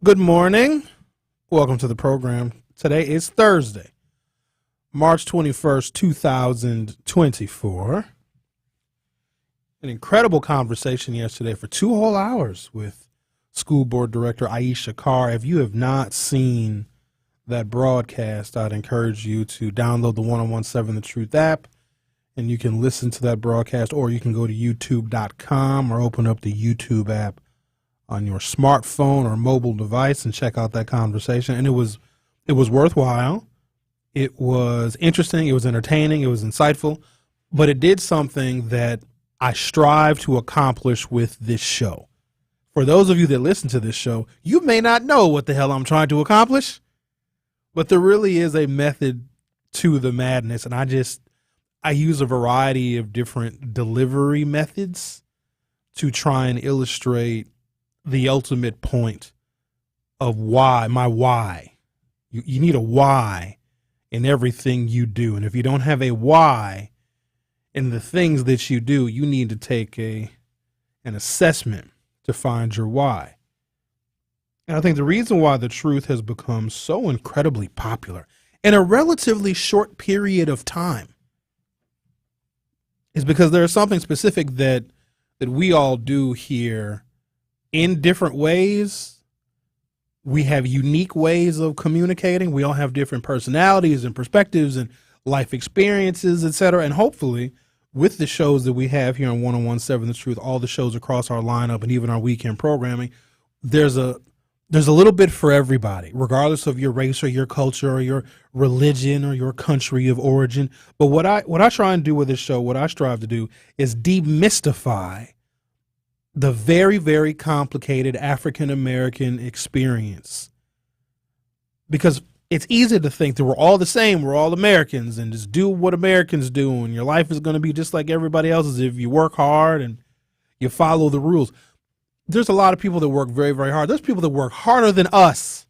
Good morning. Welcome to the program. Today is Thursday, March 21st, 2024. An incredible conversation yesterday for 2 whole hours with School Board Director Aisha Carr. If you have not seen that broadcast, I'd encourage you to download the 1017 The Truth app, and you can listen to that broadcast, or you can go to youtube.com or open up the YouTube app on your smartphone or mobile device and check out that conversation. And it was worthwhile. It was interesting. It was entertaining. It was insightful. But it did something that I strive to accomplish with this show. For those of you that listen to this show, you may not know what the hell I'm trying to accomplish, but there really is a method to the madness. And I use a variety of different delivery methods to try and illustrate the ultimate point of why, my why. You need a why in everything you do. And if you don't have a why in the things that you do, you need to take an assessment to find your why. And I think the reason why the truth has become so incredibly popular in a relatively short period of time is because there is something specific that we all do here in different ways. We have unique ways of communicating. We all have different personalities and perspectives and life experiences, etc. And hopefully with the shows that we have here on 1017 The Truth, all the shows across our lineup and even our weekend programming, there's a little bit for everybody, regardless of your race or your culture or your religion or your country of origin. But what I try and do with this show, what I strive to do, is demystify the very, very complicated African-American experience. Because it's easy to think that we're all the same, we're all Americans, and just do what Americans do, and your life is going to be just like everybody else's if you work hard and you follow the rules. There's a lot of people that work very, very hard. There's people that work harder than us,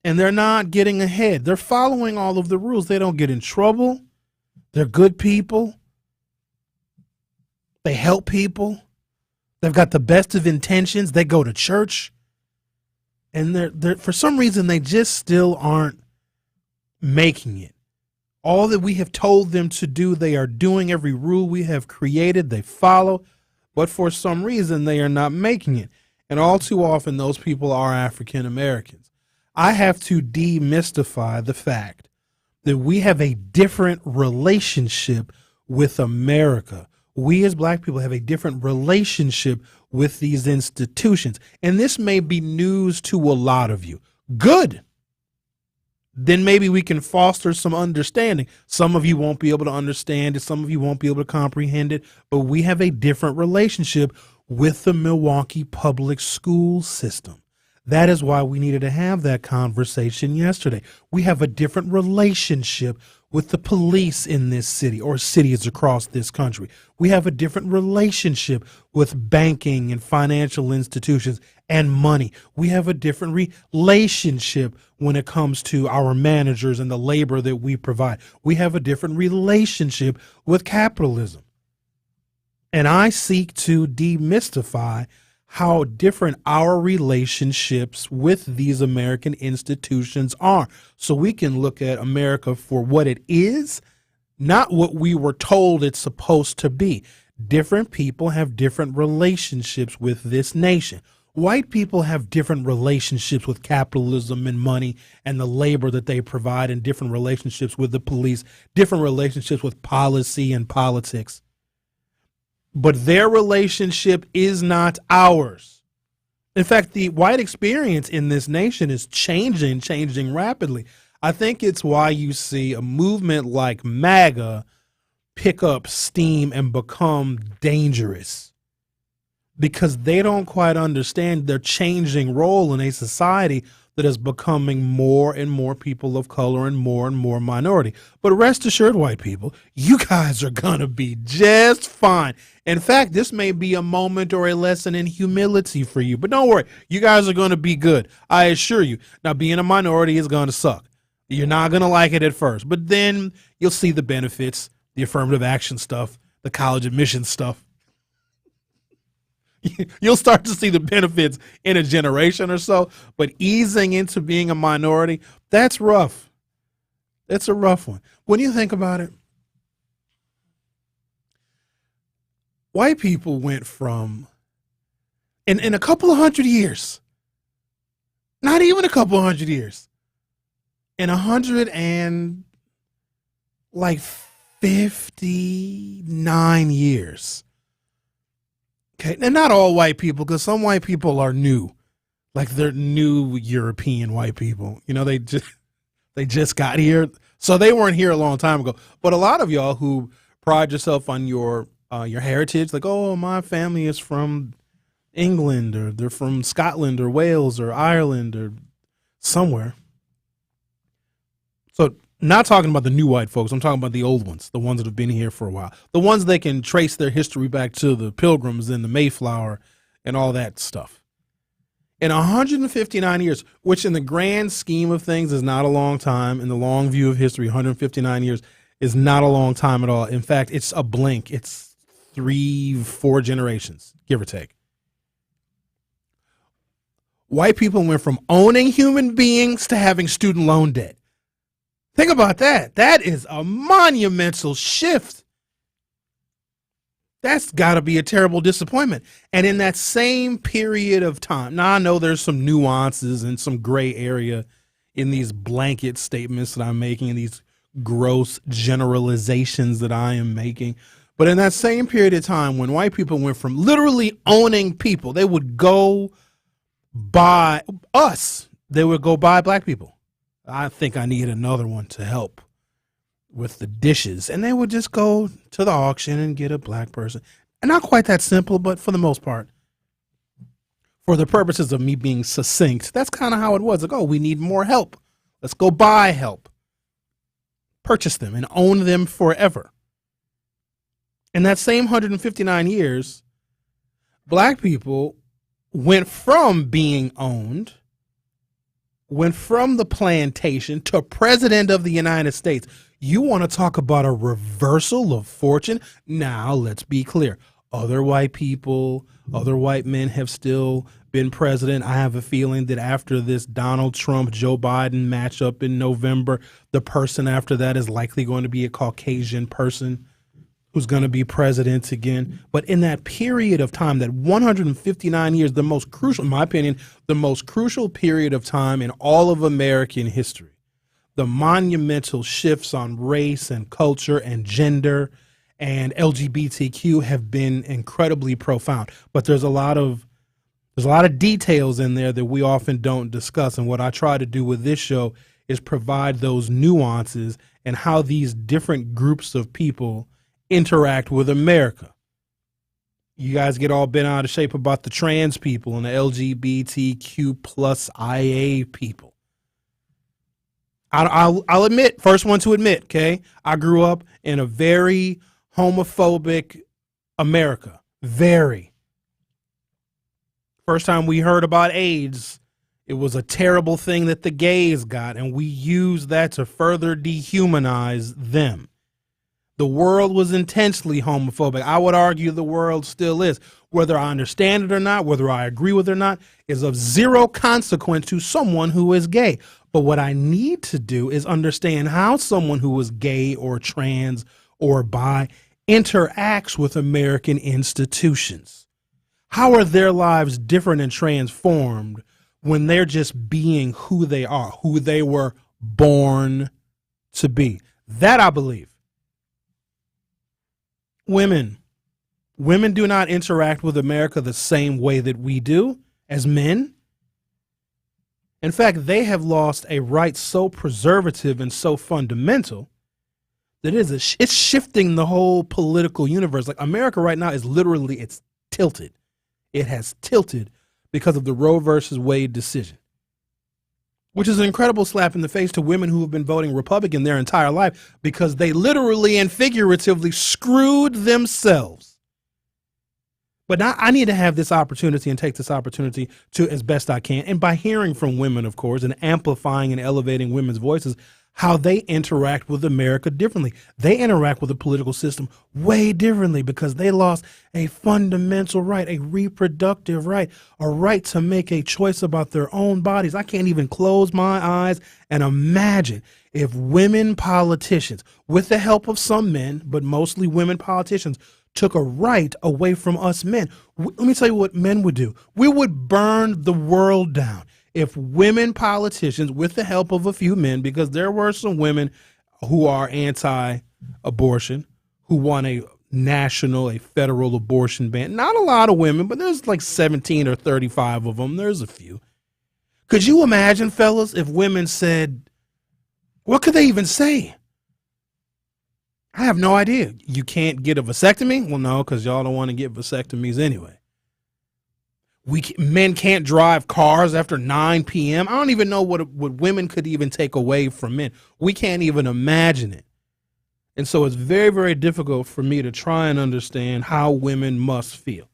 and they're not getting ahead. They're following all of the rules. They don't get in trouble. They're good people. They help people. They've got the best of intentions. They go to church. And they're for some reason, they just still aren't making it. All that we have told them to do, they are doing. Every rule we have created, they follow. But for some reason, they are not making it. And all too often, those people are African Americans. I have to demystify the fact that we have a different relationship with America. We as black people have a different relationship with these institutions. And this may be news to a lot of you. Good. Then maybe we can foster some understanding. Some of you won't be able to understand it. Some of you won't be able to comprehend it. But we have a different relationship with the Milwaukee public school system. That is why we needed to have that conversation yesterday. We have a different relationship with the police in this city or cities across this country. We have a different relationship with banking and financial institutions and money. We have a different relationship when it comes to our managers and the labor that we provide. We have a different relationship with capitalism. And I seek to demystify how different our relationships with these American institutions are, so we can look at America for what it is, not what we were told it's supposed to be. Different people have different relationships with this nation. White people have different relationships with capitalism and money and the labor that they provide, and different relationships with the police, different relationships with policy and politics. But their relationship is not ours. In fact, the white experience in this nation is changing rapidly. I think it's why you see a movement like MAGA pick up steam and become dangerous, because they don't quite understand their changing role in a society that is becoming more and more people of color and more minority. But rest assured, white people, you guys are going to be just fine. In fact, this may be a moment or a lesson in humility for you. But don't worry, you guys are going to be good. I assure you. Now, being a minority is going to suck. You're not going to like it at first, but then you'll see the benefits, the affirmative action stuff, the college admission stuff. You'll start to see the benefits in a generation or so, but easing into being a minority, that's rough. It's a rough one. When you think about it, white people went from, in a couple of hundred years, not even a couple of hundred years, in 59 years. Okay, and not all white people, because some white people are new, like they're new European white people. You know, they just got here, so they weren't here a long time ago. But a lot of y'all who pride yourself on your heritage, like, oh, my family is from England, or they're from Scotland or Wales or Ireland or somewhere. So not talking about the new white folks, I'm talking about the old ones, the ones that have been here for a while, the ones that can trace their history back to the Pilgrims and the Mayflower and all that stuff. In 159 years, which in the grand scheme of things is not a long time, in the long view of history, 159 years is not a long time at all. In fact, it's a blink. It's 3-4 generations, give or take. White people went from owning human beings to having student loan debt. Think about that. That is a monumental shift. That's got to be a terrible disappointment. And in that same period of time, now I know there's some nuances and some gray area in these blanket statements that I'm making, and these gross generalizations that I am making. But in that same period of time, when white people went from literally owning people, they would go buy us. They would go buy black people. I think I need another one to help with the dishes. And they would just go to the auction and get a black person. And not quite that simple, but for the most part, for the purposes of me being succinct, that's kind of how it was. Like, oh, we need more help. Let's go buy help. Purchase them and own them forever. In that same 159 years, black people went from being owned, went from the plantation to president of the United States. You want to talk about a reversal of fortune? Now, let's be clear. Other white people, other white men have still been president. I have a feeling that after this Donald Trump, Joe Biden matchup in November, the person after that is likely going to be a Caucasian person who's going to be president again. But in that period of time, that 159 years, the most crucial, in my opinion, the most crucial period of time in all of American history, the monumental shifts on race and culture and gender and LGBTQ have been incredibly profound. But there's a lot of details in there that we often don't discuss. And what I try to do with this show is provide those nuances and how these different groups of people interact with America. You guys get all bent out of shape about the trans people and the LGBTQ plus IA people. I'll admit, first one to admit, okay, I grew up in a very homophobic America. Very. First time we heard about AIDS, it was a terrible thing that the gays got, and we used that to further dehumanize them. The world was intensely homophobic. I would argue the world still is. Whether I understand it or not, whether I agree with it or not, is of zero consequence to someone who is gay. But what I need to do is understand how someone who is gay or trans or bi interacts with American institutions. How are their lives different and transformed when they're just being who they are, who they were born to be? That I believe. Women do not interact with America the same way that we do as men. In fact, they have lost a right so preservative and so fundamental that it's shifting the whole political universe. Like America right now is literally, it's tilted. It has tilted because of the Roe versus Wade decision, which is an incredible slap in the face to women who have been voting Republican their entire life because they literally and figuratively screwed themselves. But now I need to have this opportunity and take this opportunity to, as best I can, and by hearing from women, of course, and amplifying and elevating women's voices, how they interact with America differently. They interact with the political system way differently because they lost a fundamental right, a reproductive right, a right to make a choice about their own bodies. I can't even close my eyes and imagine if women politicians, with the help of some men, but mostly women politicians, took a right away from us men. Let me tell you what men would do. We would burn the world down if women politicians, with the help of a few men, because there were some women who are anti-abortion, who want a federal abortion ban. Not a lot of women, but there's like 17 or 35 of them. There's a few. Could you imagine, fellas, if women said, what could they even say? I have no idea. You can't get a vasectomy? Well, no, because y'all don't want to get vasectomies anyway. Men can't drive cars after 9 p.m. I don't even know what women could even take away from men. We can't even imagine it. And so it's very, very difficult for me to try and understand how women must feel.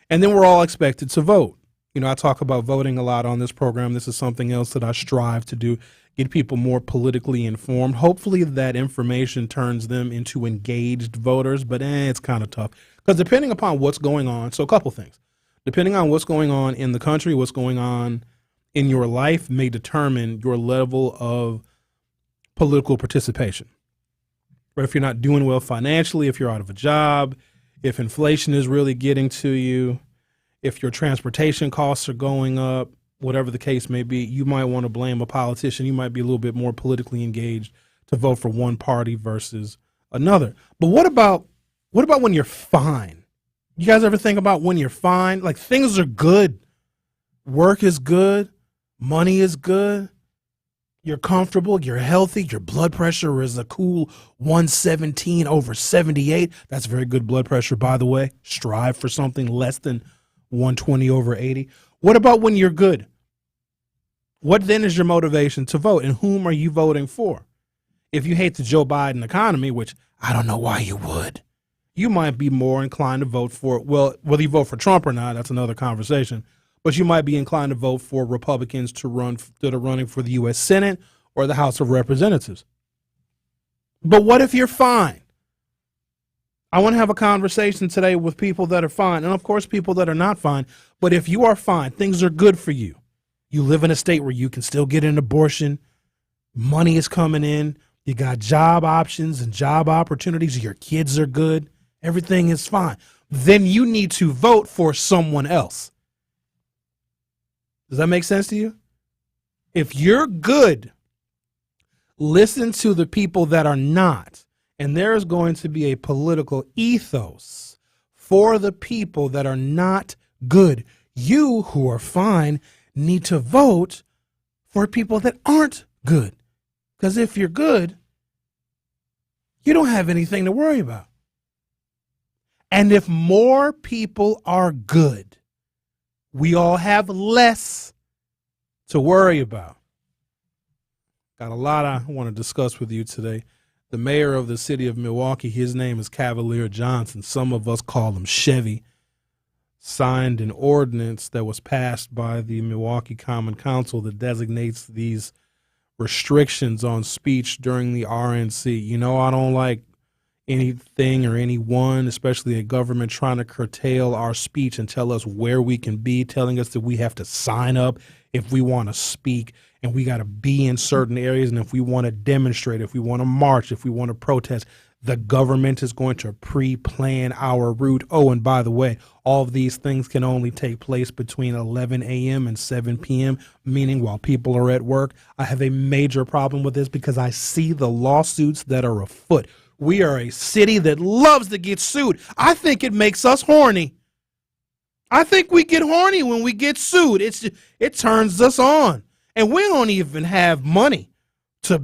And then we're all expected to vote. You know, I talk about voting a lot on this program. This is something else that I strive to do, get people more politically informed. Hopefully that information turns them into engaged voters, but it's kind of tough because depending upon what's going on, so a couple things. Depending on what's going on in the country, what's going on in your life may determine your level of political participation. But if you're not doing well financially, if you're out of a job, if inflation is really getting to you, if your transportation costs are going up, whatever the case may be, you might want to blame a politician. You might be a little bit more politically engaged to vote for one party versus another. But what about when you're fine? You guys ever think about when you're fine? Like things are good. Work is good. Money is good. You're comfortable. You're healthy. Your blood pressure is a cool 117 over 78. That's very good blood pressure, by the way. Strive for something less than 120 over 80. What about when you're good? What then is your motivation to vote? And whom are you voting for? If you hate the Joe Biden economy, which I don't know why you would, you might be more inclined to vote for, well, whether you vote for Trump or not, that's another conversation, but you might be inclined to vote for Republicans that are running for the U.S. Senate or the House of Representatives. But what if you're fine? I want to have a conversation today with people that are fine, and of course people that are not fine, but if you are fine, things are good for you. You live in a state where you can still get an abortion, money is coming in, you got job options and job opportunities, your kids are good, everything is fine. Then you need to vote for someone else. Does that make sense to you? If you're good, listen to the people that are not. And there is going to be a political ethos for the people that are not good. You who are fine need to vote for people that aren't good. Because if you're good, you don't have anything to worry about. And if more people are good, we all have less to worry about. Got a lot I want to discuss with you today. The mayor of the city of Milwaukee, his name is Cavalier Johnson. Some of us call him Chevy. Signed an ordinance that was passed by the Milwaukee Common Council that designates these restrictions on speech during the RNC. You know, I don't like anything or anyone, especially a government, trying to curtail our speech and tell us where we can be, telling us that we have to sign up if we want to speak and we got to be in certain areas. And if we want to demonstrate, if we want to march, if we want to protest, the government is going to pre-plan our route. Oh, and by the way, all of these things can only take place between 11 a.m. and 7 p.m., meaning while people are at work. I have a major problem with this because I see the lawsuits that are afoot. We are a city that loves to get sued. I think it makes us horny. I think we get horny when we get sued. It turns us on. And we don't even have money to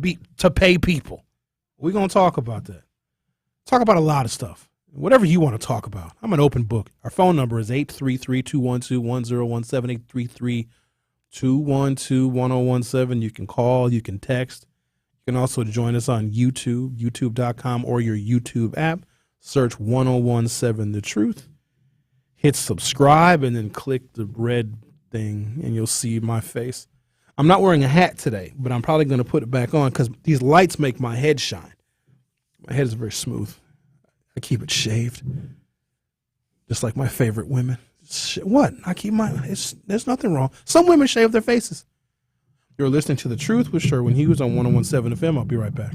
pay people. We're going to talk about that. Talk about a lot of stuff. Whatever you want to talk about. I'm an open book. Our phone number is 833-212-1017, 833-212-1017. You can call, you can text. You can also join us on YouTube, youtube.com, or your YouTube app. Search 1017 The Truth. Hit subscribe and then click the red thing and you'll see my face. I'm not wearing a hat today, but I'm probably going to put it back on because these lights make my head shine. My head is very smooth. I keep it shaved, just like my favorite women. What? I keep there's nothing wrong. Some women shave their faces. You're listening to The Truth with Sherwin Hughes on 101.7 FM. I'll be right back.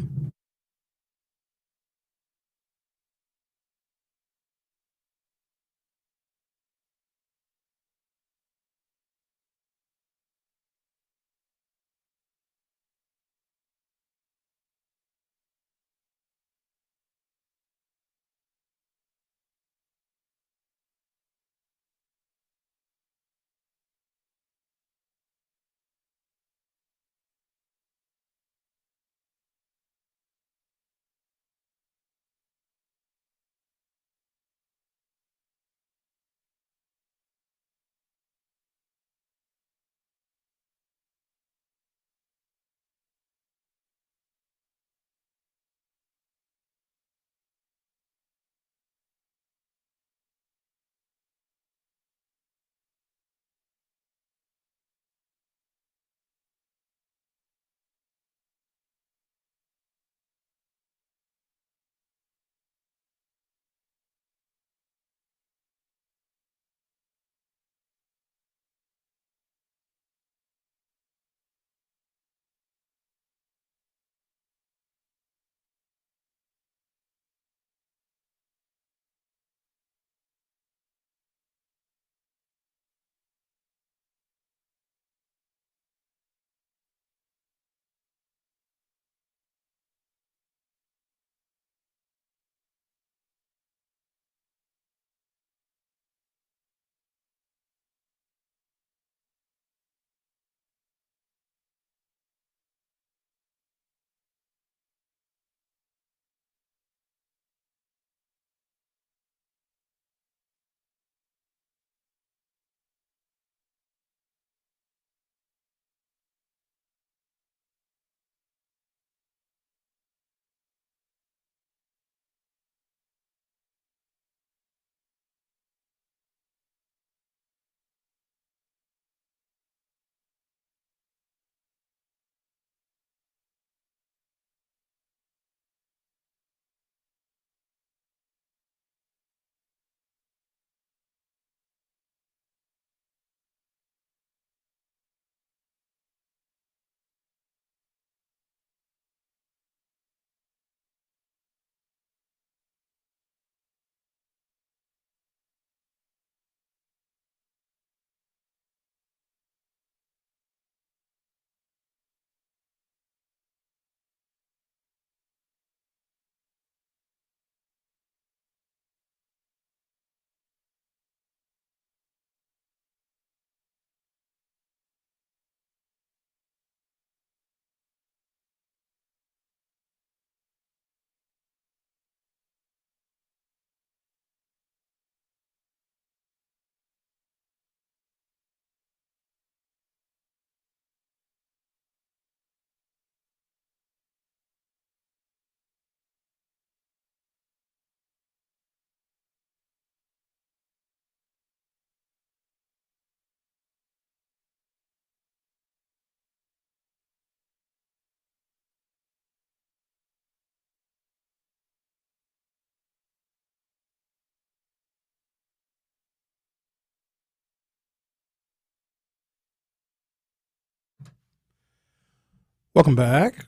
Welcome back.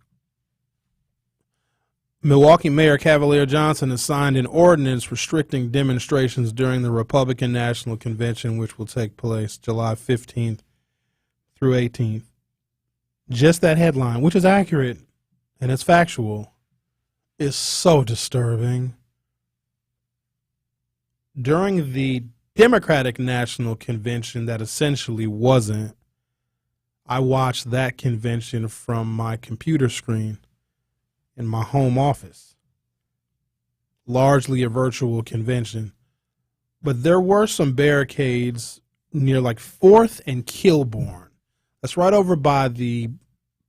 Milwaukee Mayor Cavalier Johnson has signed an ordinance restricting demonstrations during the Republican National Convention, which will take place July 15th through 18th. Just that headline, which is accurate and it's factual, is so disturbing. During the Democratic National Convention that essentially wasn't, I watched that convention from my computer screen in my home office. Largely a virtual convention. But there were some barricades near like 4th and Kilbourne. That's right over by the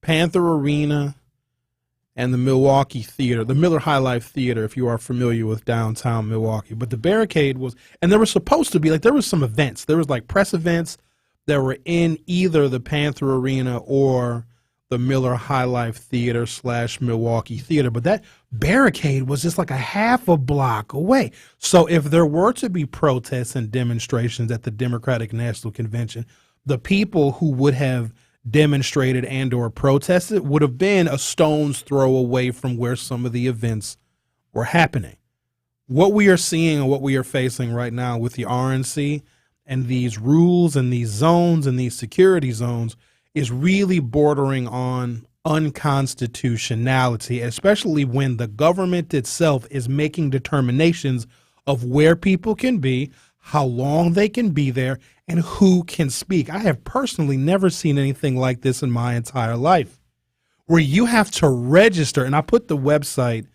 Panther Arena and the Milwaukee Theater, the Miller High Life Theater, if you are familiar with downtown Milwaukee. But the barricade was, and there was supposed to be, like, there was some events. There was like press events, that were in either the Panther Arena or the Miller High Life Theater / Milwaukee Theater. But that barricade was just like a half a block away. So if there were to be protests and demonstrations at the Democratic National Convention, the people who would have demonstrated and or protested would have been a stone's throw away from where some of the events were happening. What we are seeing and what we are facing right now with the RNC and these rules and these zones and these security zones is really bordering on unconstitutionality, especially when the government itself is making determinations of where people can be, how long they can be there, and who can speak. I have personally never seen anything like this in my entire life, where you have to register. And I put the website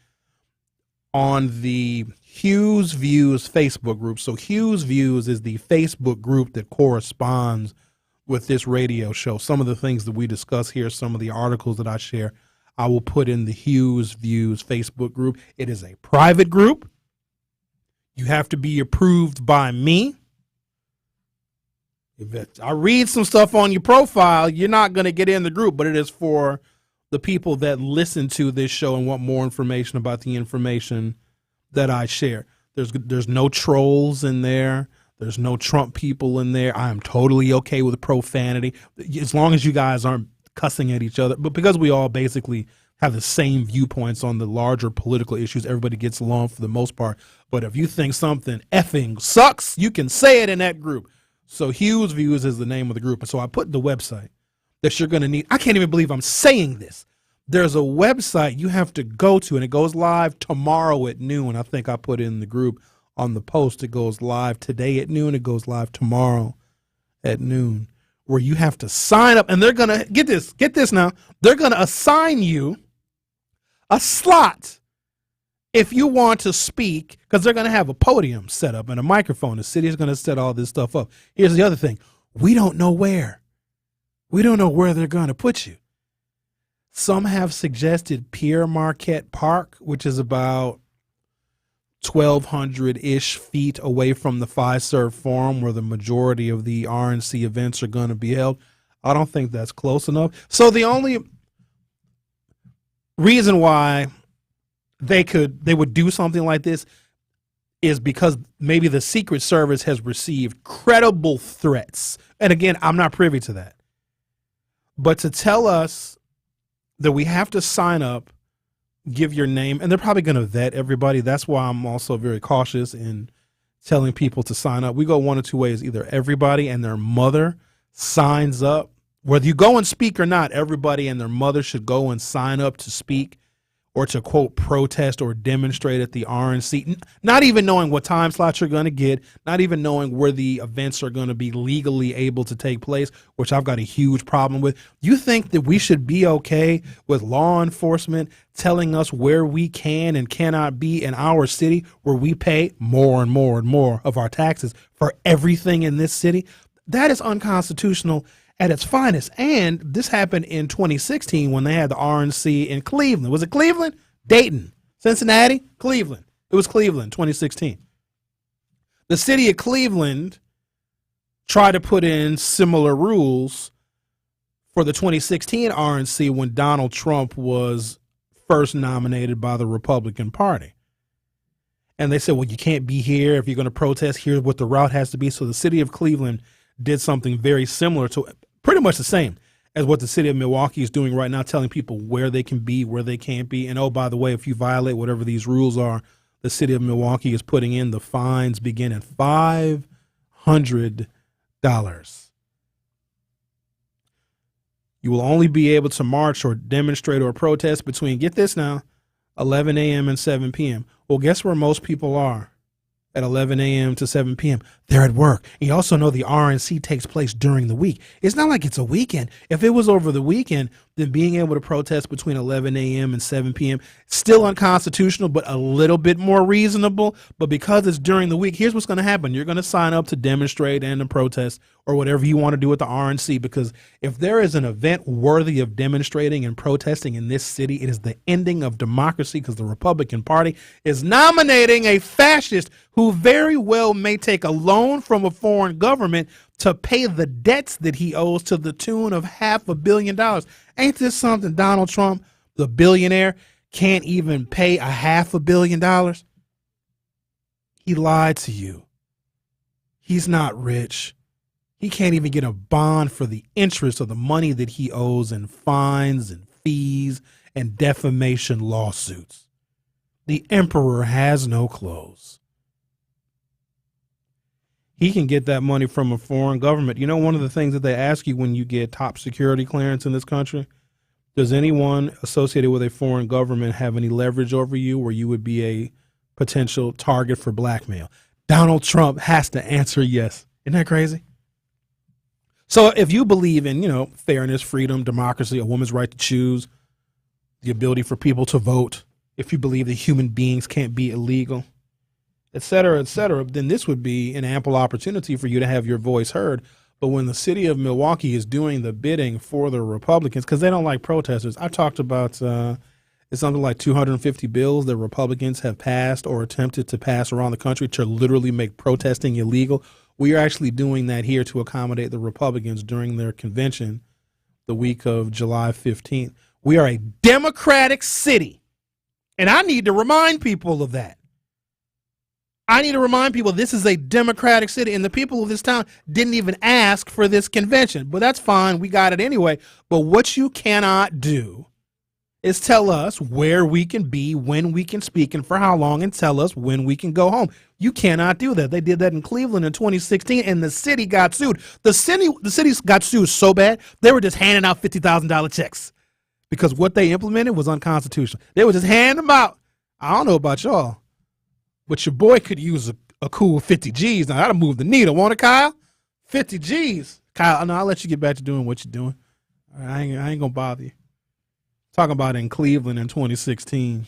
on the Hughes Views Facebook group. So Hughes Views is the Facebook group that corresponds with this radio show. Some of the things that we discuss here, some of the articles that I share, I will put in the Hughes Views Facebook group. It is a private group. You have to be approved by me. If I read some stuff on your profile, you're not going to get in the group, but it is for the people that listen to this show and want more information about the information that I share. There's no trolls in there. There's no Trump people in there. I am totally okay with profanity, as long as you guys aren't cussing at each other. But because we all basically have the same viewpoints on the larger political issues, everybody gets along for the most part. But if you think something effing sucks, you can say it in that group. So Hughes Views is the name of the group. And so I put the website that you're going to need. I can't even believe I'm saying this. There's a website you have to go to, and it goes live tomorrow at noon. I think I put in the group on the post. It goes live today at noon. It goes live tomorrow at noon, where you have to sign up. And they're going to, get this now, they're going to assign you a slot if you want to speak, because they're going to have a podium set up and a microphone. The city is going to set all this stuff up. Here's the other thing. We don't know where. We don't know where they're going to put you. Some have suggested Pierre Marquette Park, which is about 1,200-ish feet away from the Fiserv Forum, where the majority of the RNC events are going to be held. I don't think that's close enough. So the only reason why they would do something like this is because maybe the Secret Service has received credible threats. And again, I'm not privy to that. But to tell us that we have to sign up, give your name, and they're probably going to vet everybody. That's why I'm also very cautious in telling people to sign up. We go one of two ways. Either everybody and their mother signs up. Whether you go and speak or not, everybody and their mother should go and sign up to speak or to, quote, protest or demonstrate at the RNC, not even knowing what time slots you're going to get, not even knowing where the events are going to be legally able to take place, which I've got a huge problem with. You think that we should be okay with law enforcement telling us where we can and cannot be in our city, where we pay more and more and more of our taxes for everything in this city? That is unconstitutional at its finest. And this happened in 2016 when they had the RNC in Cleveland. Was it Cleveland? Dayton, Cincinnati, Cleveland. It was Cleveland, 2016. The city of Cleveland tried to put in similar rules for the 2016 RNC when Donald Trump was first nominated by the Republican Party. And they said, well, you can't be here if you're going to protest. Here's what the route has to be. So the city of Cleveland did something very similar to pretty much the same as what the city of Milwaukee is doing right now, telling people where they can be, where they can't be. And oh, by the way, if you violate whatever these rules are, the city of Milwaukee is putting in the fines begin at $500. You will only be able to march or demonstrate or protest between, get this now, 11 a.m. and 7 p.m. Well, guess where most people are at 11 a.m. to 7 p.m.? They're at work. And you also know the RNC takes place during the week. It's not like it's a weekend. If it was over the weekend, then being able to protest between 11 a.m. and 7 p.m., still unconstitutional, but a little bit more reasonable. But because it's during the week, here's what's going to happen. You're going to sign up to demonstrate and to protest or whatever you want to do at the RNC, because if there is an event worthy of demonstrating and protesting in this city, it is the ending of democracy, because the Republican Party is nominating a fascist who very well may take a loan loan from a foreign government to pay the debts that he owes to the tune of $500 million. Ain't this something? Donald Trump, the billionaire, can't even pay $500 million. He lied to you. He's not rich. He can't even get a bond for the interest of the money that he owes in fines and fees and defamation lawsuits. The emperor has no clothes. He can get that money from a foreign government. You know, one of the things that they ask you when you get top security clearance in this country, does anyone associated with a foreign government have any leverage over you where you would be a potential target for blackmail? Donald Trump has to answer yes. Isn't that crazy? So if you believe in, fairness, freedom, democracy, a woman's right to choose, the ability for people to vote, if you believe that human beings can't be illegal, et cetera, then this would be an ample opportunity for you to have your voice heard. But when the city of Milwaukee is doing the bidding for the Republicans, because they don't like protesters, I talked about it's something like 250 bills that Republicans have passed or attempted to pass around the country to literally make protesting illegal. We are actually doing that here to accommodate the Republicans during their convention the week of July 15th. We are a Democratic city, and I need to remind people of that. I need to remind people this is a Democratic city, and the people of this town didn't even ask for this convention. But that's fine. We got it anyway. But what you cannot do is tell us where we can be, when we can speak, and for how long, and tell us when we can go home. You cannot do that. They did that in Cleveland in 2016, and the city got sued. The city got sued so bad, they were just handing out $50,000 checks because what they implemented was unconstitutional. They were just handing them out. I don't know about y'all, but your boy could use a cool 50 G's. Now, that'll move the needle, won't it, Kyle? 50 G's. Kyle, no, I'll let you get back to doing what you're doing. I ain't going to bother you. Talking about in Cleveland in 2016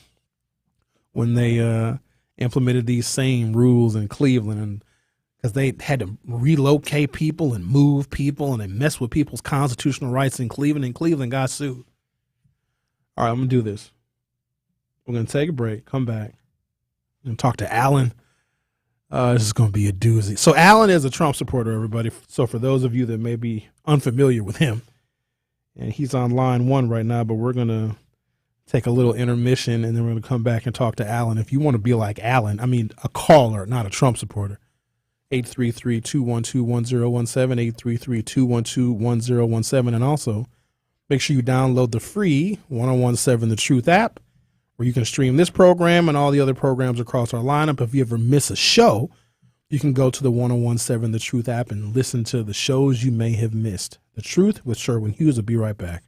when they implemented these same rules in Cleveland, and because they had to relocate people and move people and they messed with people's constitutional rights in Cleveland, and Cleveland got sued. All right, I'm going to do this. We're going to take a break, come back, and talk to Alan. This is going to be a doozy. So Alan is a Trump supporter, everybody. So for those of you that may be unfamiliar with him, and he's on line one right now, but we're going to take a little intermission, and then we're going to come back and talk to Alan. If you want to be like Alan, I mean a caller, not a Trump supporter, 833-212-1017, 833-212-1017. And also, make sure you download the free 1017 The Truth app, where you can stream this program and all the other programs across our lineup. If you ever miss a show, you can go to the 1017 The Truth app and listen to the shows you may have missed. The Truth with Sherwin Hughes. Will be right back.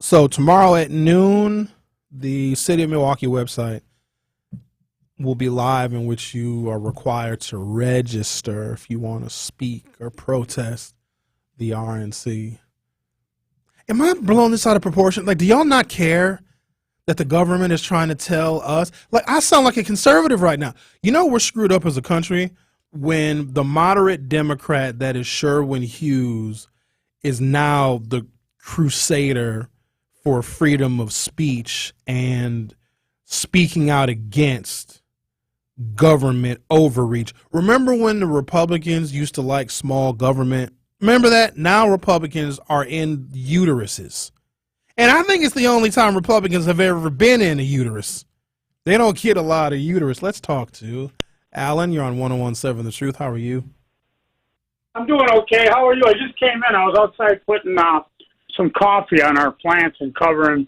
So tomorrow at noon, the City of Milwaukee website will be live, in which you are required to register if you want to speak or protest the RNC. Am I blowing this out of proportion? Like, do y'all not care that the government is trying to tell us? Like, I sound like a conservative right now. You know, we're screwed up as a country when the moderate Democrat that is Sherwin Hughes is now the crusader for freedom of speech and speaking out against government overreach. Remember when the Republicans used to like small government? Remember that? Now Republicans are in uteruses. And I think it's the only time Republicans have ever been in a uterus. They don't get a lot of uterus. Let's talk to Alan. You're on 101.7 The Truth. How are you? I'm doing okay. How are you? I just came in. I was outside putting some coffee on our plants and covering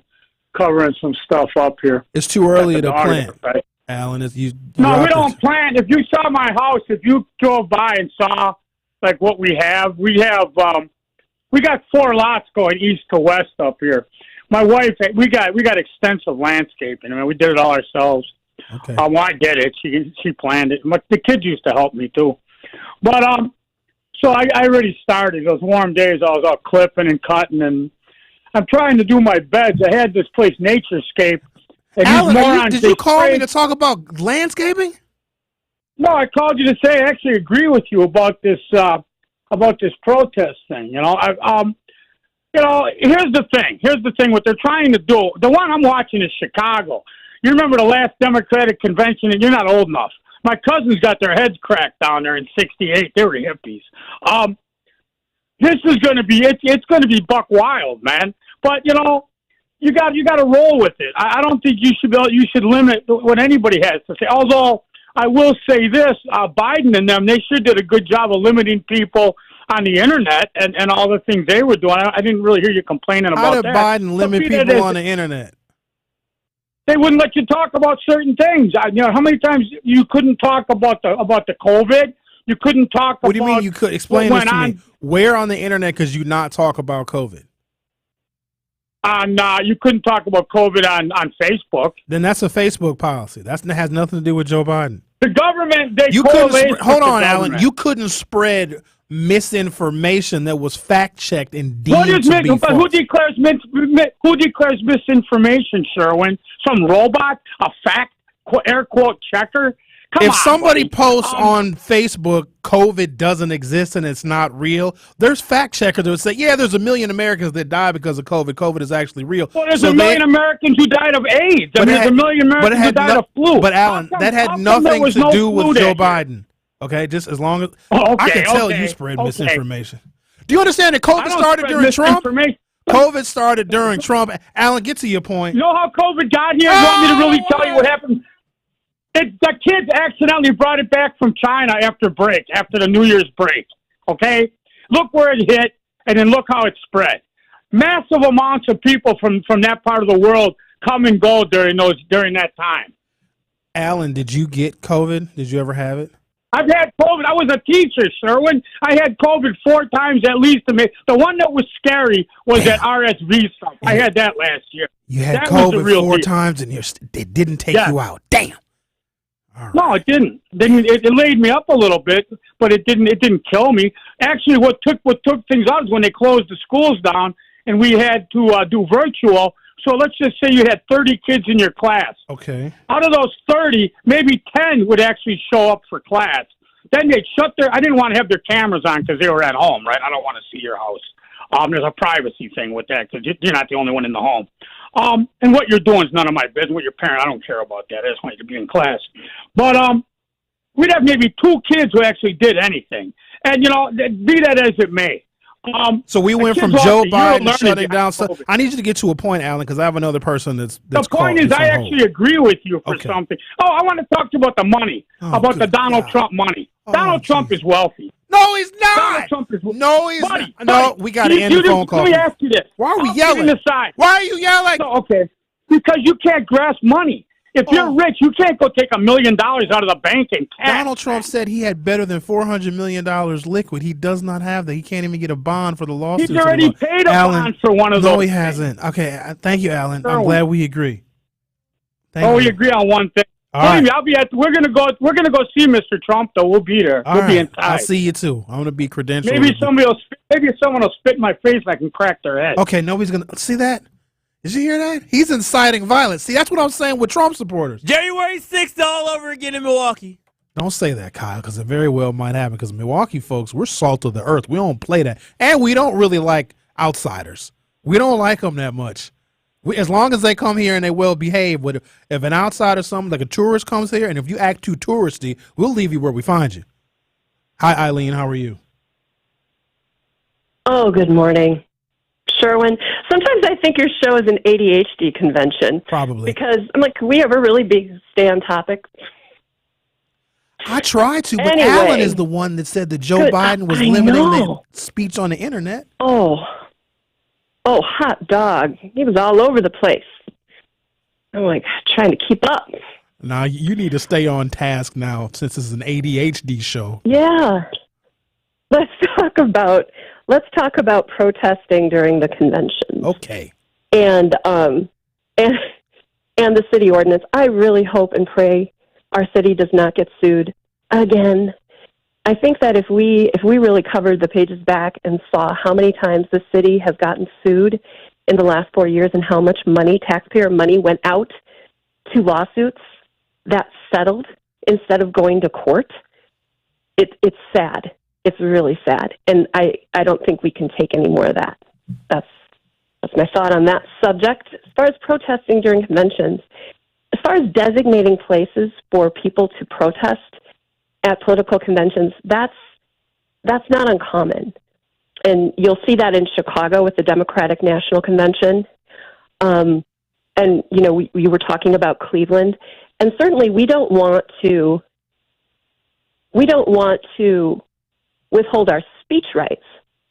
some stuff up here. It's too early to plant, Alan. No, we don't plant. If you saw my house, if you drove by and saw like what we have we got 4 lots going east to west up here. My wife, we got extensive landscaping. I mean, we did it all ourselves. Okay. Well, I did it. She planned it. The kids used to help me too. But so I already started. Those warm days, I was out clipping and cutting, and I'm trying to do my beds. I had this place, Naturescape. And Alan, did you call me to talk about landscaping? No, I called you to say I actually agree with you about this protest thing. You know, here's the thing. Here's the thing. What they're trying to do. The one I'm watching is Chicago. You remember the last Democratic convention, and you're not old enough. My cousins got their heads cracked down there in '68. They were hippies. This is going to be it's going to be buck wild, man. But you know, you got to roll with it. I don't think you should limit what anybody has to say. Although I will say this, Biden and them, they sure did a good job of limiting people on the internet and all the things they were doing. I didn't really hear you complaining about that. How did Biden limit people on the internet? They wouldn't let you talk about certain things. You know, how many times you couldn't talk about the COVID? You couldn't talk about... What do you mean you could? Explain this to me. Where on the internet could you not talk about COVID? You couldn't talk about COVID on Facebook. Then that's a Facebook policy. That has nothing to do with Joe Biden. The government, hold on, Alan. You couldn't spread misinformation that was fact-checked and deemed to be false. Who declares misinformation, Sherwin? Some robot? A fact, air quote, checker? If somebody posts on Facebook, COVID doesn't exist and it's not real, there's fact checkers that would say, yeah, there's 1 million Americans that die because of COVID. COVID is actually real. Well, there's 1 million Americans who died of AIDS. There's 1 million Americans who died of flu. But, Alan, that had nothing to do with Joe Biden. Okay, just as long as... I can tell you spread misinformation. Do you understand that COVID started during Trump? COVID started during Trump. Alan, get to your point. You know how COVID got here? You want me to really tell you what happened? The kids accidentally brought it back from China after the New Year's break. Okay? Look where it hit, and then look how it spread. Massive amounts of people from that part of the world come and go during that time. Alan, did you get COVID? Did you ever have it? I've had COVID. I was a teacher, Sherwin. I had COVID 4 times at least. The one that was scary was that RSV stuff. I had that last year. You had COVID 4 times, and it didn't take you out. Damn. Right. No, it didn't. It laid me up a little bit, but it didn't kill me. Actually, what took things out is when they closed the schools down and we had to do virtual. So let's just say you had 30 kids in your class. Okay. Out of those 30, maybe 10 would actually show up for class. Then they'd I didn't want to have their cameras on because they were at home, right? I don't want to see your house. There's a privacy thing with that because you're not the only one in the home. And what you're doing is none of my business. What your parent, I don't care about that. I just want you to be in class. But we'd have maybe 2 kids who actually did anything. And, you know, be that as it may. So we went from Joe Biden shutting down stuff. I need you to get to a point, Alan, because I have another person that's the point is I actually agree with you for something. I want to talk to you about the money, about the Donald Trump money. Donald Trump is wealthy. No, he's not. Donald Trump is no, he's not. No, we got to end the phone call. Let me ask you this. Why are we yelling? Why are you yelling? Okay, because you can't grasp money. If you're rich, you can't go take $1 million out of the bank in cash. Donald Trump said he had better than $400 million liquid. He does not have that. He can't even get a bond for the lawsuit. He's already paid a bond for one of those. No, he hasn't. Okay, thank you, Alan. Sherwin. I'm glad we agree. We agree on one thing. All right. I'll be we're gonna go see Mr. Trump though. We'll be there. We'll be inside. I'll see you too. I'm gonna be credentialed. Maybe someone will spit in my face and I can crack their head. Okay, nobody's gonna see that. Did you hear that? He's inciting violence. See, that's what I'm saying with Trump supporters. January 6th all over again in Milwaukee. Don't say that, Kyle, because it very well might happen. Because Milwaukee folks, we're salt of the earth. We don't play that, and we don't really like outsiders. We don't like them that much. As long as they come here and they well behave. But if an outsider, something like a tourist comes here, and if you act too touristy, we'll leave you where we find you. Hi, Eileen. How are you? Oh, good morning, Sherwin. Sometimes I think your show is an ADHD convention. Probably. Because I'm like, can we ever really stay on topic? I tried to, but anyway, Alan is the one that said that Joe Biden was limiting the speech on the internet. Oh, hot dog. He was all over the place. I'm like trying to keep up. Now, you need to stay on task now since this is an ADHD show. Yeah. Let's talk about protesting during the convention. Okay. And the city ordinance. I really hope and pray our city does not get sued again. I think that if we really covered the pages back and saw how many times the city has gotten sued in the last 4 years and how much money, taxpayer money, went out to lawsuits that settled instead of going to court, it's sad. It's really sad. And I don't think we can take any more of that. That's my thought on that subject. As far as protesting during conventions, as far as designating places for people to protest at political conventions, that's not uncommon. And you'll see that in Chicago with the Democratic National Convention. And, you know, we were talking about Cleveland. And certainly we don't want to withhold our speech rights,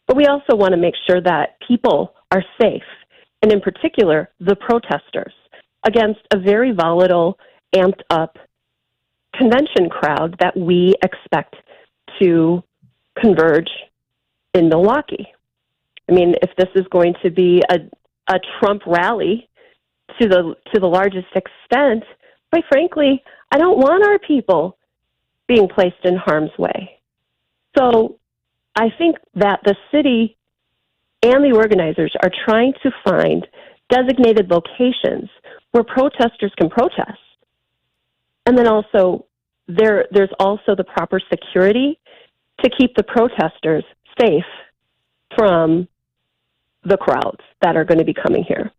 but we also want to make sure that people are safe, and in particular, the protesters, against a very volatile, amped up convention crowd that we expect to converge in Milwaukee. I mean, if this is going to be a Trump rally to the largest extent, quite frankly, I don't want our people being placed in harm's way. So I think that the city and the organizers are trying to find designated locations where protesters can protest. And then also, there's also the proper security to keep the protesters safe from the crowds that are going to be coming here.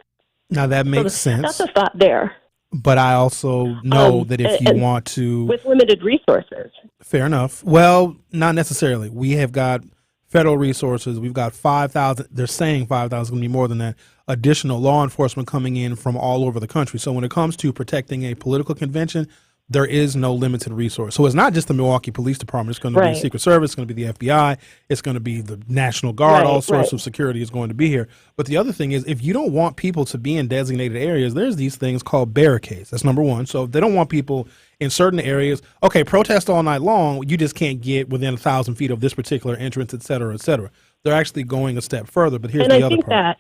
Now, that makes sense. That's a thought there. But I also know that if you want to... With limited resources. Fair enough. Well, not necessarily. We have got federal resources. We've got 5,000. They're saying 5,000 is going to be more than that. Additional law enforcement coming in from all over the country. So when it comes to protecting a political convention, there is no limited resource. So it's not just the Milwaukee Police Department. It's going to be the Secret Service. It's going to be the FBI. It's going to be the National Guard. All sorts of security is going to be here. But the other thing is, if you don't want people to be in designated areas, there's these things called barricades. That's number one. So if they don't want people in certain areas, okay, protest all night long, you just can't get within 1,000 feet of this particular entrance, et cetera, et cetera. They're actually going a step further. But here's the other part.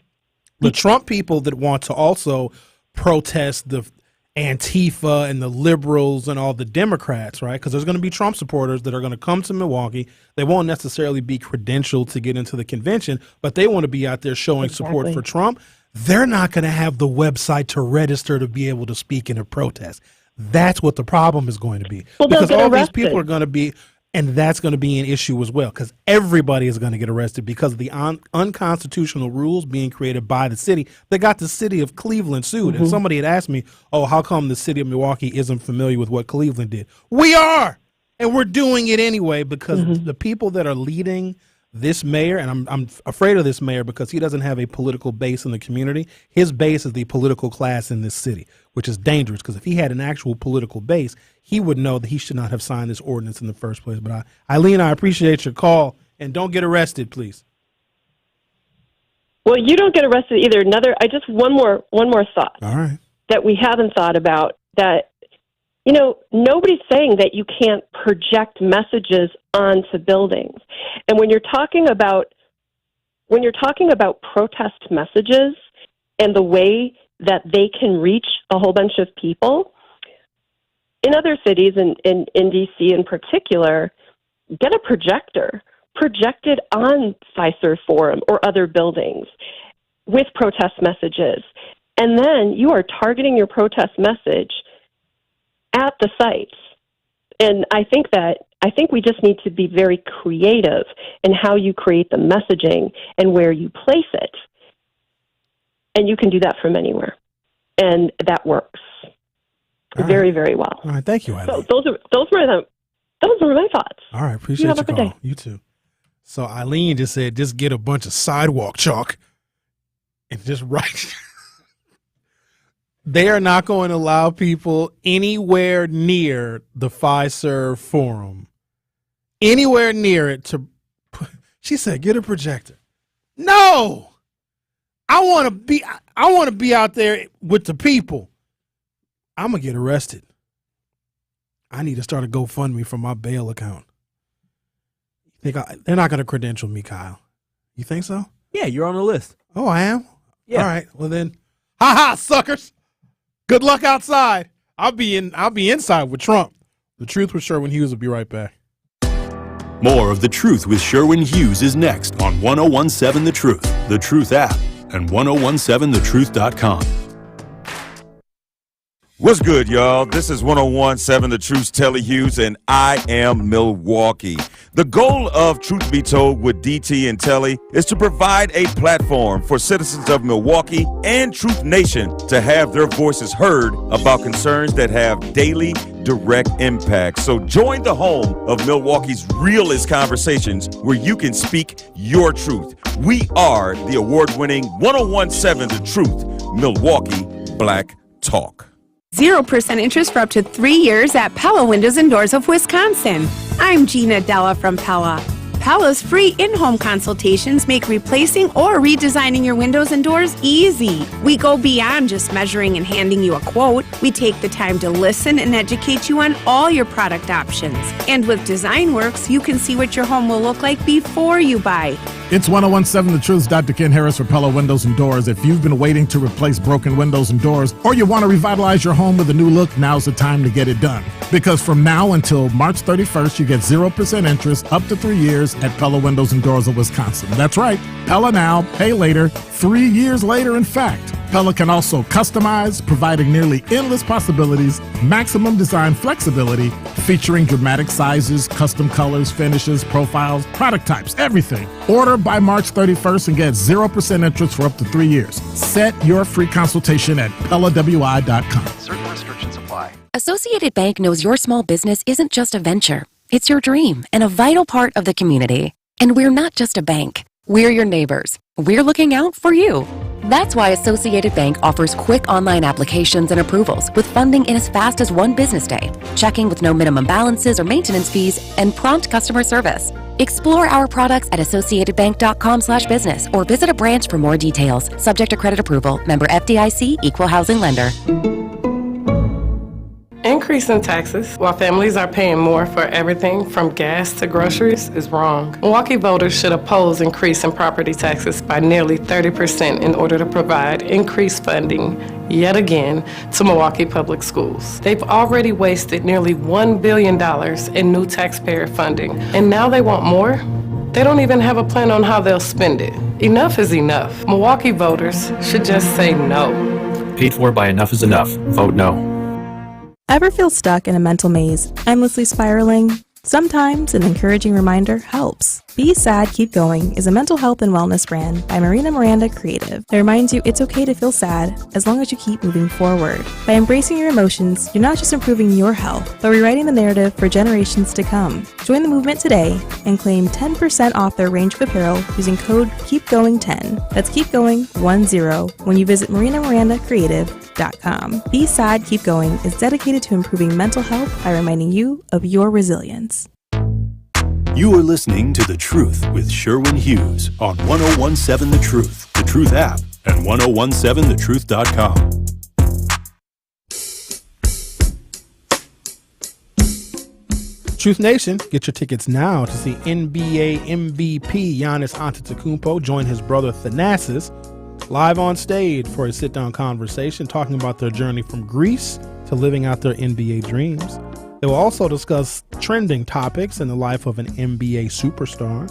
The Trump people that want to also protest the Antifa and the liberals and all the Democrats, right? Because there's going to be Trump supporters that are going to come to Milwaukee. They won't necessarily be credentialed to get into the convention, but they want to be out there showing support for Trump. They're not going to have the website to register to be able to speak in a protest. That's what the problem is going to be. Well, because all these people are going to be, and that's going to be an issue as well, because everybody is going to get arrested because of the unconstitutional rules being created by the city. They got the city of Cleveland sued. And somebody had asked me, oh, how come the city of Milwaukee isn't familiar with what Cleveland did? We are, and we're doing it anyway because the people that are leading this mayor, and I'm afraid of this mayor because he doesn't have a political base in the community. His base is the political class in this city, which is dangerous because if he had an actual political base, he would know that he should not have signed this ordinance in the first place. But Eileen, I appreciate your call, and don't get arrested, please. Well, you don't get arrested either. One more thought. All right. That we haven't thought about, that Nobody's saying that you can't project messages onto buildings. And when you're talking about protest messages and the way that they can reach a whole bunch of people, in other cities, in D.C. in particular, get a projector, project it on Fiserv Forum or other buildings with protest messages. And then you are targeting your protest message at the sites. And I think we just need to be very creative in how you create the messaging and where you place it. And you can do that from anywhere. And that works very, very well. All right, thank you, Eileen. So those were my thoughts. All right, appreciate your call. Day. You too. So Eileen just said, just get a bunch of sidewalk chalk and just write. They are not going to allow people anywhere near the Fiserv Forum, anywhere near it to. She said, get a projector. No, I want to be out there with the people. I'm gonna get arrested. I need to start a GoFundMe from my bail account. They're not going to credential me, Kyle. You think so? Yeah, you're on the list. Oh, I am? Yeah. All right. Well then, ha, suckers. Good luck outside. I'll be inside with Trump. The Truth with Sherwin Hughes will be right back. More of The Truth with Sherwin Hughes is next on 1017 The Truth, The Truth app, and 1017thetruth.com. What's good, y'all? This is 1017 The Truth's Telly Hughes, and I am Milwaukee. The goal of Truth Be Told with DT and Telly is to provide a platform for citizens of Milwaukee and Truth Nation to have their voices heard about concerns that have daily, direct impact. So join the home of Milwaukee's realest conversations where you can speak your truth. We are the award-winning 1017 The Truth, Milwaukee Black Talk. 0% interest for up to 3 years at Pella Windows and Doors of Wisconsin. I'm Gina Della from Pella. Pella's free in-home consultations make replacing or redesigning your windows and doors easy. We go beyond just measuring and handing you a quote. We take the time to listen and educate you on all your product options. And with DesignWorks, you can see what your home will look like before you buy. It's 1017 The Truth's Dr. Ken Harris for Pella Windows and Doors. If you've been waiting to replace broken windows and doors, or you want to revitalize your home with a new look, now's the time to get it done. Because from now until March 31st, you get 0% interest up to 3 years at Pella Windows and Doors of Wisconsin. That's right. Pella now, pay later, 3 years later, in fact. Pella can also customize, providing nearly endless possibilities, maximum design flexibility, featuring dramatic sizes, custom colors, finishes, profiles, product types, everything. Order by March 31st and get 0% interest for up to 3 years. Set your free consultation at PellaWI.com. Certain restrictions apply. Associated Bank knows your small business isn't just a venture. It's your dream and a vital part of the community. And we're not just a bank. We're your neighbors. We're looking out for you. That's why Associated Bank offers quick online applications and approvals with funding in as fast as 1 business day, checking with no minimum balances or maintenance fees, and prompt customer service. Explore our products at associatedbank.com/business or visit a branch for more details. Subject to credit approval. Member FDIC, Equal Housing Lender. Increasing taxes while families are paying more for everything from gas to groceries is wrong. Milwaukee voters should oppose increasing property taxes by nearly 30% in order to provide increased funding, yet again, to Milwaukee Public Schools. They've already wasted nearly $1 billion in new taxpayer funding, and now they want more? They don't even have a plan on how they'll spend it. Enough is enough. Milwaukee voters should just say no. Paid for by Enough is Enough. Vote no. Ever feel stuck in a mental maze, endlessly spiraling? Sometimes an encouraging reminder helps. Be Sad, Keep Going is a mental health and wellness brand by Marina Miranda Creative that reminds you it's okay to feel sad as long as you keep moving forward. By embracing your emotions, you're not just improving your health, but rewriting the narrative for generations to come. Join the movement today and claim 10% off their range of apparel using code KEEPGOING10. That's KEEPGOING10 when you visit MarinaMirandaCreative.com. Be Sad, Keep Going is dedicated to improving mental health by reminding you of your resilience. You are listening to The Truth with Sherwin Hughes on 1017 The Truth, The Truth app, and 1017thetruth.com. Truth Nation, get your tickets now to see NBA MVP Giannis Antetokounmpo join his brother Thanasis live on stage for a sit-down conversation talking about their journey from Greece to living out their NBA dreams. They will also discuss trending topics in the life of an NBA superstar.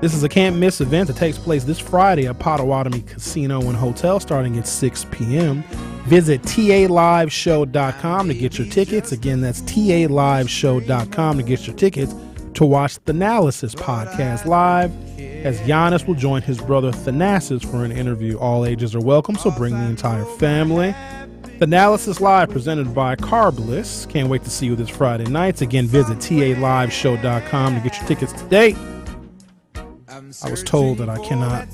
This is a can't-miss event that takes place this Friday at Potawatomi Casino and Hotel starting at 6 p.m. Visit TALiveshow.com to get your tickets. Again, that's TALiveshow.com to get your tickets to watch the Analysis podcast live, as Giannis will join his brother Thanasis for an interview. All ages are welcome, so bring the entire family. The Analysis Live presented by Carbliss. Can't wait to see you this Friday night. Again, visit TALiveshow.com to get your tickets today. I was told that I cannot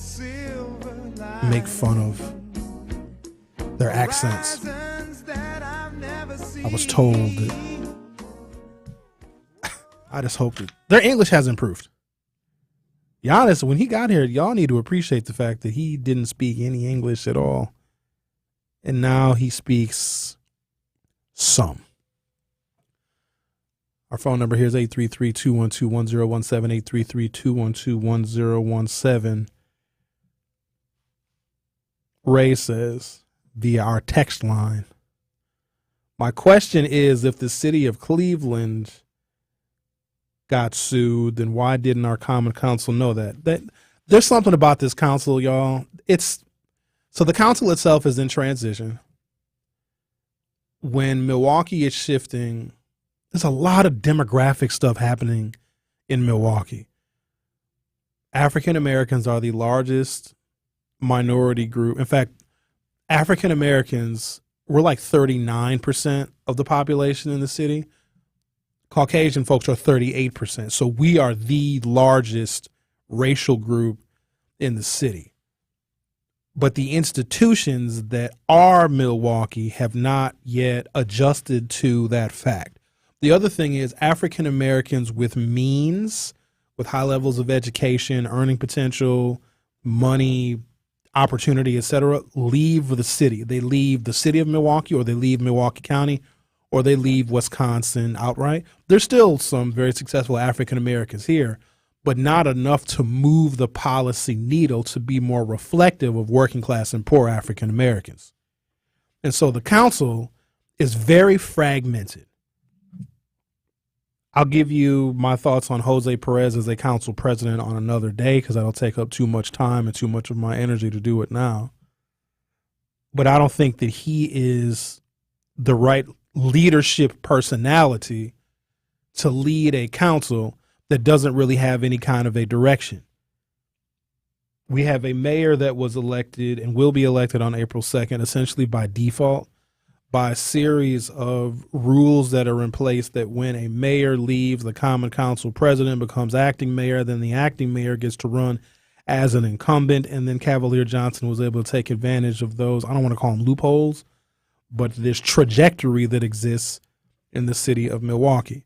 make fun of their accents. I was told that I just hope that their English has improved. Giannis, when he got here, y'all need to appreciate the fact that he didn't speak any English at all. And now he speaks some. Our phone number here is 833-212-1017, 833-212-1017. Ray says, via our text line, my question is, if the city of Cleveland got sued, then why didn't our common council know that? There's something about this council, y'all. So the council itself is in transition. When Milwaukee is shifting, there's a lot of demographic stuff happening in Milwaukee. African Americans are the largest minority group. In fact, African Americans were like 39% of the population in the city. Caucasian folks are 38%. So we are the largest racial group in the city. But the institutions that are Milwaukee have not yet adjusted to that fact. The other thing is African Americans with means, with high levels of education, earning potential, money, opportunity, etc., leave the city. They leave the city of Milwaukee, or they leave Milwaukee County, or they leave Wisconsin outright. There's still some very successful African Americans here, but not enough to move the policy needle to be more reflective of working class and poor African Americans. And so the council is very fragmented. I'll give you my thoughts on Jose Perez as a council president on another day, because that'll take up too much time and too much of my energy to do it now. But I don't think that he is the right leadership personality to lead a council that doesn't really have any kind of a direction. We have a mayor that was elected and will be elected on April 2nd, essentially by default, by a series of rules that are in place that when a mayor leaves, the common council president becomes acting mayor, then the acting mayor gets to run as an incumbent, and then Cavalier Johnson was able to take advantage of those, I don't want to call them loopholes, but this trajectory that exists in the city of Milwaukee.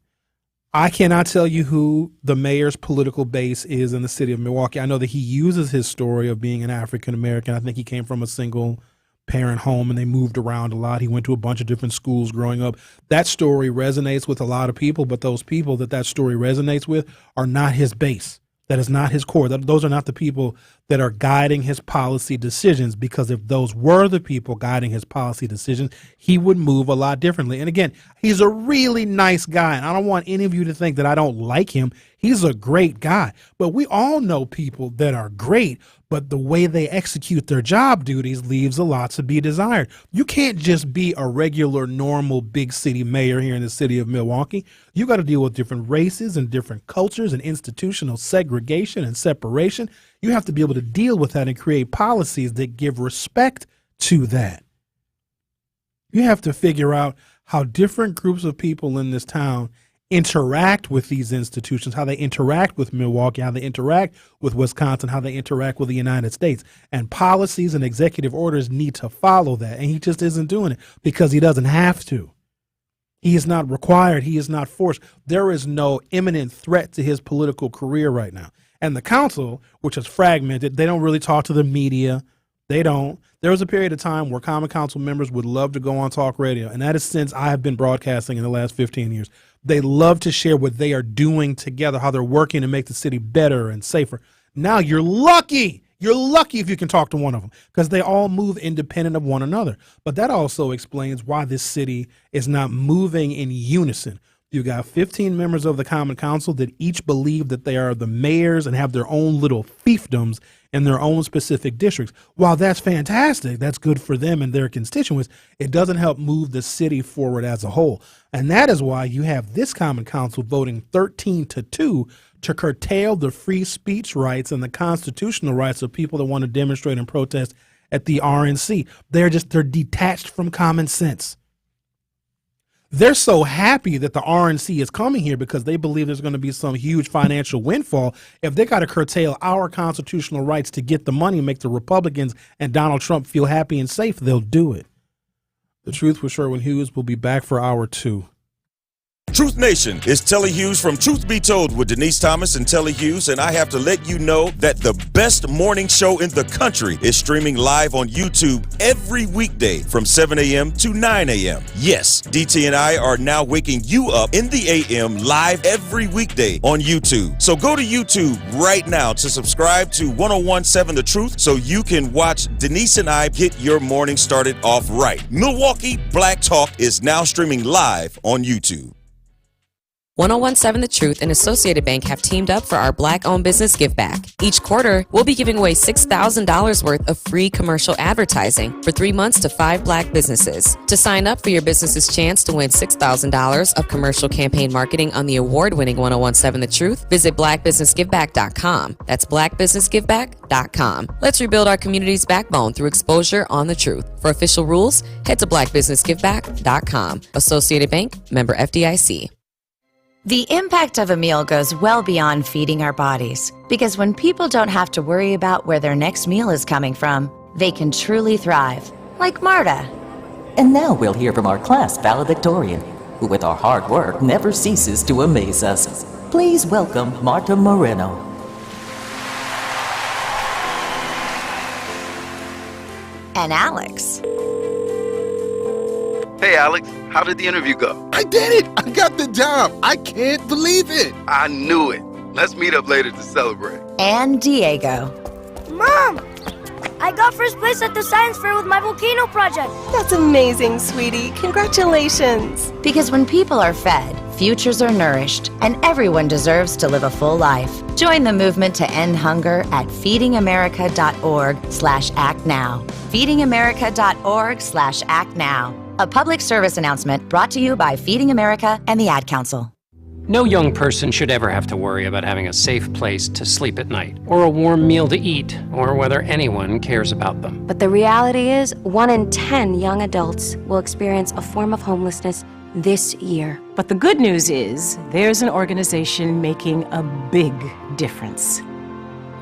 I cannot tell you who the mayor's political base is in the city of Milwaukee. I know that he uses his story of being an African American. I think he came from a single parent home and they moved around a lot. He went to a bunch of different schools growing up. That story resonates with a lot of people, but those people that story resonates with are not his base. That is not his core. Those are not the people that are guiding his policy decisions, because if those were the people guiding his policy decisions, he would move a lot differently. And again, he's a really nice guy, and I don't want any of you to think that I don't like him. He's a great guy. But we all know people that are great, but the way they execute their job duties leaves a lot to be desired. You can't just be a regular, normal, big city mayor here in the city of Milwaukee. You got to deal with different races and different cultures and institutional segregation and separation. You have to be able to deal with that and create policies that give respect to that. You have to figure out how different groups of people in this town interact with these institutions, how they interact with Milwaukee, how they interact with Wisconsin, how they interact with the United States. And policies and executive orders need to follow that. And he just isn't doing it because he doesn't have to. He is not required. He is not forced. There is no imminent threat to his political career right now. And the council, which is fragmented, they don't really talk to the media. They don't. There was a period of time where common council members would love to go on talk radio, and that is since I have been broadcasting in the last 15 years. They love to share what they are doing together, how they're working to make the city better and safer. Now you're lucky. You're lucky if you can talk to one of them because they all move independent of one another. But that also explains why this city is not moving in unison. You've got 15 members of the Common Council that each believe that they are the mayors and have their own little fiefdoms in their own specific districts. While that's fantastic, that's good for them and their constituents, it doesn't help move the city forward as a whole. And that is why you have this Common Council voting 13-2 to curtail the free speech rights and the constitutional rights of people that want to demonstrate and protest at the RNC. They're detached from common sense. They're so happy that the RNC is coming here because they believe there's going to be some huge financial windfall. If they got to curtail our constitutional rights to get the money and make the Republicans and Donald Trump feel happy and safe, they'll do it. The Truth with Sherwin Hughes will be back for hour 2. Truth Nation, it's Telly Hughes from Truth Be Told with Denise Thomas and Telly Hughes, and I have to let you know that the best morning show in the country is streaming live on YouTube every weekday from 7 a.m. to 9 a.m. Yes, DT and I are now waking you up in the a.m. live every weekday on YouTube. So go to YouTube right now to subscribe to 1017 The Truth so you can watch Denise and I get your morning started off right. Milwaukee Black Talk is now streaming live on YouTube. 1017 The Truth and Associated Bank have teamed up for our Black-owned business give back. Each quarter, we'll be giving away $6,000 worth of free commercial advertising for 3 months to 5 Black businesses. To sign up for your business's chance to win $6,000 of commercial campaign marketing on the award-winning 1017 The Truth, visit blackbusinessgiveback.com. That's blackbusinessgiveback.com. Let's rebuild our community's backbone through exposure on the truth. For official rules, head to blackbusinessgiveback.com. Associated Bank, member FDIC. The impact of a meal goes well beyond feeding our bodies, because when people don't have to worry about where their next meal is coming from, they can truly thrive, like Marta. And now we'll hear from our class valedictorian, who with our hard work never ceases to amaze us. Please welcome Marta Moreno. And Alex. Hey, Alex, how did the interview go? I did it! I got the job! I can't believe it! I knew it. Let's meet up later to celebrate. And Diego. Mom! I got first place at the science fair with my volcano project. That's amazing, sweetie. Congratulations. Because when people are fed, futures are nourished, and everyone deserves to live a full life. Join the movement to end hunger at feedingamerica.org/actnow. feedingamerica.org/actnow. A public service announcement brought to you by Feeding America and the Ad Council. No young person should ever have to worry about having a safe place to sleep at night, or a warm meal to eat, or whether anyone cares about them. But the reality is, 1 in 10 young adults will experience a form of homelessness this year. But the good news is, there's an organization making a big difference.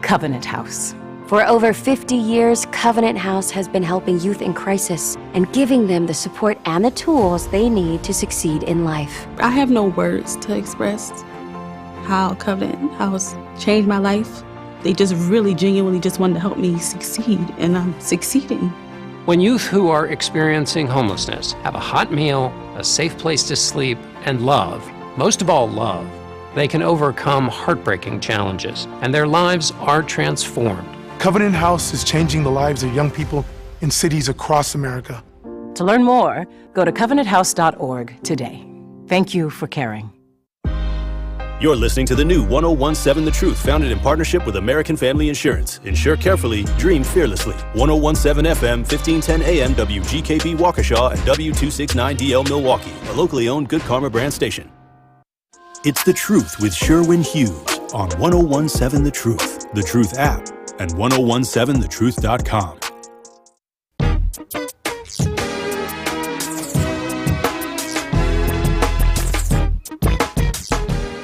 Covenant House. For over 50 years, Covenant House has been helping youth in crisis and giving them the support and the tools they need to succeed in life. I have no words to express how Covenant House changed my life. They just really genuinely just wanted to help me succeed, and I'm succeeding. When youth who are experiencing homelessness have a hot meal, a safe place to sleep, and love, most of all love, they can overcome heartbreaking challenges, and their lives are transformed. Covenant House is changing the lives of young people in cities across America. To learn more, go to covenanthouse.org today. Thank you for caring. You're listening to the new 1017 The Truth, founded in partnership with American Family Insurance. Insure carefully, dream fearlessly. 1017 FM, 1510 AM, WGKB Waukesha, and W269DL Milwaukee, a locally owned Good Karma brand station. It's The Truth with Sherwin Hughes on 1017 The Truth, The Truth app, and 1017thetruth.com.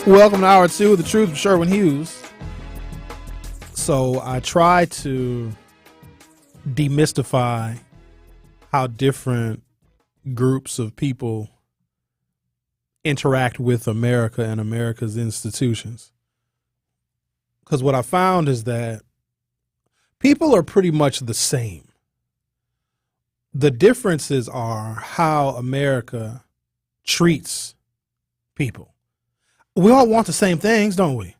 Welcome to Hour 2 of The Truth with Sherwin Hughes. So I try to demystify how different groups of people interact with America and America's institutions. Because what I found is that people are pretty much the same. The differences are how America treats people. We all want the same things, don't we?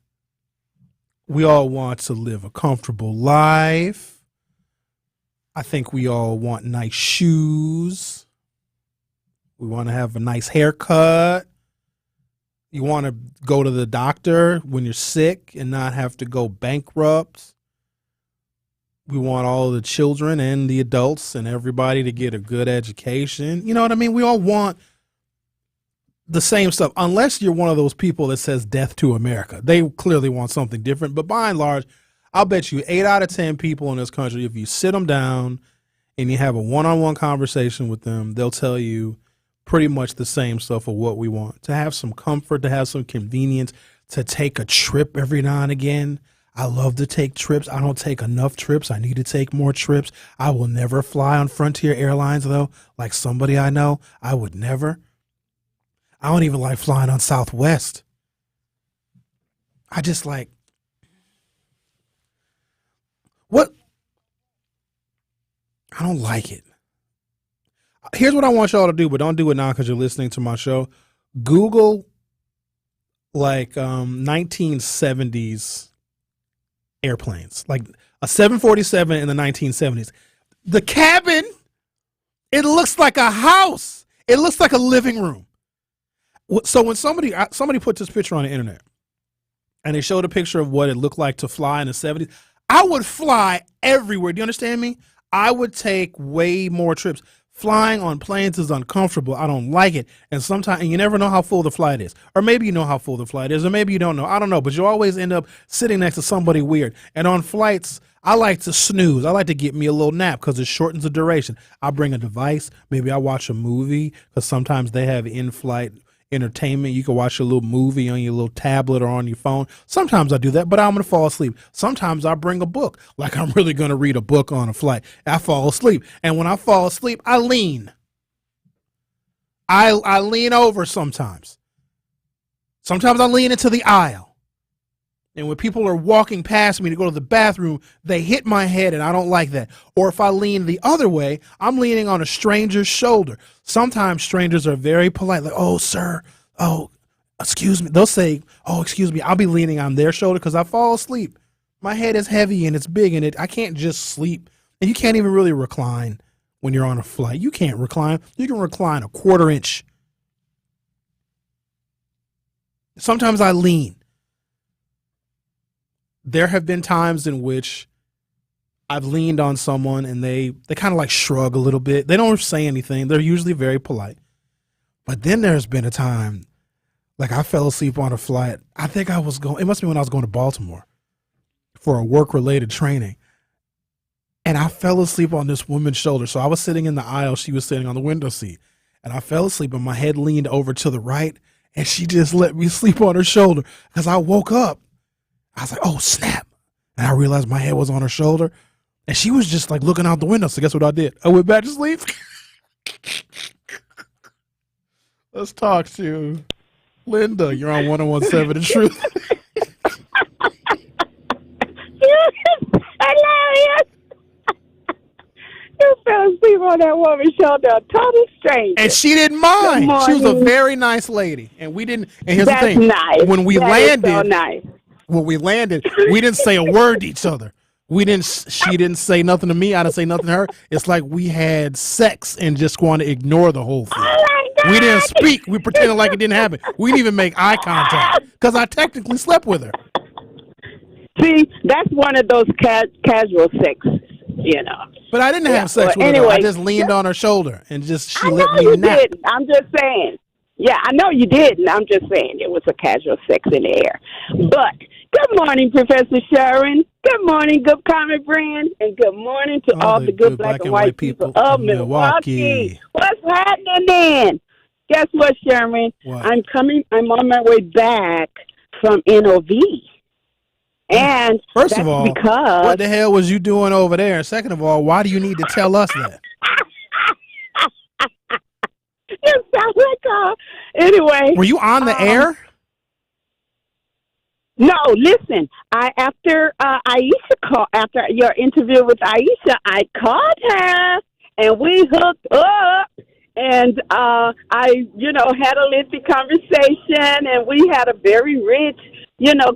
We all want to live a comfortable life. I think we all want nice shoes. We want to have a nice haircut. You want to go to the doctor when you're sick and not have to go bankrupt. We want all the children and the adults and everybody to get a good education. You know what I mean? We all want the same stuff, unless you're one of those people that says death to America. They clearly want something different. But by and large, I'll bet you 8 out of 10 people in this country, if you sit them down and you have a one-on-one conversation with them, they'll tell you pretty much the same stuff of what we want. To have some comfort, to have some convenience, to take a trip every now and again. I love to take trips. I don't take enough trips. I need to take more trips. I will never fly on Frontier Airlines, though, like somebody I know. I would never. I don't even like flying on Southwest. I just like, what? I don't like it. Here's what I want y'all to do, but don't do it now because you're listening to my show. Google like 1970s airplanes, like a 747 in the 1970s. The cabin, it looks like a house. It looks like a living room. So when somebody put this picture on the internet and they showed a picture of what it looked like to fly in the 70s, I would fly everywhere. Do you understand me? I would take way more trips. Flying on planes is uncomfortable. I don't like it. And sometimes, and you never know how full the flight is. Or maybe you know how full the flight is, or maybe you don't know. I don't know. But you always end up sitting next to somebody weird. And on flights, I like to snooze. I like to get me a little nap because it shortens the duration. I bring a device. Maybe I watch a movie because sometimes they have in-flight entertainment. You can watch a little movie on your little tablet or on your phone. Sometimes I do that, but I'm going to fall asleep. Sometimes I bring a book, like I'm really going to read a book on a flight. I fall asleep. And when I fall asleep, I lean. I lean over sometimes. Sometimes I lean into the aisle. And when people are walking past me to go to the bathroom, they hit my head, and I don't like that. Or if I lean the other way, I'm leaning on a stranger's shoulder. Sometimes strangers are very polite, like, oh, sir, oh, excuse me. They'll say, oh, excuse me. I'll be leaning on their shoulder because I fall asleep. My head is heavy and it's big, and I can't just sleep. And you can't even really recline when you're on a flight. You can't recline. You can recline a quarter inch. Sometimes I lean. There have been times in which I've leaned on someone and they kind of like shrug a little bit. They don't say anything. They're usually very polite. But then there's been a time, like I fell asleep on a flight. I think it must be when I was going to Baltimore for a work-related training. And I fell asleep on this woman's shoulder. So I was sitting in the aisle. She was sitting on the window seat. And I fell asleep and my head leaned over to the right. And she just let me sleep on her shoulder. As I woke up, I was like, oh, snap. And I realized my head was on her shoulder. And she was just like looking out the window. So guess what I did? I went back to sleep. Let's talk to Linda. You're on 101.7 The Truth. Hilarious. You fell asleep on that woman's shoulder, a total stranger. And she didn't mind. She was a very nice lady. And we didn't. And here's That's the thing. Nice. When we that landed, is so nice. When we landed, we didn't say a word to each other. She didn't say nothing to me. I didn't say nothing to her. It's like we had sex and just want to ignore the whole thing. Oh we didn't speak. We pretended like it didn't happen. We didn't even make eye contact because I technically slept with her. See, that's one of those casual sex, you know. But I didn't have sex with her. I just leaned on her shoulder and she let me nap. Didn't. I'm just saying. Yeah, I know you didn't. I'm just saying it was a casual sex in the air. But good morning, Professor Sherwin. Good morning, good comic brand. And good morning to all the good black and white people of Milwaukee. What's happening then? Guess what, Sherwin? What? I'm on my way back from NOV. And first of all, what the hell was you doing over there? And second of all, why do you need to tell us that? You sound like anyway. Were you on the air? No, listen. After your interview with Aisha, I called her and we hooked up. And I, had a lengthy conversation, and we had a very rich,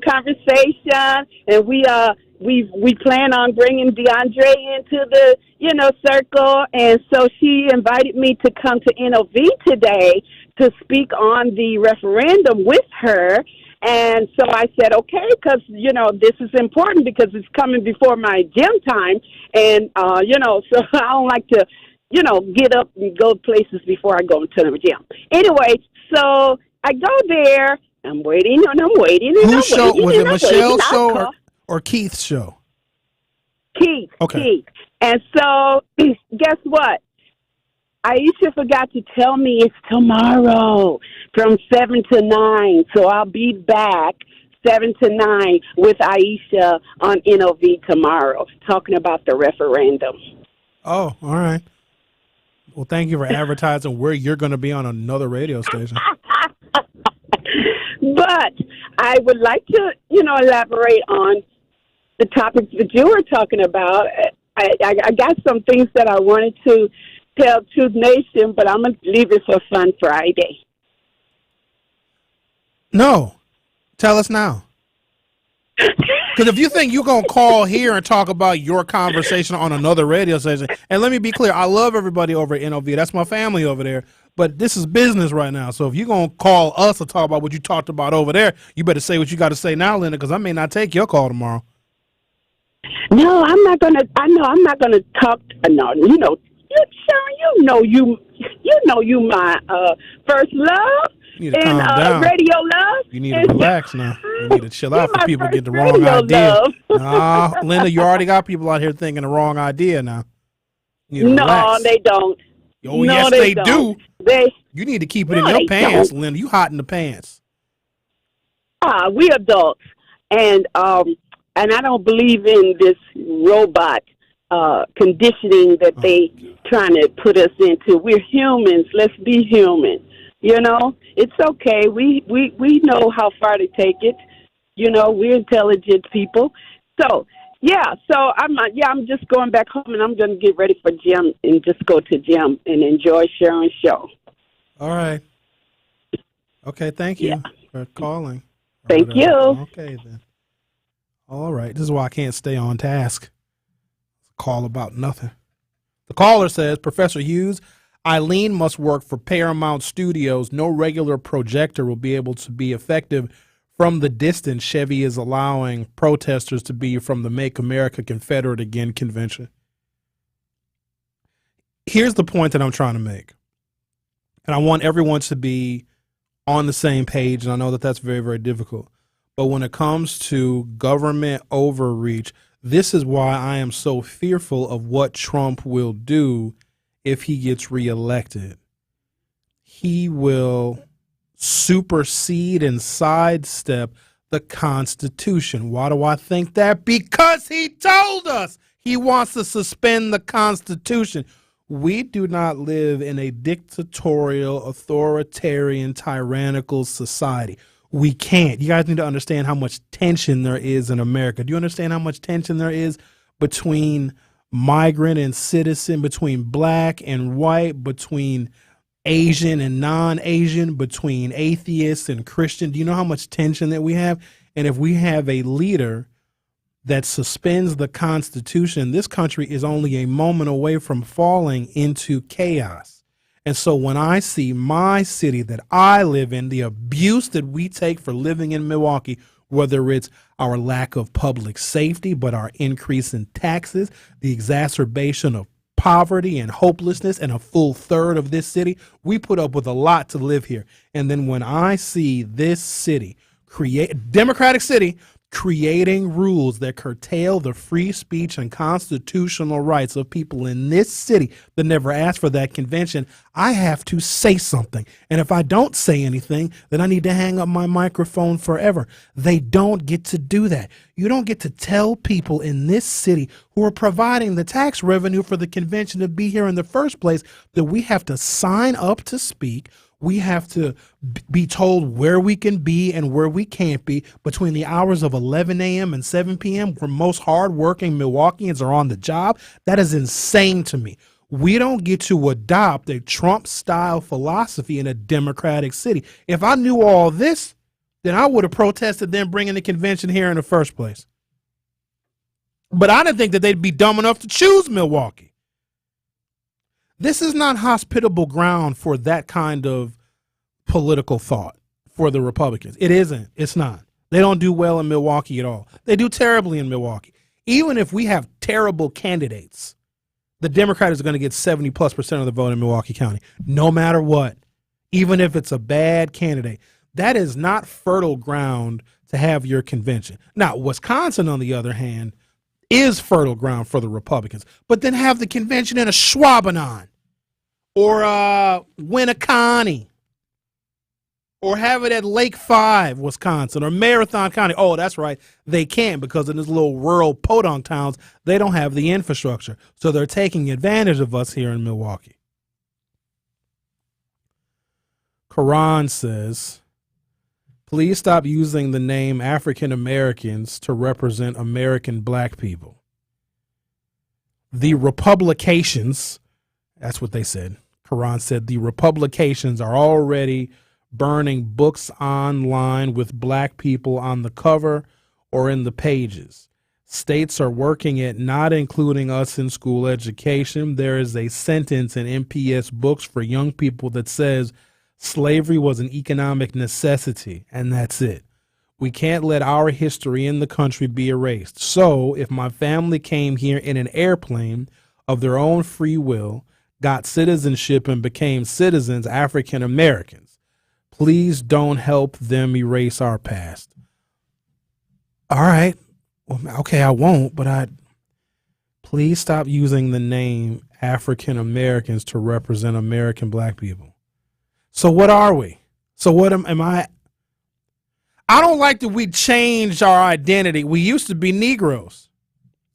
conversation. And we plan on bringing DeAndre into the, circle. And so she invited me to come to NOV today to speak on the referendum with her. And so I said, okay, because, this is important because it's coming before my gym time. And, so I don't like to, get up and go places before I go to the gym. Anyway, so I go there. I'm waiting. Whose show? Was it Michelle's show or Keith's show? Keith. Okay. Keith. And so, guess what? Aisha forgot to tell me it's tomorrow from 7 to 9. So I'll be back 7 to 9 with Aisha on NOV tomorrow, talking about the referendum. Oh, all right. Well, thank you for advertising where you're going to be on another radio station. But I would like to, elaborate on the topics that you were talking about. I got some things that I wanted to tell Truth Nation, but I'm going to leave it for Fun Friday. No. Tell us now. Because if you think you're going to call here and talk about your conversation on another radio station, and let me be clear, I love everybody over at NOV. That's my family over there. But this is business right now. So if you're going to call us to talk about what you talked about over there, you better say what you got to say now, Linda, because I may not take your call tomorrow. No, I'm not going to. I know I'm not going to talk. No, Sharon, you my first love. You need to calm down. Radio love. You need to relax now. You need to chill out for people get the wrong idea. Nah, Linda, you already got people out here thinking the wrong idea now. No, they don't. Oh, no, yes, they do. You need to keep it in your pants, Linda. You hot in the pants. We adults, and I don't believe in this robot conditioning that they trying to put us into. We're humans. Let's be human. It's okay. We know how far to take it. We're intelligent people. So, yeah. So I'm just going back home, and I'm going to get ready for gym and just go to gym and enjoy Sharon's show. All right. Okay. Thank you for calling. Thank you. Okay, then. All right. This is why I can't stay on task. Call about nothing. The caller says, Professor Hughes, Eileen must work for Paramount Studios. No regular projector will be able to be effective from the distance Chevy is allowing protesters to be from the Make America Confederate Again convention. Here's the point that I'm trying to make. And I want everyone to be on the same page, and I know that that's very, very difficult. But when it comes to government overreach, this is why I am so fearful of what Trump will do if he gets reelected. He will supersede and sidestep the Constitution. Why do I think that? Because he told us he wants to suspend the Constitution. We do not live in a dictatorial, authoritarian, tyrannical society. We can't. You guys need to understand how much tension there is in America. Do you understand how much tension there is between migrant and citizen, between black and white, between Asian and non-Asian, between atheists and Christian? Do you know how much tension that we have? And if we have a leader that suspends the Constitution, this country is only a moment away from falling into chaos. And so when I see my city that I live in, the abuse that we take for living in Milwaukee, whether it's our lack of public safety, but our increase in taxes, the exacerbation of poverty and hopelessness, and a full third of this city, we put up with a lot to live here. And then when I see this city, democratic city, creating rules that curtail the free speech and constitutional rights of people in this city that never asked for that convention, I have to say something. And if I don't say anything, then I need to hang up my microphone forever. They don't get to do that. You don't get to tell people in this city who are providing the tax revenue for the convention to be here in the first place that we have to sign up to speak. We have to be told where we can be and where we can't be between the hours of 11 a.m. and 7 p.m. where most hardworking Milwaukeeans are on the job. That is insane to me. We don't get to adopt a Trump-style philosophy in a Democratic city. If I knew all this, then I would have protested them bringing the convention here in the first place. But I didn't think that they'd be dumb enough to choose Milwaukee. This is not hospitable ground for that kind of political thought for the Republicans. It isn't. It's not. They don't do well in Milwaukee at all. They do terribly in Milwaukee. Even if we have terrible candidates, the Democrat is going to get 70+% of the vote in Milwaukee County, no matter what, even if it's a bad candidate. That is not fertile ground to have your convention. Now, Wisconsin, on the other hand, is fertile ground for the Republicans. But then have the convention in a Schwabenon or Winneconne, or have it at Lake 5, Wisconsin, or Marathon County. Oh, that's right. They can't because in these little rural podunk towns, they don't have the infrastructure. So they're taking advantage of us here in Milwaukee. Quran says, please stop using the name African Americans to represent American black people. The Republications, that's what they said. Quran said the Republications are already burning books online with black people on the cover or in the pages. States are working at not including us in school education. There is a sentence in MPS books for young people that says slavery was an economic necessity, and that's it. We can't let our history in the country be erased. So if my family came here in an airplane of their own free will, got citizenship, and became citizens, African Americans, please don't help them erase our past. All right. Well, okay, I won't, but please stop using the name African Americans to represent American black people. So what are we? So what am I? I don't like that we changed our identity. We used to be Negroes.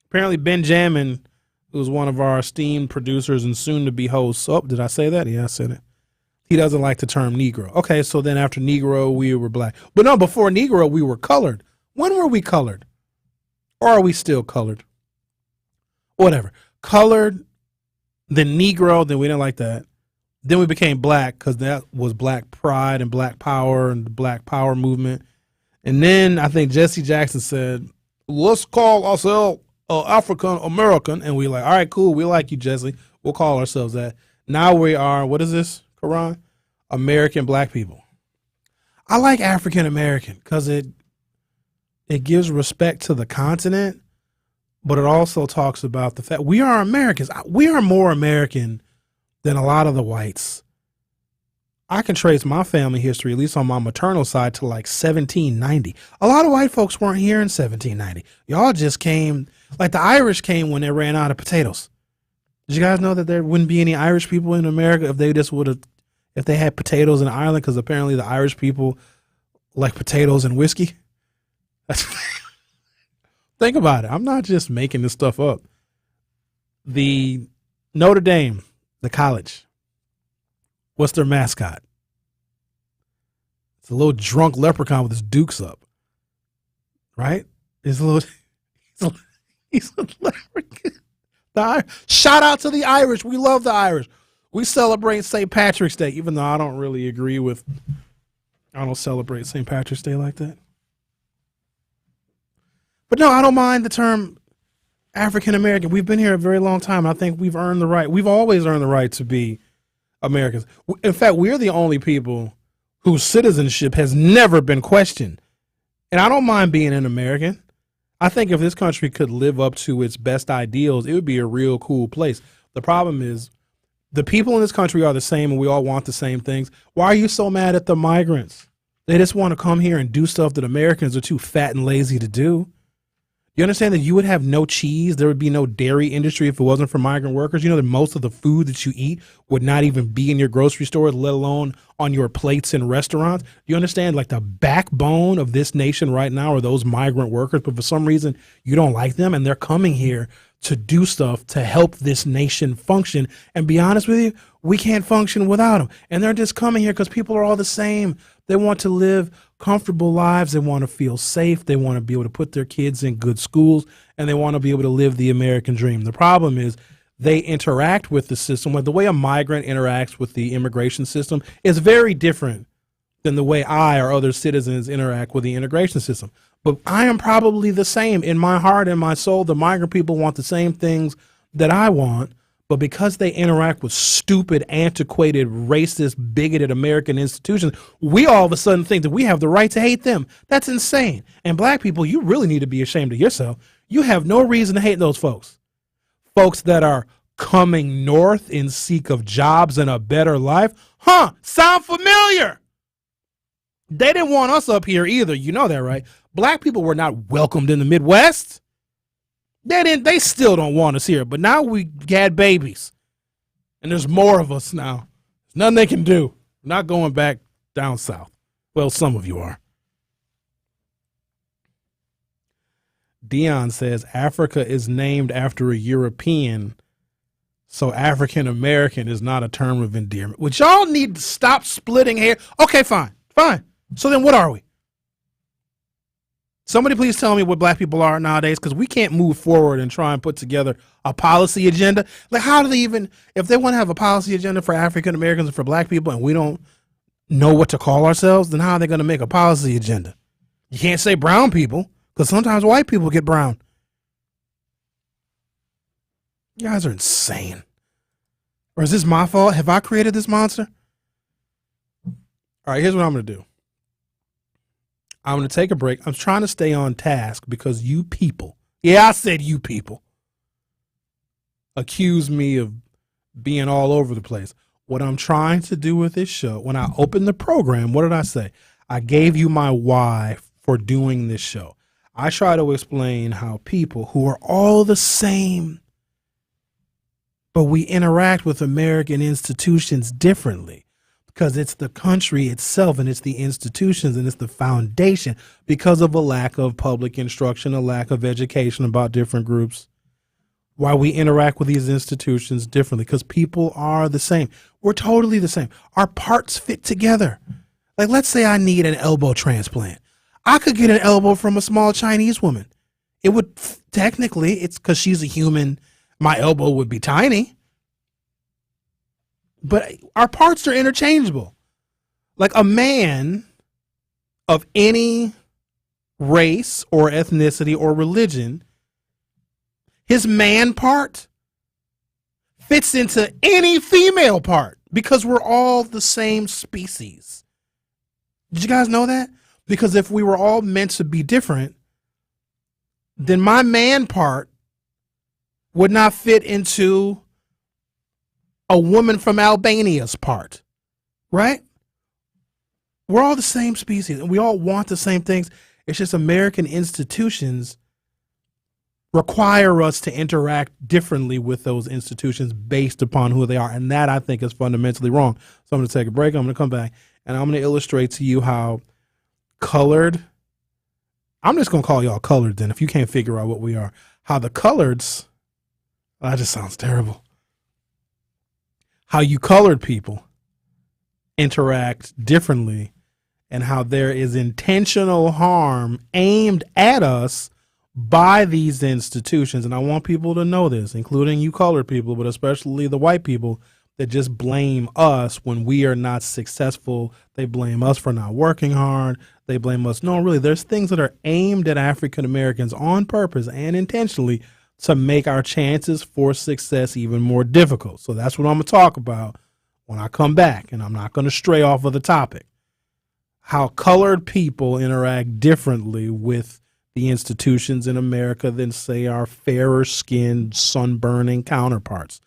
Apparently Benjamin, who's one of our esteemed producers and soon to be hosts. Oh, did I say that? Yeah, I said it. He doesn't like the term Negro. Okay, so then after Negro, we were black. But no, before Negro, we were colored. When were we colored? Or are we still colored? Whatever. Colored, then Negro, then we didn't like that. Then we became black because that was black pride and black power and the black power movement. And then I think Jesse Jackson said, let's call ourselves African American. And we like, all right, cool. We like you, Jesse. We'll call ourselves that. Now we are, what is this, Quran? American black people. I like African American because it gives respect to the continent, but it also talks about the fact we are Americans. We are more American than a lot of the whites. I can trace my family history, at least on my maternal side, to like 1790. A lot of white folks weren't here in 1790. Y'all just came, like the Irish came when they ran out of potatoes. Did you guys know that there wouldn't be any Irish people in America if they just would have, if they had potatoes in Ireland? Because apparently the Irish people like potatoes and whiskey. Think about it. I'm not just making this stuff up. The Notre Dame, the college, what's their mascot? It's a little drunk leprechaun with his dukes up, right? He's a little, he's a leprechaun. Shout out to the Irish. We love the Irish. We celebrate St. Patrick's Day, even though I don't really agree with, I don't celebrate St. Patrick's Day like that. But no, I don't mind the term African American. We've been here a very long time. I think we've earned the right. We've always earned the right to be Americans. In fact, we're the only people whose citizenship has never been questioned. And I don't mind being an American. I think if this country could live up to its best ideals, it would be a real cool place. The problem is the people in this country are the same and we all want the same things. Why are you so mad at the migrants? They just want to come here and do stuff that Americans are too fat and lazy to do. You understand that you would have no cheese, there would be no dairy industry if it wasn't for migrant workers? You know that most of the food that you eat would not even be in your grocery stores, let alone on your plates in restaurants. You understand, like, the backbone of this nation right now are those migrant workers, but for some reason you don't like them, and they're coming here to do stuff to help this nation function. And be honest with you, we can't function without them. And they're just coming here because people are all the same. They want to live comfortable lives. They want to feel safe. They want to be able to put their kids in good schools, and they want to be able to live the American dream. The problem is they interact with the system, like the way a migrant interacts with the immigration system is very different than the way I or other citizens interact with the integration system. But I am probably the same in my heart and my soul. The migrant people want the same things that I want, but because they interact with stupid, antiquated, racist, bigoted American institutions, we all of a sudden think that we have the right to hate them. That's insane. And black people, you really need to be ashamed of yourself. You have no reason to hate those folks. Folks that are coming north in seek of jobs and a better life. Sound familiar? They didn't want us up here either. You know that, right? Black people were not welcomed in the Midwest. They still don't want us here. But now we had babies. And there's more of us now. There's nothing they can do. We're not going back down south. Well, some of you are. Dion says Africa is named after a European, so African American is not a term of endearment. Would y'all need to stop splitting hair? Okay, fine. So then what are we? Somebody please tell me what black people are nowadays, because we can't move forward and try and put together a policy agenda. Like, how do they even, if they want to have a policy agenda for African Americans and for black people and we don't know what to call ourselves, then how are they going to make a policy agenda? You can't say brown people, because sometimes white people get brown. You guys are insane. Or is this my fault? Have I created this monster? All right, here's what I'm going to do. I'm going to take a break. I'm trying to stay on task because you people, I said you people, accuse me of being all over the place. What I'm trying to do with this show, when I opened the program, what did I say? I gave you my why for doing this show. I try to explain how people who are all the same, but we interact with American institutions differently. Because it's the country itself and it's the institutions and it's the foundation because of a lack of public instruction, a lack of education about different groups. Why we interact with these institutions differently, because people are the same. We're totally the same. Our parts fit together. Like, let's say I need an elbow transplant. I could get an elbow from a small Chinese woman. It would technically, it's because she's a human. My elbow would be tiny. But our parts are interchangeable. Like a man of any race or ethnicity or religion, his man part fits into any female part because we're all the same species. Did you guys know that? Because if we were all meant to be different, then my man part would not fit into a woman from Albania's part, right? We're all the same species and we all want the same things. It's just American institutions require us to interact differently with those institutions based upon who they are. And that, I think, is fundamentally wrong. So I'm going to take a break. I'm going to come back and I'm going to illustrate to you how colored, I'm just going to call y'all colored then if you can't figure out what we are, how the coloreds, that just sounds terrible. How you colored people interact differently and how there is intentional harm aimed at us by these institutions. And I want people to know this, including you colored people, but especially the white people that just blame us when we are not successful. They blame us for not working hard. They blame us. No, really, there's things that are aimed at African Americans on purpose and intentionally to make our chances for success even more difficult. So that's what I'm going to talk about when I come back, and I'm not going to stray off of the topic. How colored people interact differently with the institutions in America than, say, our fairer-skinned, sunburning counterparts.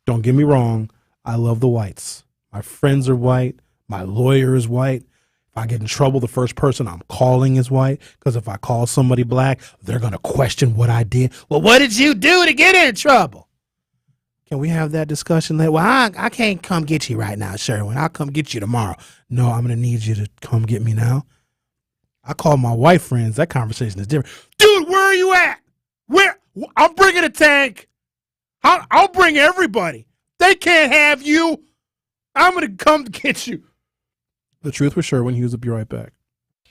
Don't get me wrong, I love the whites. My friends are white. My lawyer is white. If I get in trouble, the first person I'm calling is white, because if I call somebody black, they're going to question what I did. Well, what did you do to get in trouble? Can we have that discussion later? Well, I can't come get you right now, Sherwin. I'll come get you tomorrow. No, I'm going to need you to come get me now. I call my white friends. That conversation is different. Dude, where are you at? Where? I'm bringing a tank. I'll bring everybody. They can't have you. I'm going to come get you. The Truth with Sherwin Hughes will be right back.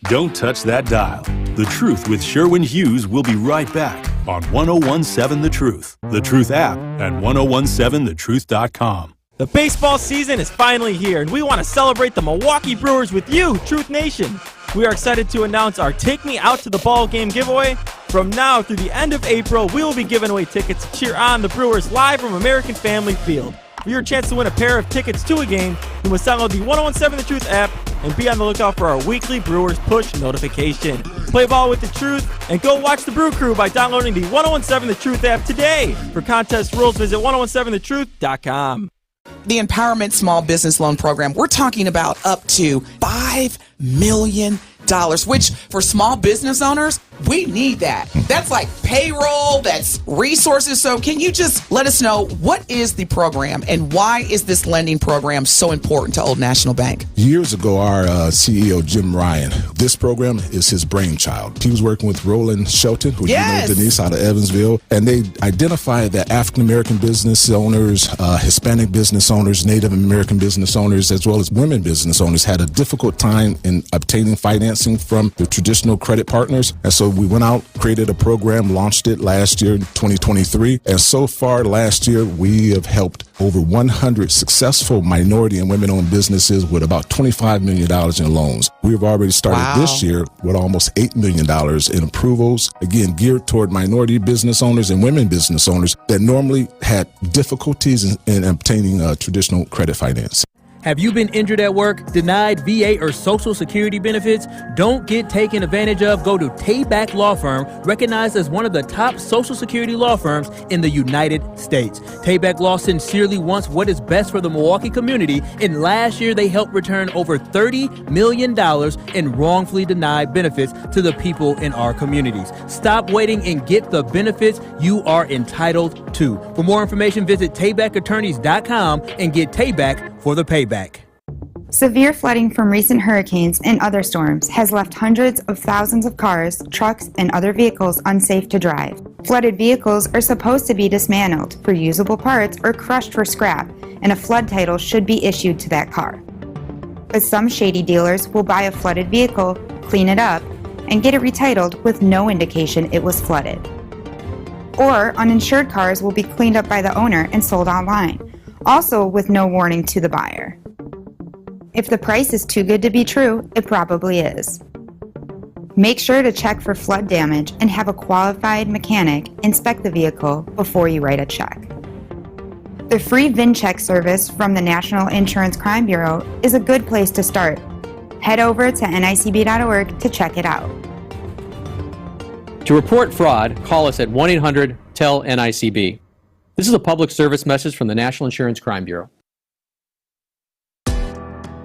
Don't touch that dial. The Truth with Sherwin Hughes will be right back on 1017 The Truth, The Truth app, and 1017thetruth.com. The baseball season is finally here, and we want to celebrate the Milwaukee Brewers with you, Truth Nation. We are excited to announce our Take Me Out to the Ball Game giveaway. From now through the end of April, we will be giving away tickets to cheer on the Brewers live from American Family Field. For your chance to win a pair of tickets to a game, you must download the 1017 The Truth app and be on the lookout for our weekly Brewers push notification. Play ball with the truth and go watch the Brew Crew by downloading the 1017 The Truth app today. For contest rules, visit 1017thetruth.com. The Empowerment Small Business Loan Program, we're talking about up to $5 million, which for small business owners, we need that. That's like payroll, that's resources. So can you just let us know, what is the program and why is this lending program so important to Old National Bank? Years ago, our CEO, Jim Ryan, this program is his brainchild. He was working with Roland Shelton, who you know, Denise, out of Evansville, and they identified that African-American business owners, Hispanic business owners, Native American business owners, as well as women business owners had a difficult time in obtaining financing from the traditional credit partners. And so we went out, created a program, launched it last year, 2023. And so far last year, we have helped over 100 successful minority and women-owned businesses with about $25 million in loans. We've already started this year with almost $8 million in approvals, again, geared toward minority business owners and women business owners that normally had difficulties in obtaining traditional credit finance. Have you been injured at work, denied VA or Social Security benefits? Don't get taken advantage of. Go to Tayback Law Firm, recognized as one of the top Social Security law firms in the United States. Tayback Law sincerely wants what is best for the Milwaukee community, and last year they helped return over $30 million in wrongfully denied benefits to the people in our communities. Stop waiting and get the benefits you are entitled to. For more information, visit TaybackAttorneys.com and get Tayback for the payback. Severe flooding from recent hurricanes and other storms has left hundreds of thousands of cars, trucks, and other vehicles unsafe to drive. Flooded vehicles are supposed to be dismantled for usable parts or crushed for scrap, and a flood title should be issued to that car. But some shady dealers will buy a flooded vehicle, clean it up, and get it retitled with no indication it was flooded. Or uninsured cars will be cleaned up by the owner and sold online, also with no warning to the buyer. If the price is too good to be true, it probably is. Make sure to check for flood damage and have a qualified mechanic inspect the vehicle before you write a check. The free VIN check service from the National Insurance Crime Bureau is a good place to start. Head over to nicb.org to check it out. To report fraud, call us at 1-800-TEL-NICB. This is a public service message from the National Insurance Crime Bureau.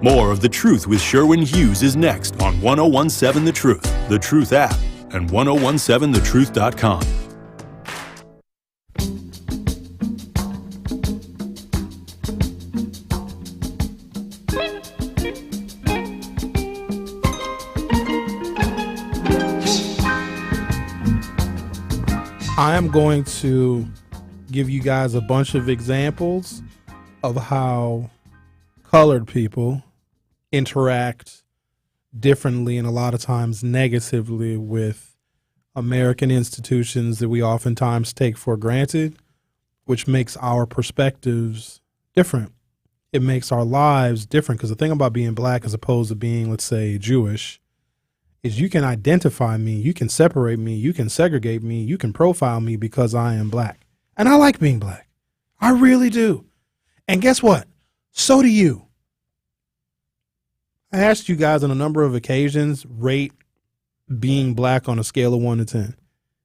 More of The Truth with Sherwin Hughes is next on 1017 The Truth, The Truth app, and 1017thetruth.com. I am going to give you guys a bunch of examples of how colored people interact differently and a lot of times negatively with American institutions that we oftentimes take for granted, which makes our perspectives different. It makes our lives different, because the thing about being black as opposed to being, let's say, Jewish, is you can identify me, you can separate me, you can segregate me, you can profile me because I am black. And I like being black. I really do. And guess what? So do you. I asked you guys on a number of occasions, rate being black on a scale of 1 to 10.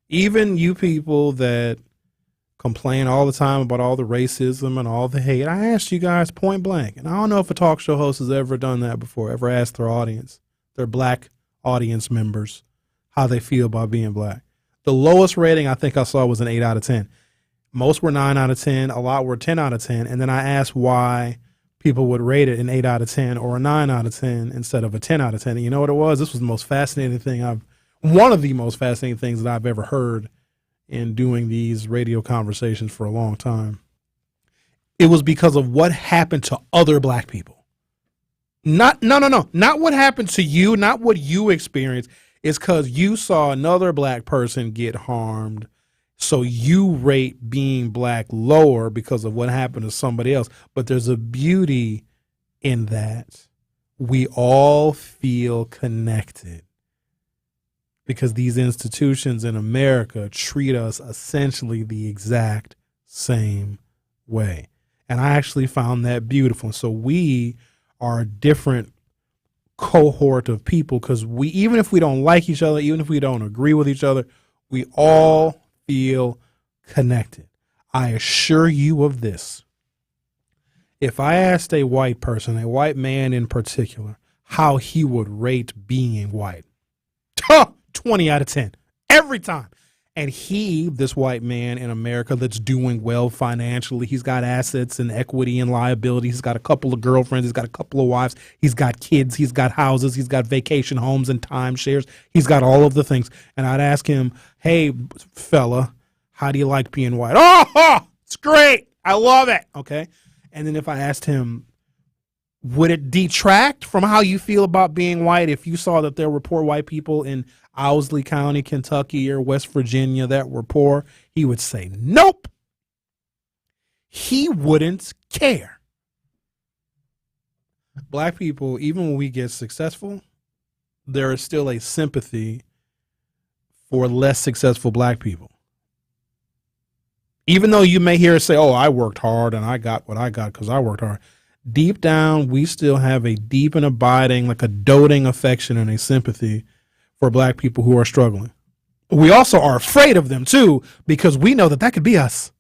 Even you people that complain all the time about all the racism and all the hate, I asked you guys point blank. And I don't know if a talk show host has ever done that before, ever asked their audience, their black audience members, how they feel about being black. The lowest rating I think I saw was an 8 out of 10. Most were 9 out of 10. A lot were 10 out of 10. And then I asked why people would rate it an 8 out of 10 or a 9 out of 10 instead of a 10 out of 10. And you know what it was? This was the most fascinating thing one of the most fascinating things that I've ever heard in doing these radio conversations for a long time. It was because of what happened to other black people. Not what happened to you, not what you experienced. It's because you saw another black person get harmed, So you rate being black lower because of what happened to somebody else. But there's a beauty in that. We all feel connected because these institutions in America treat us essentially the exact same way. And I actually found that beautiful. So we are a different cohort of people because we, even if we don't like each other, even if we don't agree with each other, we all feel connected. I assure you of this. If I asked a white person, a white man in particular, how he would rate being white, 20 out of 10, every time. And this white man in America that's doing well financially, he's got assets and equity and liability. He's got a couple of girlfriends. He's got a couple of wives. He's got kids. He's got houses. He's got vacation homes and timeshares. He's got all of the things. And I'd ask him, hey, fella, how do you like being white? Oh, it's great. I love it. Okay. And then if I asked him, would it detract from how you feel about being white if you saw that there were poor white people in Owsley County, Kentucky, or West Virginia that were poor? He would say, nope. He wouldn't care. Black people, even when we get successful, there is still a sympathy for less successful black people. Even though you may hear us say, oh, I worked hard and I got what I got because I worked hard. Deep down, we still have a deep and abiding, like a doting affection and a sympathy for black people who are struggling. We also are afraid of them, too, because we know that could be us.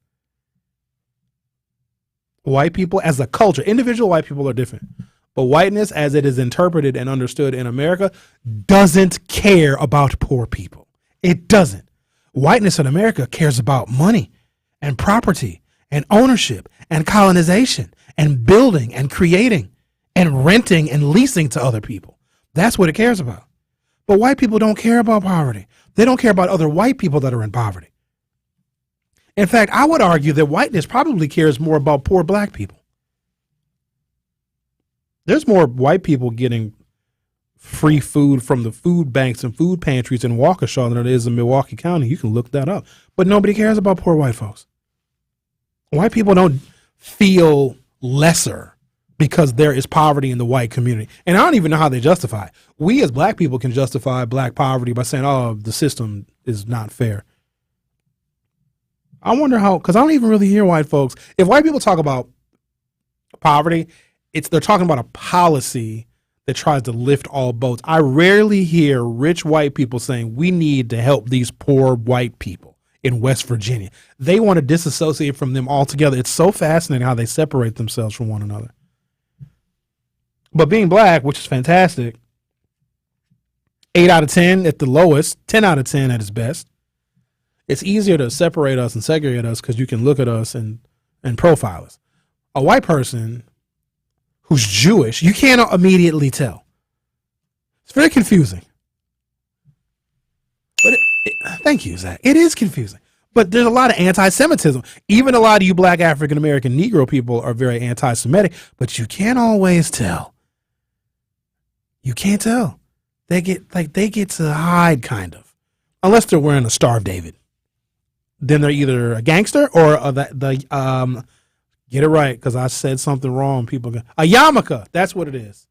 White people as a culture, individual white people are different. But whiteness, as it is interpreted and understood in America, doesn't care about poor people. It doesn't. Whiteness in America cares about money and property and ownership and colonization and building and creating and renting and leasing to other people. That's what it cares about. But white people don't care about poverty. They don't care about other white people that are in poverty. In fact, I would argue that whiteness probably cares more about poor black people. There's more white people getting free food from the food banks and food pantries in Waukesha than it is in Milwaukee County. You can look that up. But nobody cares about poor white folks. White people don't feel lesser because there is poverty in the white community. And I don't even know how they justify it. We as black people can justify black poverty by saying, oh, the system is not fair. I wonder how, because I don't even really hear white folks. If white people talk about poverty, they're talking about a policy that tries to lift all boats. I rarely hear rich white people saying we need to help these poor white people in West Virginia. They want to disassociate from them altogether. It's so fascinating how they separate themselves from one another. But being black, which is fantastic, 8 out of 10 at the lowest, 10 out of 10 at its best. It's easier to separate us and segregate us because you can look at us and profile us. A white person who's Jewish, you can't immediately tell. It's very confusing. But thank you, Zach. It is confusing. But there's a lot of anti-Semitism. Even a lot of you black African-American Negro people are very anti-Semitic, but you can't always tell. You can't tell. They get to hide, kind of. Unless they're wearing a Star of David. Then they're either a gangster or get it right, because I said something wrong. People go, a yarmulke. That's what it is.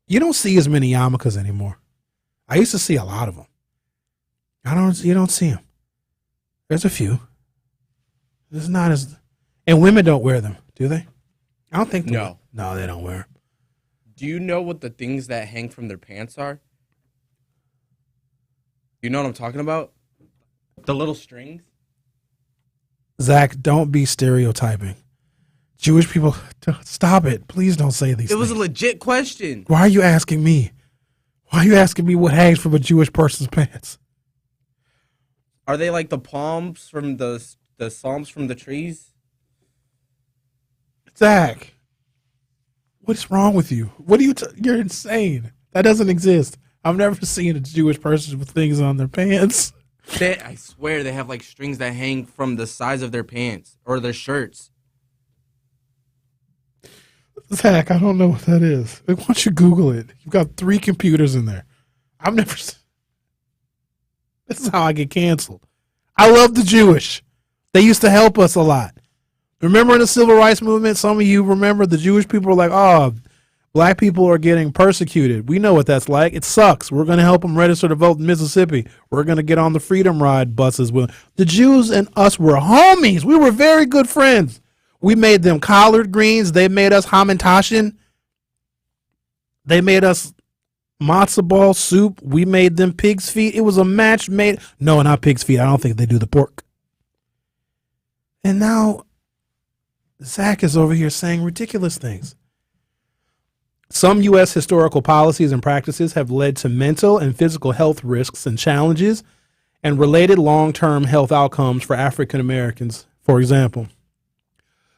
You don't see as many yarmulkes anymore. I used to see a lot of them. You don't see them. There's a few. It's not as, and women don't wear them, do they? I don't think. No, they don't wear them. Do you know what the things that hang from their pants are? You know what I'm talking about? The little strings. Zach, don't be stereotyping. Jewish people, stop it. Please don't say these things. It was a legit question. Why are you asking me? Why are you asking me what hangs from a Jewish person's pants? Are they like the palms from the psalms from the trees? Zach, what's wrong with you? What are you? You're insane. That doesn't exist. I've never seen a Jewish person with things on their pants. I swear they have like strings that hang from the sides of their pants or their shirts. Zach, I don't know what that is. Why don't you Google it? You've got 3 computers in there. I've never. This is how I get canceled. I love the Jewish. They used to help us a lot. Remember in the civil rights movement, some of you remember the Jewish people were like, oh, black people are getting persecuted. We know what that's like. It sucks. We're going to help them register to vote in Mississippi. We're going to get on the Freedom Ride buses with them. The Jews and us were homies. We were very good friends. We made them collard greens. They made us hamantashen. They made us matzo ball soup. We made them pig's feet. It was a match made. No, not pig's feet. I don't think they do the pork. And now Zach is over here saying ridiculous things. Some U.S. historical policies and practices have led to mental and physical health risks and challenges and related long-term health outcomes for African Americans. For example,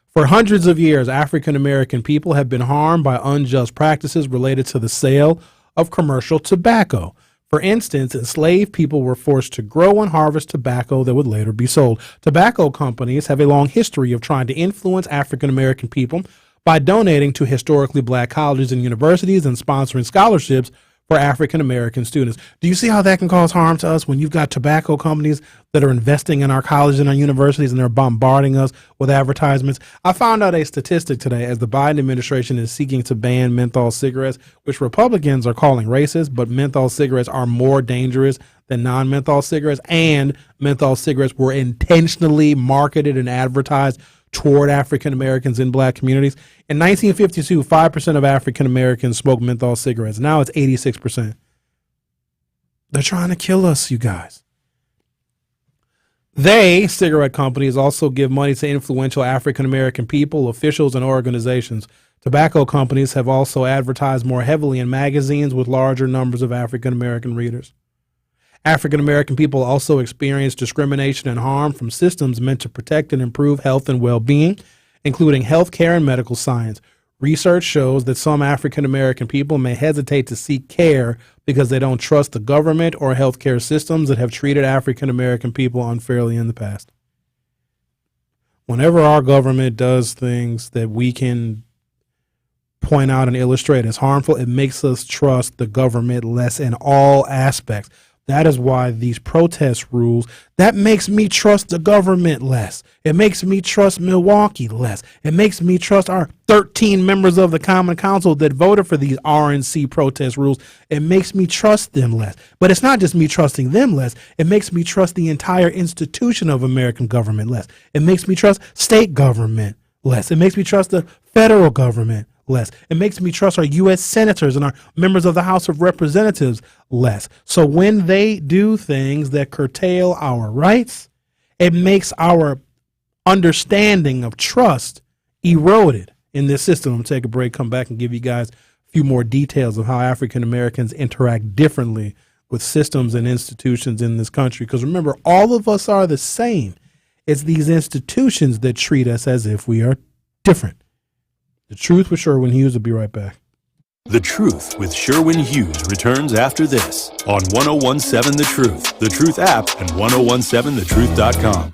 for hundreds of years, African American people have been harmed by unjust practices related to the sale of commercial tobacco. For instance, enslaved people were forced to grow and harvest tobacco that would later be sold. Tobacco companies have a long history of trying to influence African American people by donating to historically black colleges and universities and sponsoring scholarships for African American students. Do you see how that can cause harm to us when you've got tobacco companies that are investing in our colleges and our universities and they're bombarding us with advertisements? I found out a statistic today as the Biden administration is seeking to ban menthol cigarettes, which Republicans are calling racist, but menthol cigarettes are more dangerous than non-menthol cigarettes, and menthol cigarettes were intentionally marketed and advertised toward African Americans in black communities. In 1952, 5% of African Americans smoked menthol cigarettes. Now it's 86%. They're trying to kill us, you guys. Cigarette companies, also give money to influential African American people, officials, and organizations. Tobacco companies have also advertised more heavily in magazines with larger numbers of African American readers. African American people also experience discrimination and harm from systems meant to protect and improve health and well-being, including health care and medical science. Research shows that some African American people may hesitate to seek care because they don't trust the government or healthcare systems that have treated African American people unfairly in the past. Whenever our government does things that we can point out and illustrate as harmful, it makes us trust the government less in all aspects. That is why these protest rules, that makes me trust the government less. It makes me trust Milwaukee less. It makes me trust our 13 members of the Common Council that voted for these RNC protest rules. It makes me trust them less. But it's not just me trusting them less. It makes me trust the entire institution of American government less. It makes me trust state government less. It makes me trust the federal government less. It makes me trust our U.S. senators and our members of the House of Representatives less. So when they do things that curtail our rights, it makes our understanding of trust eroded in this system. I'm going to take a break, come back and give you guys a few more details of how African Americans interact differently with systems and institutions in this country. Because remember, all of us are the same. It's these institutions that treat us as if we are different. The Truth with Sherwin Hughes will be right back. The Truth with Sherwin Hughes returns after this on 1017 The Truth, The Truth app, and 1017thetruth.com.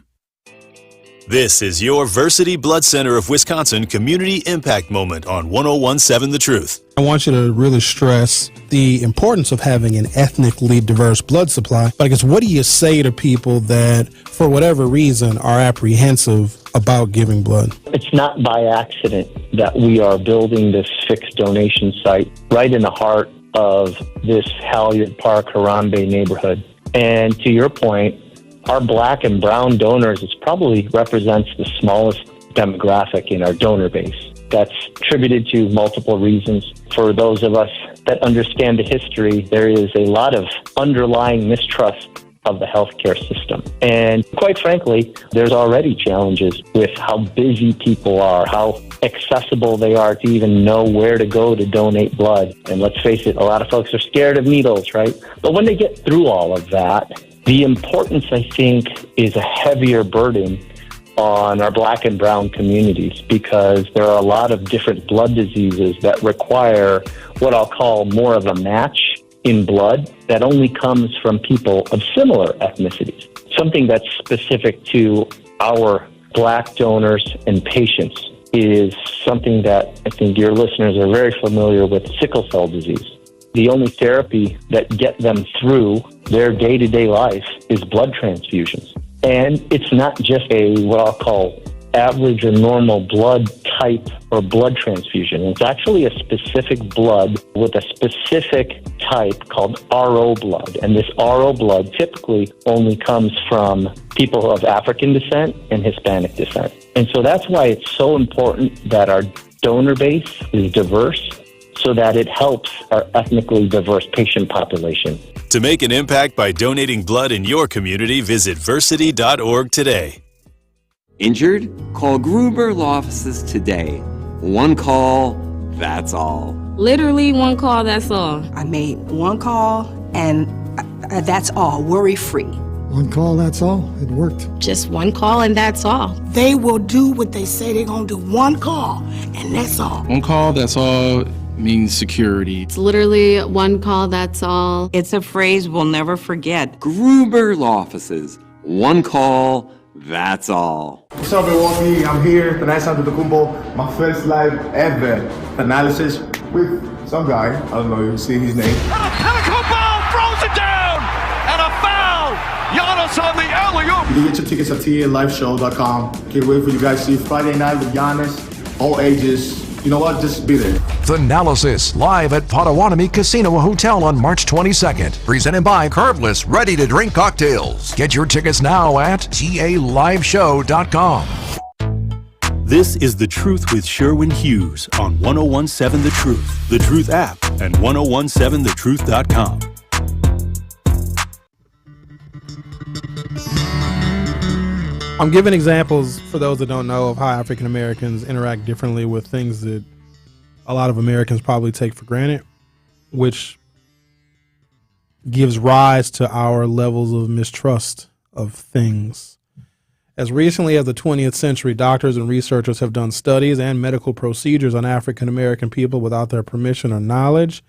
This is your Versity Blood Center of Wisconsin Community Impact Moment on 1017 The Truth. I want you to really stress the importance of having an ethnically diverse blood supply. But I guess, what do you say to people that, for whatever reason, are apprehensive about giving blood? It's not by accident that we are building this fixed donation site right in the heart of this Halyard Park, Harambe neighborhood. And to your point, our black and brown donors, it probably represents the smallest demographic in our donor base. That's attributed to multiple reasons. For those of us that understand the history, there is a lot of underlying mistrust of the healthcare system. And quite frankly, there's already challenges with how busy people are, how accessible they are to even know where to go to donate blood. And let's face it, a lot of folks are scared of needles, right? But when they get through all of that, the importance, I think, is a heavier burden on our black and brown communities, because there are a lot of different blood diseases that require what I'll call more of a match in blood that only comes from people of similar ethnicities. Something that's specific to our black donors and patients is something that I think your listeners are very familiar with, sickle cell disease. The only therapy that get them through their day-to-day life is blood transfusions. And it's not just a what I'll call average or normal blood type or blood transfusion. It's actually a specific blood with a specific type called RO blood. And this RO blood typically only comes from people of African descent and Hispanic descent. And so that's why it's so important that our donor base is diverse, so that it helps our ethnically diverse patient population. To make an impact by donating blood in your community, visit versity.org today. Injured? Call Gruber Law Offices today. One call, that's all. Literally one call, that's all. I made one call and that's all, worry-free. One call, that's all. It worked. Just one call and that's all. They will do what they say they're going to do. One call and that's all. One call, that's all means security. It's literally one call, that's all. It's a phrase we'll never forget. Gruber Law Offices. One call, that's all. What's up, Milwaukee? I'm here tonight, Antetokounmpo, my first live ever analysis with some guy. I don't know, you see his name. Antetokounmpo throws it down, and a foul. Giannis on the alley-oop. You can get your tickets at TALiveshow.com. Can't wait for you guys to see Friday night with Giannis, all ages. You know what? Just be there. The Analysis, live at Potawatomi Casino Hotel on March 22nd. Presented by Curveless Ready to Drink Cocktails. Get your tickets now at TALiveshow.com. This is The Truth with Sherwin Hughes on 1017 The Truth, The Truth app, and 1017thetruth.com. I'm giving examples for those that don't know of how African Americans interact differently with things that a lot of Americans probably take for granted, which gives rise to our levels of mistrust of things. As recently as the 20th century, doctors and researchers have done studies and medical procedures on African American people without their permission or knowledge.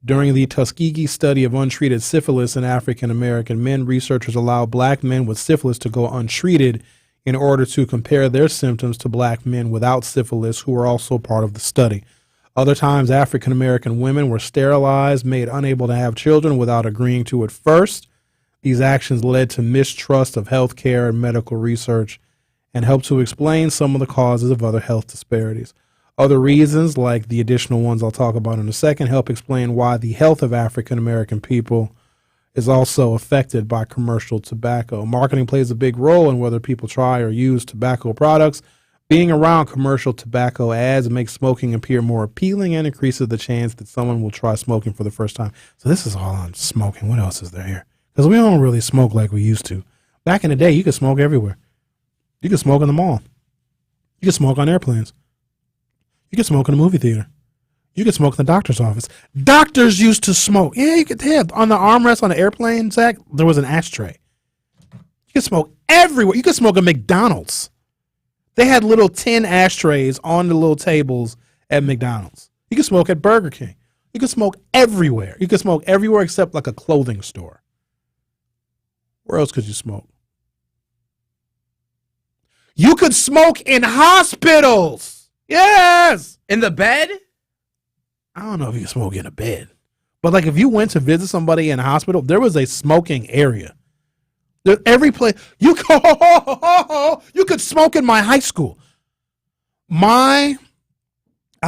During the Tuskegee study of untreated syphilis in African American men, researchers allowed black men with syphilis to go untreated in order to compare their symptoms to black men without syphilis who were also part of the study. Other times, African American women were sterilized, made unable to have children without agreeing to it first. These actions led to mistrust of health care and medical research and helped to explain some of the causes of other health disparities. Other reasons, like the additional ones I'll talk about in a second, help explain why the health of African American people is also affected by commercial tobacco. Marketing plays a big role in whether people try or use tobacco products. Being around commercial tobacco ads makes smoking appear more appealing and increases the chance that someone will try smoking for the first time. So this is all on smoking. What else is there here? Because we don't really smoke like we used to. Back in the day, you could smoke everywhere. You could smoke in the mall. You could smoke on airplanes. You could smoke in a movie theater. You could smoke in the doctor's office. Doctors used to smoke. Yeah, you could have on the armrest on the airplane, Zach, there was an ashtray. You could smoke everywhere. You could smoke at McDonald's. They had little tin ashtrays on the little tables at McDonald's. You could smoke at Burger King. You could smoke everywhere. You could smoke everywhere except like a clothing store. Where else could you smoke? You could smoke in hospitals. Yes! In the bed? I don't know if you can smoke in a bed. But like if you went to visit somebody in a hospital, there was a smoking area. There, every place you could smoke in my high school. I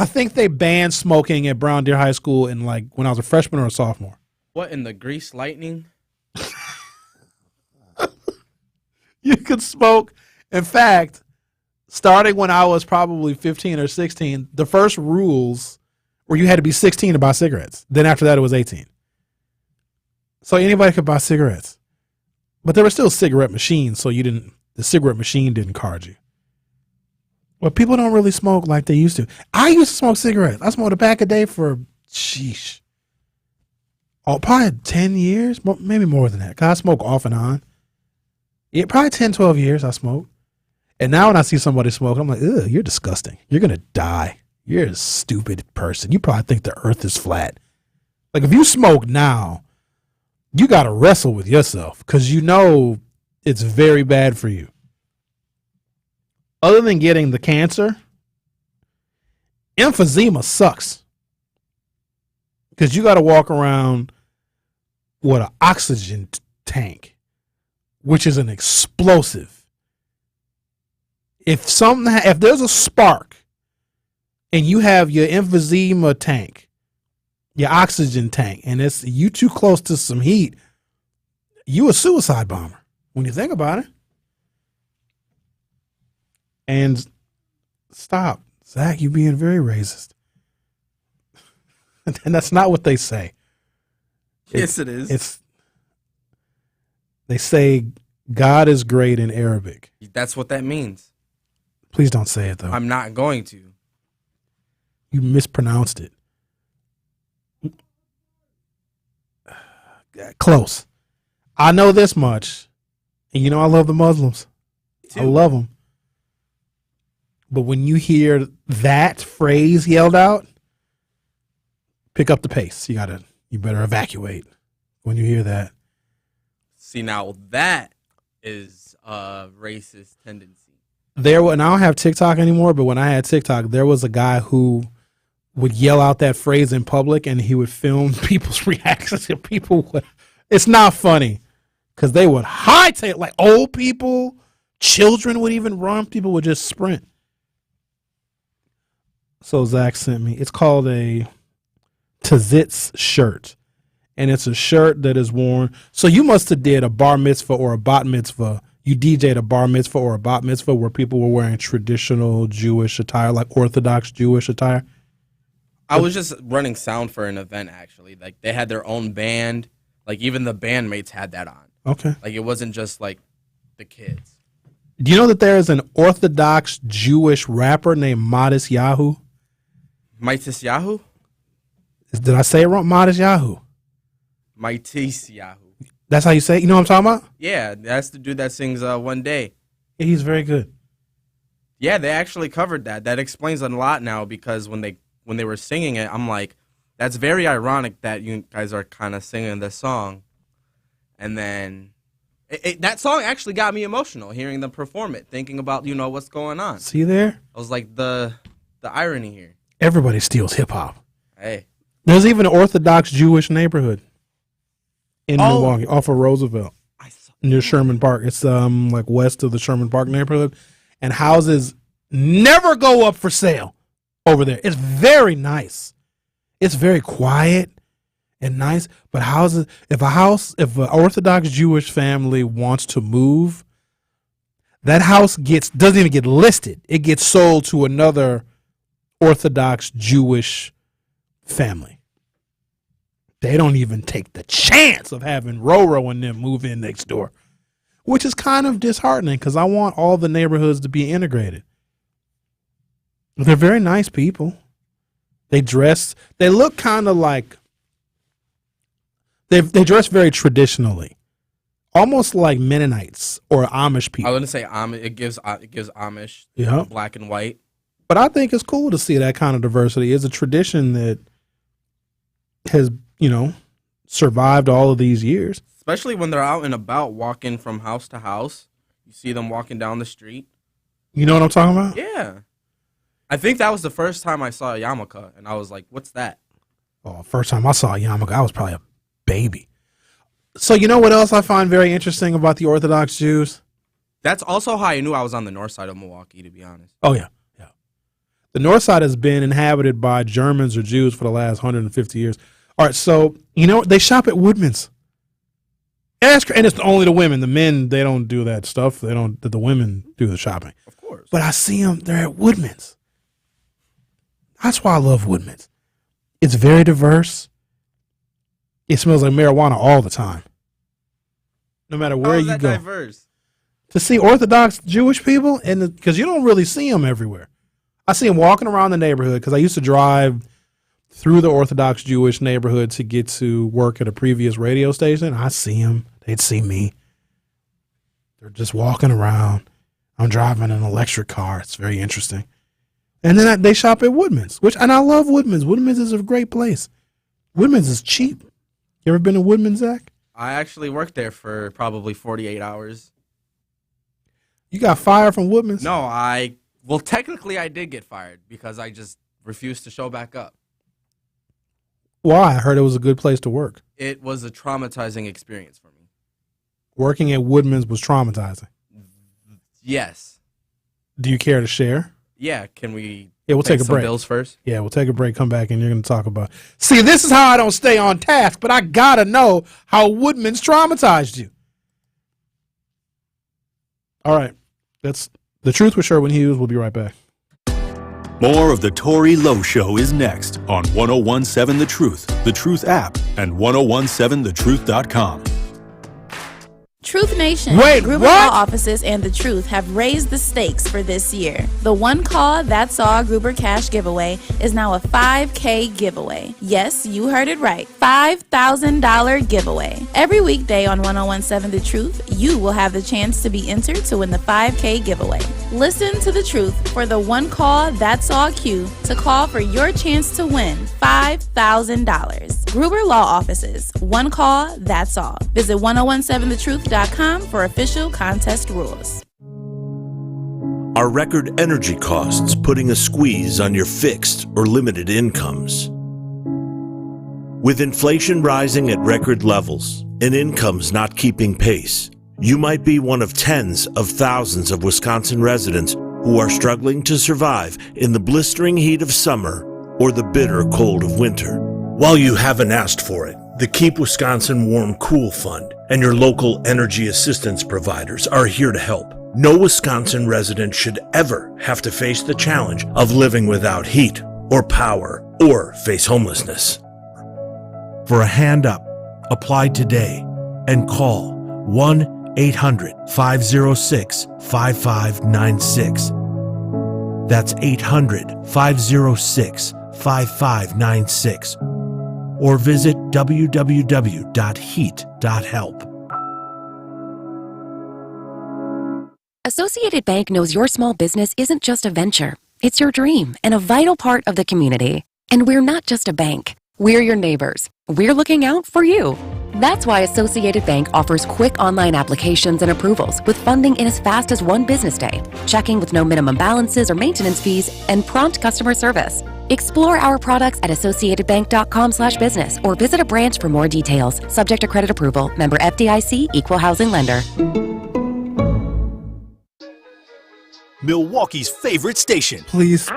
think they banned smoking at Brown Deer High School in like when I was a freshman or a sophomore. What, in the Grease Lightning? You could smoke. In fact, starting when I was probably 15 or 16, the first rules were you had to be 16 to buy cigarettes. Then after that, it was 18. So anybody could buy cigarettes. But there were still cigarette machines, so the cigarette machine didn't card you. Well, people don't really smoke like they used to. I used to smoke cigarettes. I smoked a pack a day for, probably 10 years, maybe more than that. 'Cause I smoke off and on. Yeah, probably 10, 12 years I smoked. And now when I see somebody smoke, I'm like, ugh, you're disgusting. You're going to die. You're a stupid person. You probably think the earth is flat. Like if you smoke now, you got to wrestle with yourself because you know it's very bad for you. Other than getting the cancer, emphysema sucks because you got to walk around with an oxygen tank which is an explosive. If there's a spark and you have your emphysema tank, your oxygen tank, and it's you too close to some heat, you a suicide bomber when you think about it. And stop, Zach, you being very racist. And that's not what they say. Yes, it is. They say God is great in Arabic. That's what that means. Please don't say it, though. I'm not going to. You mispronounced it. Close. I know this much. And you know I love the Muslims. I love them. But when you hear that phrase yelled out, pick up the pace. You better evacuate when you hear that. See, now that is a racist tendency. And I don't have TikTok anymore, but when I had TikTok, there was a guy who would yell out that phrase in public, and he would film people's reactions. And it's not funny because they would hightail, like old people, children would even run. People would just sprint. So Zach sent me. It's called a Tzitz shirt, and it's a shirt that is worn. So you must have did a bar mitzvah or a bat mitzvah. You DJ'd a bar mitzvah or a bat mitzvah where people were wearing traditional Jewish attire, like Orthodox Jewish attire. I was just running sound for an event, actually. Like, they had their own band. Like, even the bandmates had that on. Okay. Like, it wasn't just, like, the kids. Do you know that there is an Orthodox Jewish rapper named Modest Yahoo? Mightis Yahoo? Did I say it wrong? Modest Yahoo. Mightis Yahoo. That's how you say it? You know what I'm talking about? Yeah, that's the dude that sings One Day. Yeah, he's very good. Yeah, they actually covered that. That explains a lot now, because when they were singing it, I'm like, that's very ironic that you guys are kind of singing this song. And then that song actually got me emotional, hearing them perform it, thinking about, what's going on. See there? I was like, the irony here. Everybody steals hip-hop. Hey. There's even an Orthodox Jewish neighborhood in Milwaukee, off of Roosevelt, near Sherman Park. It's like west of the Sherman Park neighborhood, and houses never go up for sale over there. It's very nice. It's very quiet and nice. But if an Orthodox Jewish family wants to move, that house doesn't even get listed. It gets sold to another Orthodox Jewish family. They don't even take the chance of having Roro and them move in next door, which is kind of disheartening because I want all the neighborhoods to be integrated. They're very nice people. They look kind of like, they dress very traditionally, almost like Mennonites or Amish people. I wouldn't say Amish. It gives Amish, Yeah. black and white. But I think it's cool to see that kind of diversity. It's a tradition that has, survived all of these years. Especially when they're out and about, walking from house to house. You see them walking down the street. You know what I'm talking about? Yeah. I think that was the first time I saw a yarmulke, and I was like, what's that? Oh, first time I saw a yarmulke, I was probably a baby. So you know what else I find very interesting about the Orthodox Jews? That's also how I knew I was on the north side of Milwaukee, to be honest. Oh, yeah. The north side has been inhabited by Germans or Jews for the last 150 years. All right, so, they shop at Woodman's. And it's only the women. The men, they don't do that stuff. The women do the shopping. Of course. But I see them, they're at Woodman's. That's why I love Woodman's. It's very diverse. It smells like marijuana all the time. No matter where you go. Diverse? To see Orthodox Jewish people, because you don't really see them everywhere. I see them walking around the neighborhood because I used to drive through the Orthodox Jewish neighborhood to get to work at a previous radio station. I see them. They'd see me. They're just walking around. I'm driving an electric car. It's very interesting. And then they shop at Woodman's, and I love Woodman's. Woodman's is a great place. Woodman's is cheap. You ever been to Woodman's, Zach? I actually worked there for probably 48 hours. You got fired from Woodman's? No, well, technically I did get fired because I just refused to show back up. Why? I heard it was a good place to work. It was a traumatizing experience for me. Working at Woodman's was traumatizing. Yes. Do you care to share? Yeah. Can we? Yeah, we'll take a some break. Bills first. Yeah, we'll take a break, come back, and you're going to talk about. See, this is how I don't stay on task, but I got to know how Woodman's traumatized you. All right. That's The Truth with Sherwin Hughes. We'll be right back. More of the Tori Lowe Show is next on 1017 The Truth app, and 1017thetruth.com. Truth Nation, Wait, Gruber what? Law Offices and The Truth have raised the stakes for this year. The One Call That's All Gruber Cash giveaway is now a $5K giveaway. Yes, you heard it right. $5,000 giveaway. Every weekday on 1017 The Truth, you will have the chance to be entered to win the $5K giveaway. Listen to The Truth for the One Call That's All cue to call for your chance to win $5,000. Gruber Law Offices. One Call That's All. Visit 1017thetruth.com for official contest rules. Are record energy costs putting a squeeze on your fixed or limited incomes? With inflation rising at record levels and incomes not keeping pace, you might be one of tens of thousands of Wisconsin residents who are struggling to survive in the blistering heat of summer or the bitter cold of winter. While you haven't asked for it, the Keep Wisconsin Warm Cool Fund and your local energy assistance providers are here to help. No Wisconsin resident should ever have to face the challenge of living without heat or power or face homelessness. For a hand up, apply today and call 1-800-506-5596. That's 800-506-5596. Or visit www.heat.help. Associated Bank knows your small business isn't just a venture. It's your dream and a vital part of the community. And we're not just a bank. We're your neighbors. We're looking out for you. That's why Associated Bank offers quick online applications and approvals with funding in as fast as one business day, checking with no minimum balances or maintenance fees, and prompt customer service. Explore our products at associatedbank.com/business or visit a branch for more details. Subject to credit approval. Member FDIC, Equal Housing Lender. Milwaukee's favorite station. Please,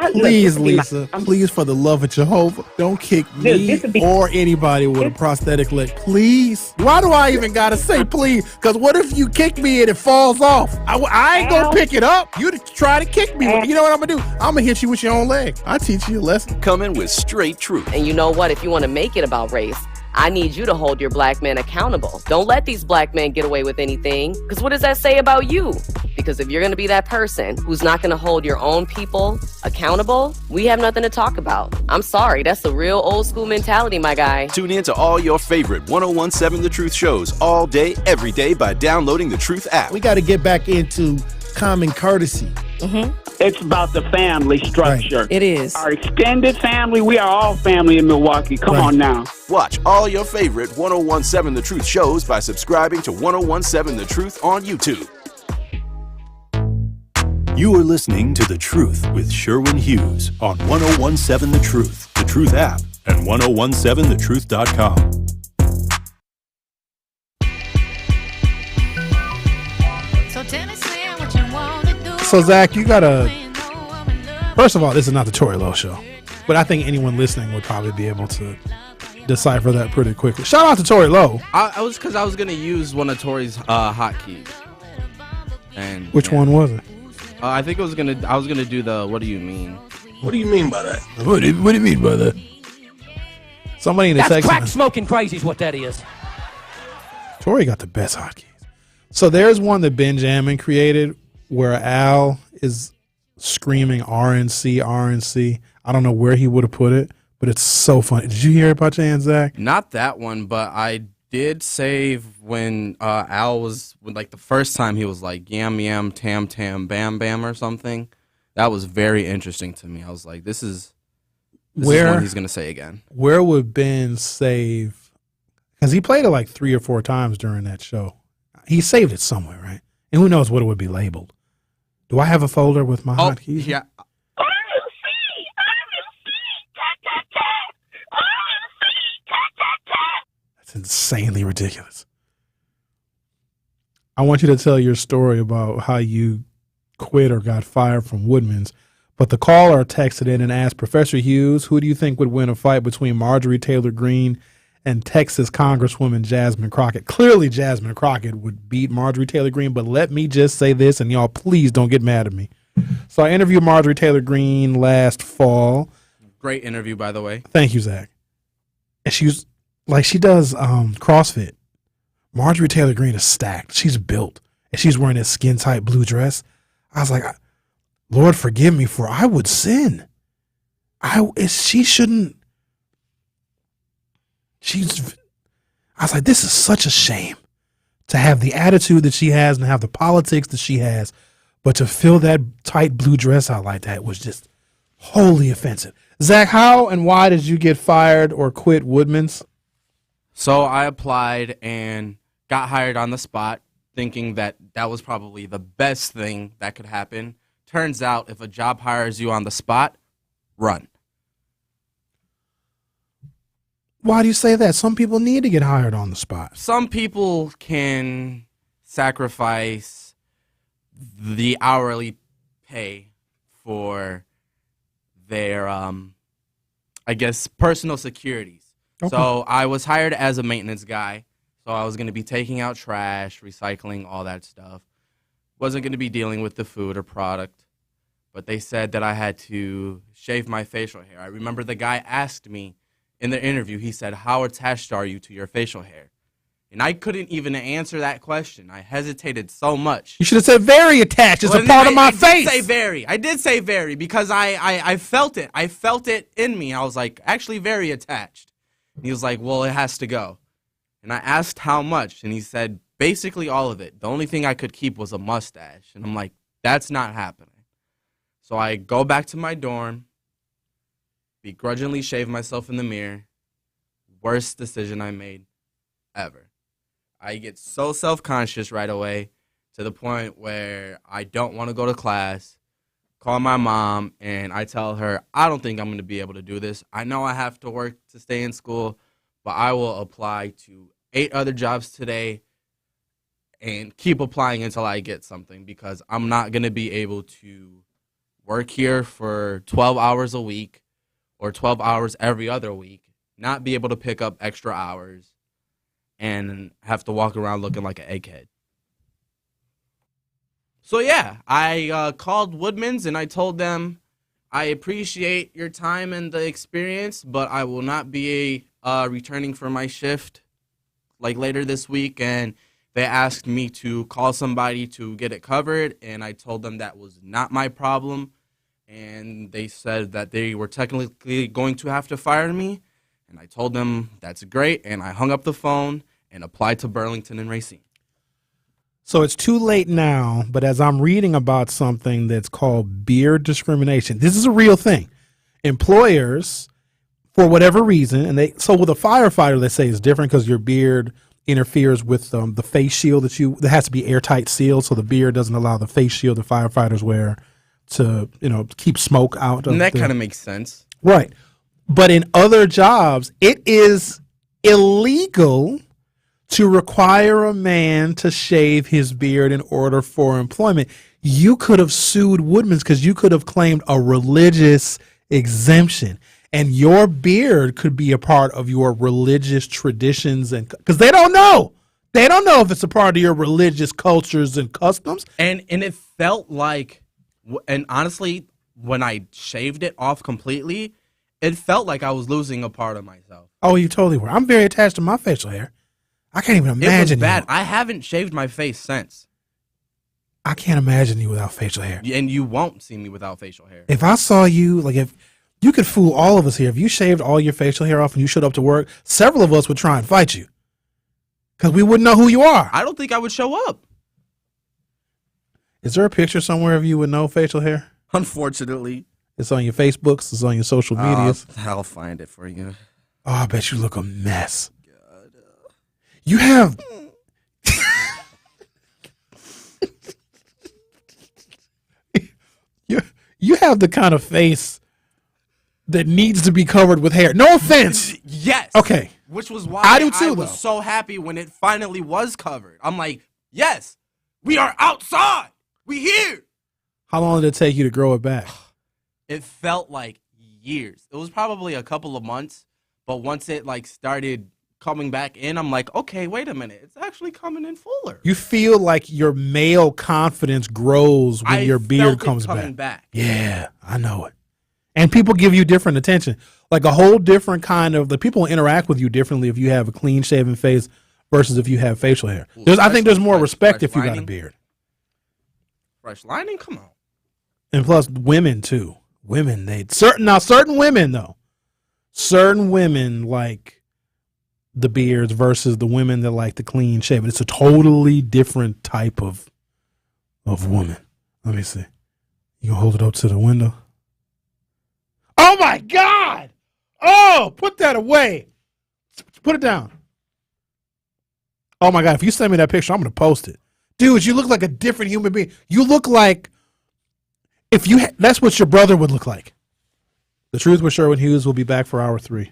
Lisa, please, for the love of Jehovah, don't kick me or anybody with a prosthetic leg. Please. Why do I even gotta say please? Because what if you kick me and it falls off? I ain't gonna pick it up. You try to kick me. You know what I'm gonna do? I'm gonna hit you with your own leg. I'll teach you a lesson. Coming with straight truth. And you know what? If you want to make it about race, I need you to hold your black men accountable. Don't let these black men get away with anything. Because what does that say about you? Because if you're going to be that person who's not going to hold your own people accountable, we have nothing to talk about. I'm sorry, that's a real old school mentality, my guy. Tune in to all your favorite 1017 The Truth shows all day, every day by downloading the Truth app. We got to get back into common courtesy. It's about the family structure. Right. It is. Our extended family, we are all family in Milwaukee. Come on now. Watch all your favorite 1017 The Truth shows by subscribing to 1017 The Truth on YouTube. You are listening to The Truth with Sherwin Hughes on 1017 The Truth app, and 1017thetruth.com. So, Zach, you gotta. First of all, this is not the Tori Lowe Show, but I think anyone listening would probably be able to decipher that pretty quickly. Shout out to Tori Lowe. I was gonna use one of Tori's hotkeys. And which one was it? I think I was gonna do the "What do you mean?" What do you mean by that? What do you mean by that? Somebody in the That's section. crack smoking crazy is what that is. Tori got the best hotkeys. So there's one that Benjamin created where Al is screaming RNC, RNC. I don't know where he would have put it, but it's so funny. Did you hear it by chance, Zach? Not that one, but I did save when Al was like the first time he was like yam yam tam tam bam bam or something. That was very interesting to me. I was like, this is what he's gonna say again. Where would Ben save? Because he played it like 3 or 4 times during that show. He saved it somewhere, right? And who knows what it would be labeled. Do I have a folder with my hotkeys? Yeah. That's insanely ridiculous. I want you to tell your story about how you quit or got fired from Woodman's. But the caller texted in and asked, Professor Hughes, who do you think would win a fight between Marjorie Taylor Greene and Texas Congresswoman Jasmine Crockett? Clearly, Jasmine Crockett would beat Marjorie Taylor Greene, but let me just say this, and y'all please don't get mad at me. So I interviewed Marjorie Taylor Greene last fall. Great interview, by the way. Thank you, Zach. And she was like, she does CrossFit. Marjorie Taylor Greene is stacked. She's built. And she's wearing this skin tight blue dress. I was like, Lord, forgive me, for I would sin. She shouldn't. I was like, this is such a shame to have the attitude that she has and have the politics that she has, but to fill that tight blue dress out like that was just wholly offensive. Zach, how and why did you get fired or quit Woodman's? So I applied and got hired on the spot, thinking that that was probably the best thing that could happen. Turns out, if a job hires you on the spot, run. Why do you say that? Some people need to get hired on the spot. Some people can sacrifice the hourly pay for their, I guess, personal securities. Okay. So I was hired as a maintenance guy. So I was going to be taking out trash, recycling, all that stuff. Wasn't going to be dealing with the food or product. But they said that I had to shave my facial hair. I remember the guy asked me in the interview, he said, how attached are you to your facial hair? And I couldn't even answer that question. I hesitated so much. You should have said very attached. It's a part of my face. I did say very because I felt it. I felt it in me. I was like, actually very attached. And he was like, well, it has to go. And I asked how much, and he said basically all of it. The only thing I could keep was a mustache. And I'm like, that's not happening. So I go back to my dorm, begrudgingly shave myself in the mirror. Worst decision I made ever. I get so self-conscious right away to the point where I don't want to go to class, call my mom, and I tell her, I don't think I'm going to be able to do this. I know I have to work to stay in school, but I will apply to 8 other jobs today and keep applying until I get something because I'm not going to be able to work here for 12 hours a week or 12 hours every other week, not be able to pick up extra hours, and have to walk around looking like an egghead. So yeah, I called Woodman's and I told them, I appreciate your time and the experience, but I will not be returning for my shift like later this week. And they asked me to call somebody to get it covered, and I told them that was not my problem. And they said that they were technically going to have to fire me. And I told them that's great, and I hung up the phone and applied to Burlington and Racine. So it's too late now, but as I'm reading about something that's called beard discrimination, this is a real thing. Employers, for whatever reason, and so with a firefighter, let's say it's different because your beard interferes with the face shield that has to be airtight sealed, so the beard doesn't allow the face shield the firefighters wear to keep smoke out. And that kind of makes sense, right? But in other jobs, it is illegal to require a man to shave his beard in order for employment. You could have sued Woodman's because you could have claimed a religious exemption, and your beard could be a part of your religious traditions, and because they don't know if it's a part of your religious cultures and customs. And it felt like, and honestly, when I shaved it off completely, it felt like I was losing a part of myself. Oh, you totally were. I'm very attached to my facial hair. I can't even imagine. It was bad. You. I haven't shaved my face since. I can't imagine you without facial hair. And you won't see me without facial hair. If I saw you, like if you could fool all of us here, if you shaved all your facial hair off and you showed up to work, several of us would try and fight you because we wouldn't know who you are. I don't think I would show up. Is there a picture somewhere of you with no facial hair? Unfortunately. It's on your Facebooks. It's on your social medias. I'll find it for you. Oh, I bet you look a mess. God. You have... you have the kind of face that needs to be covered with hair. No offense. Yes. Okay. Which was why I do too, was so happy when it finally was covered. I'm like, yes, We are outside. We here. How long did it take you to grow it back? It felt like years. It was probably a couple of months, but once it like started coming back in, I'm like, okay, wait a minute. It's actually coming in fuller. You feel like your male confidence grows when your beard comes back. Yeah, I know it. And people give you different attention. Like a whole different kind of, the people interact with you differently if you have a clean shaven face versus if you have facial hair. I think there's more respect if you got a beard. Fresh lining, come on. And plus women too. Women, certain women though. Certain women like the beards versus the women that like the clean shaven. It's a totally different type of woman. Let me see. You can hold it up to the window. Oh my God! Oh, put that away. Put it down. Oh my God, if you send me that picture, I'm going to post it. Dude, you look like a different human being. You look like, that's what your brother would look like. The Truth with Sherwin Hughes will be back for hour 3.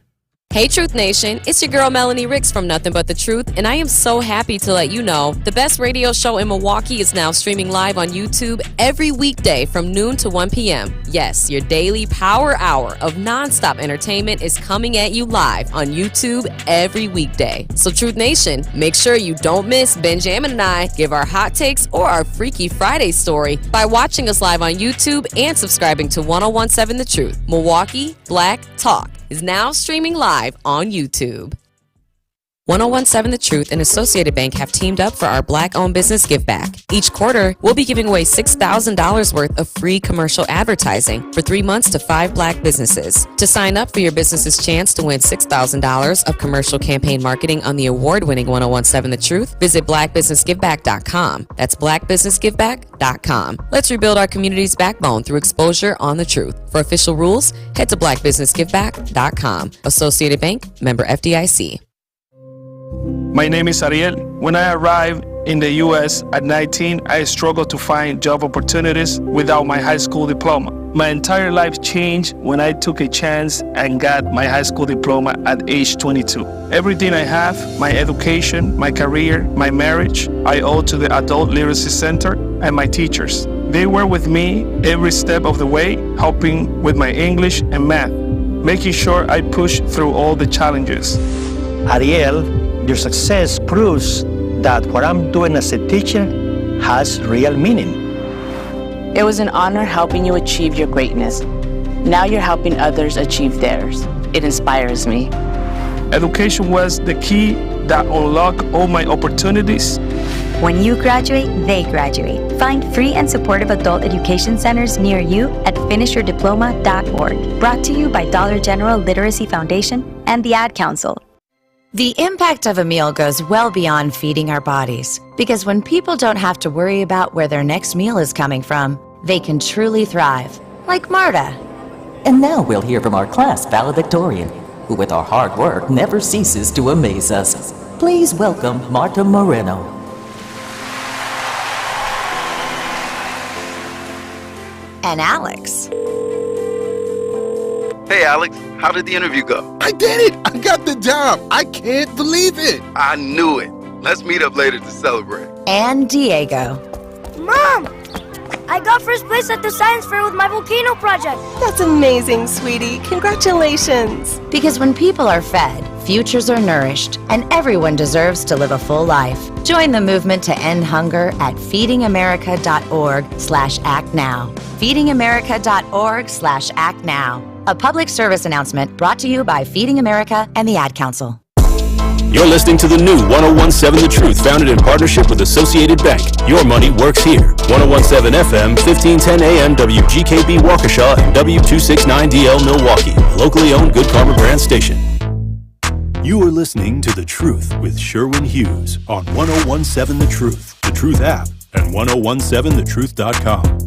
Hey Truth Nation, it's your girl Melanie Ricks from Nothing But the Truth, and I am so happy to let you know the best radio show in Milwaukee is now streaming live on YouTube every weekday from noon to 1 p.m. Yes, your daily power hour of nonstop entertainment is coming at you live on YouTube every weekday. So Truth Nation, make sure you don't miss Benjamin and I give our hot takes or our Freaky Friday story by watching us live on YouTube and subscribing to 1017 The Truth. Milwaukee Black Talk is now streaming live on YouTube. 1017 The Truth and Associated Bank have teamed up for our Black-owned business give back. Each quarter, we'll be giving away $6,000 worth of free commercial advertising for 3 months to 5 Black businesses. To sign up for your business's chance to win $6,000 of commercial campaign marketing on the award-winning 1017 The Truth, visit blackbusinessgiveback.com. That's blackbusinessgiveback.com. Let's rebuild our community's backbone through exposure on the truth. For official rules, head to blackbusinessgiveback.com. Associated Bank, member FDIC. My name is Ariel. When I arrived in the U.S. at 19, I struggled to find job opportunities without my high school diploma. My entire life changed when I took a chance and got my high school diploma at age 22. Everything I have, my education, my career, my marriage, I owe to the Adult Literacy Center and my teachers. They were with me every step of the way, helping with my English and math, making sure I pushed through all the challenges. Ariel, your success proves that what I'm doing as a teacher has real meaning. It was an honor helping you achieve your greatness. Now you're helping others achieve theirs. It inspires me. Education was the key that unlocked all my opportunities. When you graduate, they graduate. Find free and supportive adult education centers near you at finishyourdiploma.org. Brought to you by Dollar General Literacy Foundation and the Ad Council. The impact of a meal goes well beyond feeding our bodies, because when people don't have to worry about where their next meal is coming from, they can truly thrive, like Marta. And now we'll hear from our class valedictorian, who with our hard work never ceases to amaze us. Please welcome Marta Moreno. And Alex. Hey Alex, how did the interview go? I did it! I got the job! I can't believe it! I knew it. Let's meet up later to celebrate. And Diego. Mom! I got first place at the science fair with my volcano project. That's amazing, sweetie. Congratulations. Because when people are fed, futures are nourished, and everyone deserves to live a full life. Join the movement to end hunger at feedingamerica.org/actnow. feedingamerica.org/actnow. A public service announcement brought to you by Feeding America and the Ad Council. You're listening to the new 1017 The Truth, founded in partnership with Associated Bank. Your money works here. 1017 FM, 1510 AM, WGKB Waukesha, and W269DL Milwaukee. A locally owned Good Karma brand station. You are listening to The Truth with Sherwin Hughes on 1017 The Truth, The Truth app, and 1017thetruth.com.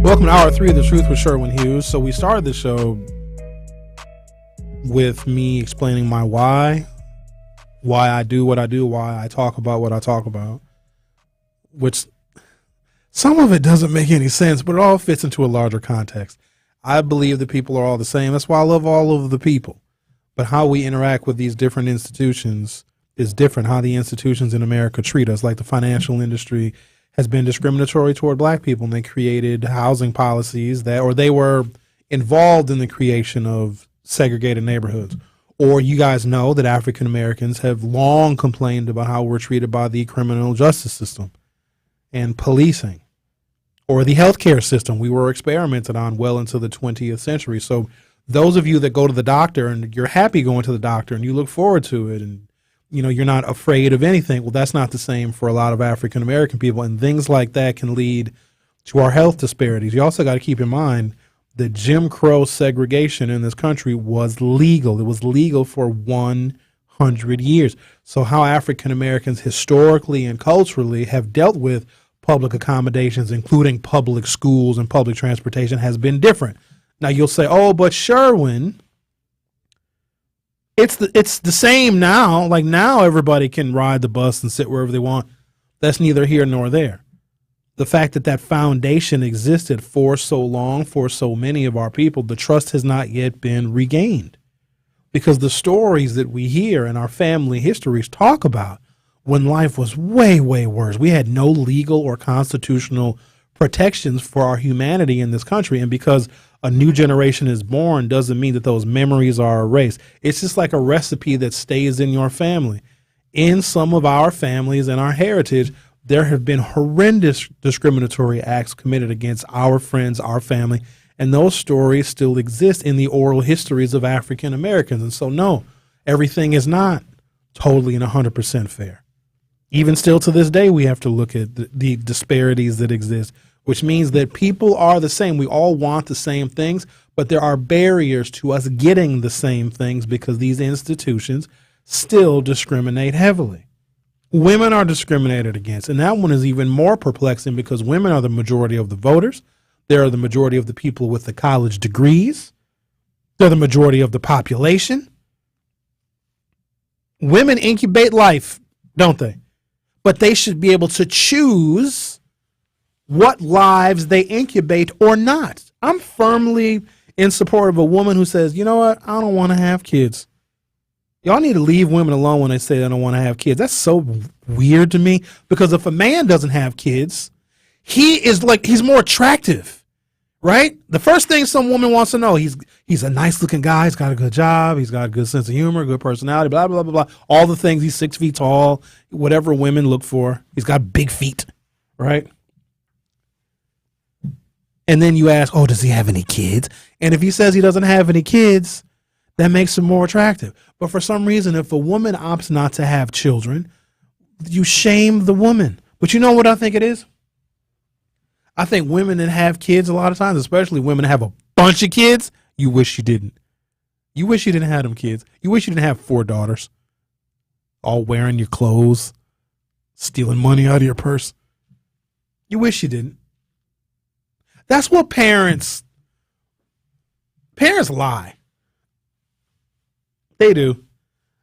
Welcome to Hour 3 of The Truth with Sherwin Hughes. So we started the show with me explaining my why I do what I do, why I talk about what I talk about, which some of it doesn't make any sense, but it all fits into a larger context. I believe that people are all the same. That's why I love all of the people. But how we interact with these different institutions is different, how the institutions in America treat us. Like the financial industry has been discriminatory toward black people, and they created housing policies they were involved in the creation of segregated neighborhoods. Or you guys know that African Americans have long complained about how we're treated by the criminal justice system and policing, or the healthcare system we were experimented on well into the 20th century. So those of you that go to the doctor and you're happy going to the doctor and you look forward to it, and you're not afraid of anything, well, that's not the same for a lot of African American people, and things like that can lead to our health disparities. You also got to keep in mind that Jim Crow segregation in this country was legal. It was legal for 100 years. So how African Americans historically and culturally have dealt with public accommodations, including public schools and public transportation, has been different. Now you'll say, oh, but Sherwin, it's the same now. Like now everybody can ride the bus and sit wherever they want. That's neither here nor there. The fact that that foundation existed for so long, for so many of our people, the trust has not yet been regained. Because the stories that we hear in our family histories talk about when life was way, way worse. We had no legal or constitutional protections for our humanity in this country. And because a new generation is born doesn't mean that those memories are erased. It's just like a recipe that stays in your family. In some of our families and our heritage, there have been horrendous discriminatory acts committed against our friends, our family, and those stories still exist in the oral histories of African Americans. And so, no, everything is not totally and 100% fair. Even still to this day, we have to look at the disparities that exist, which means that people are the same. We all want the same things, but there are barriers to us getting the same things because these institutions still discriminate heavily. Women are discriminated against, and that one is even more perplexing because women are the majority of the voters. They're the majority of the people with the college degrees. They're the majority of the population. Women incubate life, don't they? But they should be able to choose what lives they incubate or not. I'm firmly in support of a woman who says, you know what, I don't want to have kids. Y'all need to leave women alone when they say they don't want to have kids. That's so weird to me because if a man doesn't have kids, he's more attractive, right? The first thing some woman wants to know, he's a nice looking guy. He's got a good job. He's got a good sense of humor, good personality, blah, blah, blah, blah. All the things. He's 6 feet tall, whatever women look for. He's got big feet, right? And then you ask, oh, does he have any kids? And if he says he doesn't have any kids, that makes him more attractive. But for some reason, if a woman opts not to have children, you shame the woman. But you know what I think it is? I think women that have kids a lot of times, especially women that have a bunch of kids, you wish you didn't. You wish you didn't have them kids. You wish you didn't have 4 daughters all wearing your clothes, stealing money out of your purse. You wish you didn't. That's what parents lie. They do.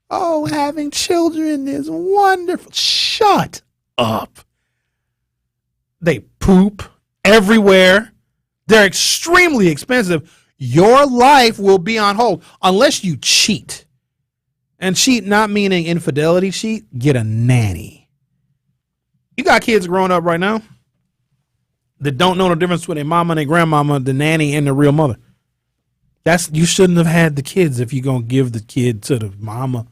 Oh, having children is wonderful. Shut up. They poop everywhere. They're extremely expensive. Your life will be on hold unless you cheat. And cheat not meaning infidelity, cheat, get a nanny. You got kids growing up right now that don't know the difference between their mama and their grandmama, the nanny and the real mother. You shouldn't have had the kids if you're going to give the kid to the mama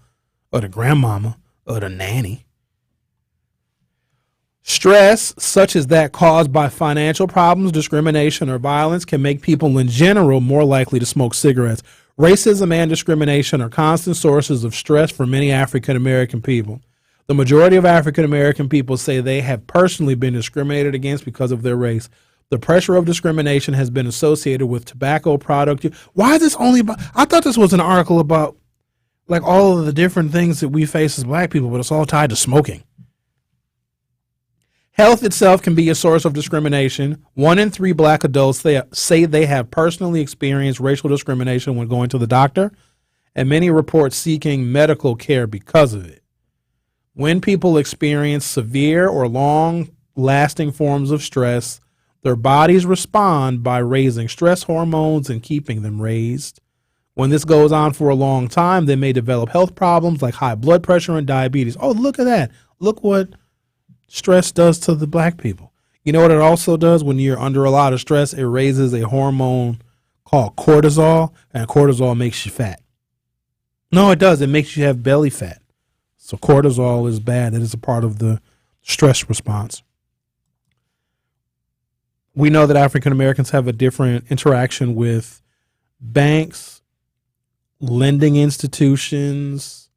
or the grandmama or the nanny. Stress, such as that caused by financial problems, discrimination, or violence, can make people in general more likely to smoke cigarettes. Racism and discrimination are constant sources of stress for many African American people. The majority of African American people say they have personally been discriminated against because of their race. The pressure of discrimination has been associated with tobacco product. Why is this only about? I thought this was an article about like all of the different things that we face as black people, but it's all tied to smoking. Health itself can be a source of discrimination. 1 in 3 black adults say they have personally experienced racial discrimination when going to the doctor, and many report seeking medical care because of it. When people experience severe or long-lasting forms of stress, their bodies respond by raising stress hormones and keeping them raised. When this goes on for a long time, they may develop health problems like high blood pressure and diabetes. Oh, look at that. Look what stress does to the black people. You know what it also does when you're under a lot of stress? It raises a hormone called cortisol, and cortisol makes you fat. No, it does. It makes you have belly fat. So cortisol is bad. That is a part of the stress response. We know that African Americans have a different interaction with banks, lending institutions,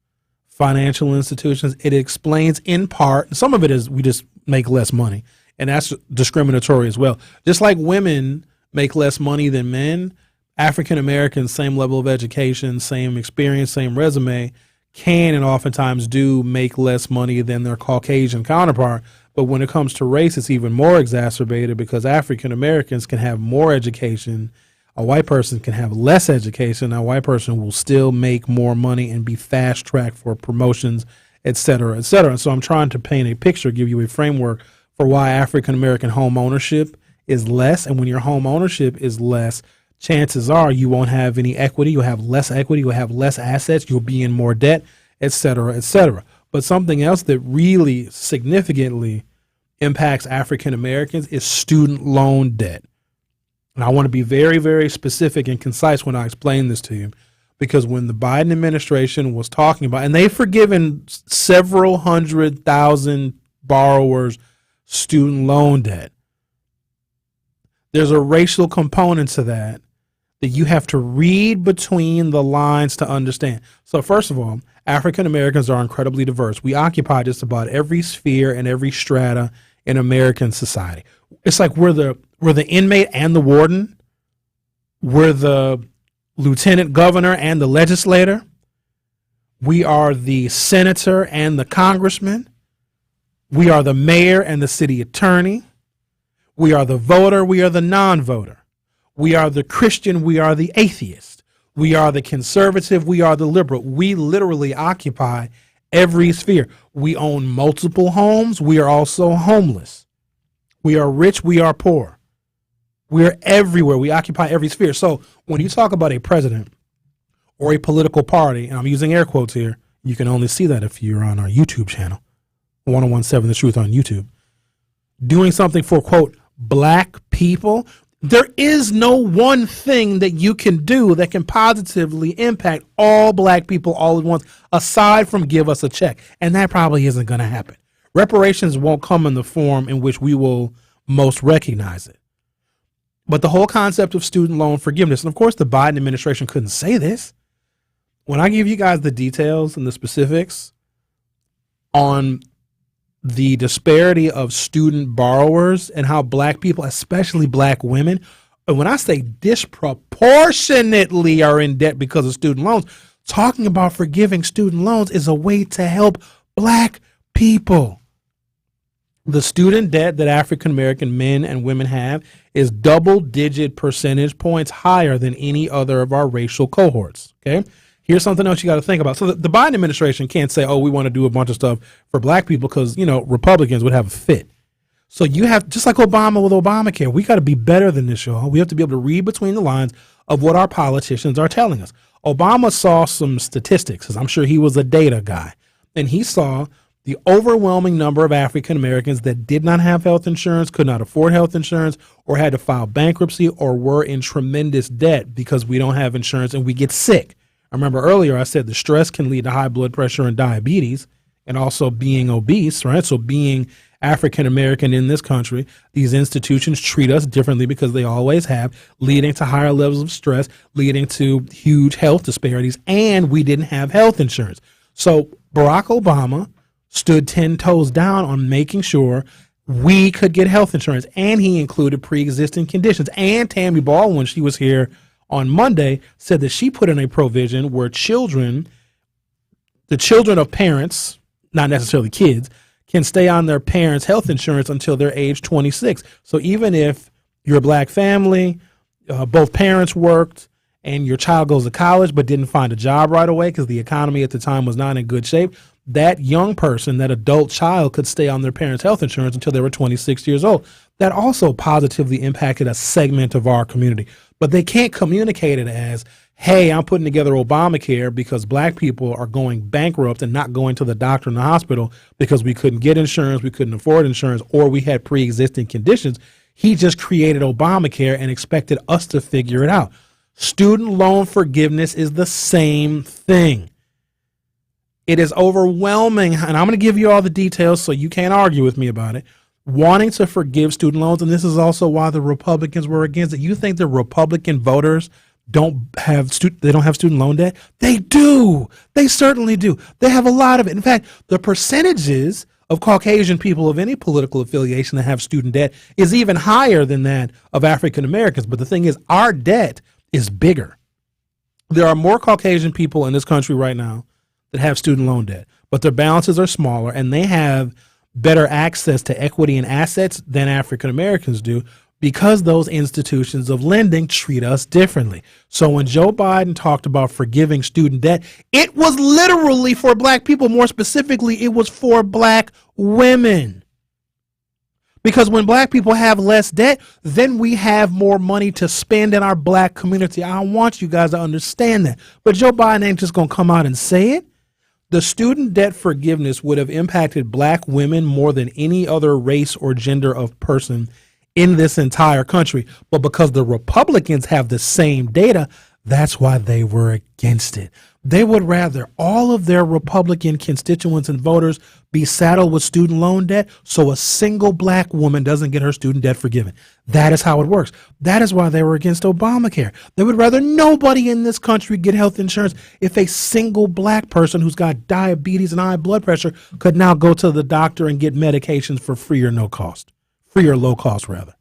financial institutions. It explains in part, some of it is we just make less money, and that's discriminatory as well. Just like women make less money than men, African Americans, same level of education, same experience, same resume, can and oftentimes do make less money than their Caucasian counterpart. But when it comes to race, it's even more exacerbated because African Americans can have more education. A white person can have less education. A white person will still make more money and be fast tracked for promotions, et cetera, et cetera. And so I'm trying to paint a picture, give you a framework for why African American home ownership is less. And when your home ownership is less, chances are you won't have any equity. You'll have less equity. You'll have less assets. You'll be in more debt, et cetera, et cetera. But something else that really significantly impacts African Americans is student loan debt. And I want to be very, very specific and concise when I explain this to you, because when the Biden administration was talking about, and they've forgiven several 100,000 borrowers student loan debt, there's a racial component to that you have to read between the lines to understand. So first of all, African Americans are incredibly diverse. We occupy just about every sphere and every strata in American society. It's like we're the inmate and the warden. We're the lieutenant governor and the legislator. We are the senator and the congressman. We are the mayor and the city attorney. We are the voter. We are the non-voter. We are the Christian. We are the atheist. We are the conservative. We are the liberal. We literally occupy every sphere. We own multiple homes. We are also homeless. We are rich. We are poor. We are everywhere. We occupy every sphere. So when you talk about a president or a political party, and I'm using air quotes here, you can only see that if you're on our YouTube channel, 1017 The Truth on YouTube, doing something for, quote, black people, there is no one thing that you can do that can positively impact all black people all at once, aside from give us a check. And that probably isn't going to happen. Reparations won't come in the form in which we will most recognize it. But the whole concept of student loan forgiveness, and of course the Biden administration couldn't say this. When I give you guys the details and the specifics on the disparity of student borrowers and how black people, especially black women, and when I say disproportionately are in debt because of student loans, talking about forgiving student loans is a way to help black people. The student debt that African American men and women have is double-digit percentage points higher than any other of our racial cohorts. Okay, here's something else you got to think about. So the Biden administration can't say, "Oh, we want to do a bunch of stuff for black people," because Republicans would have a fit. So you have, just like Obama with Obamacare, we got to be better than this, y'all. We have to be able to read between the lines of what our politicians are telling us. Obama saw some statistics, because I'm sure he was a data guy, and he saw the overwhelming number of African Americans that did not have health insurance, could not afford health insurance, or had to file bankruptcy, or were in tremendous debt because we don't have insurance and we get sick. I remember earlier I said the stress can lead to high blood pressure and diabetes, and also being obese, right? So being African American in this country, these institutions treat us differently because they always have, leading to higher levels of stress, leading to huge health disparities, and we didn't have health insurance. So Barack Obama stood 10 toes down on making sure we could get health insurance, and he included pre-existing conditions. And Tammy Baldwin, when she was here on Monday, said that she put in a provision where the children of parents, not necessarily kids, can stay on their parents' health insurance until they're age 26. So even if you're a black family, both parents worked, and your child goes to college but didn't find a job right away because the economy at the time was not in good shape, that young person, that adult child, could stay on their parents' health insurance until they were 26 years old. That also positively impacted a segment of our community. But they can't communicate it as, hey, I'm putting together Obamacare because black people are going bankrupt and not going to the doctor and the hospital because we couldn't get insurance, we couldn't afford insurance, or we had pre-existing conditions. He just created Obamacare and expected us to figure it out. Student loan forgiveness is the same thing. It is overwhelming, and I'm going to give you all the details so you can't argue with me about it, wanting to forgive student loans, and this is also why the Republicans were against it. You think the Republican voters don't have student loan debt? They do. They certainly do. They have a lot of it. In fact, the percentages of Caucasian people of any political affiliation that have student debt is even higher than that of African Americans. But the thing is, our debt is bigger. There are more Caucasian people in this country right now that have student loan debt, but their balances are smaller and they have better access to equity and assets than African Americans do because those institutions of lending treat us differently. So when Joe Biden talked about forgiving student debt, it was literally for black people. More specifically, it was for black women. Because when black people have less debt, then we have more money to spend in our black community. I want you guys to understand that. But Joe Biden ain't just going to come out and say it. The student debt forgiveness would have impacted black women more than any other race or gender of person in this entire country. But because the Republicans have the same data, that's why they were against it. They would rather all of their Republican constituents and voters be saddled with student loan debt so a single black woman doesn't get her student debt forgiven. That is how it works. That is why they were against Obamacare. They would rather nobody in this country get health insurance if a single black person who's got diabetes and high blood pressure could now go to the doctor and get medications for free or no cost. Free or low cost, rather.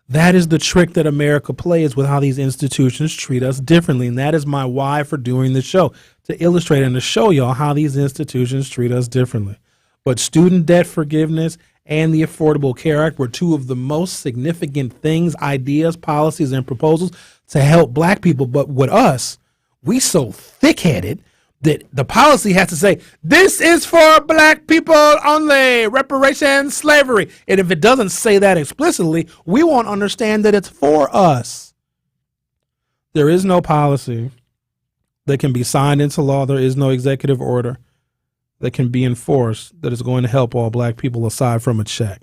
That is the trick that America plays with how these institutions treat us differently. And that is my why for doing this show, to illustrate and to show y'all how these institutions treat us differently. But student debt forgiveness and the Affordable Care Act were two of the most significant things, ideas, policies, and proposals to help black people. But with us, we so thick-headed that the policy has to say, this is for black people only, reparations, slavery. And if it doesn't say that explicitly, we won't understand that it's for us. There is no policy that can be signed into law. There is no executive order that can be enforced that is going to help all black people aside from a check.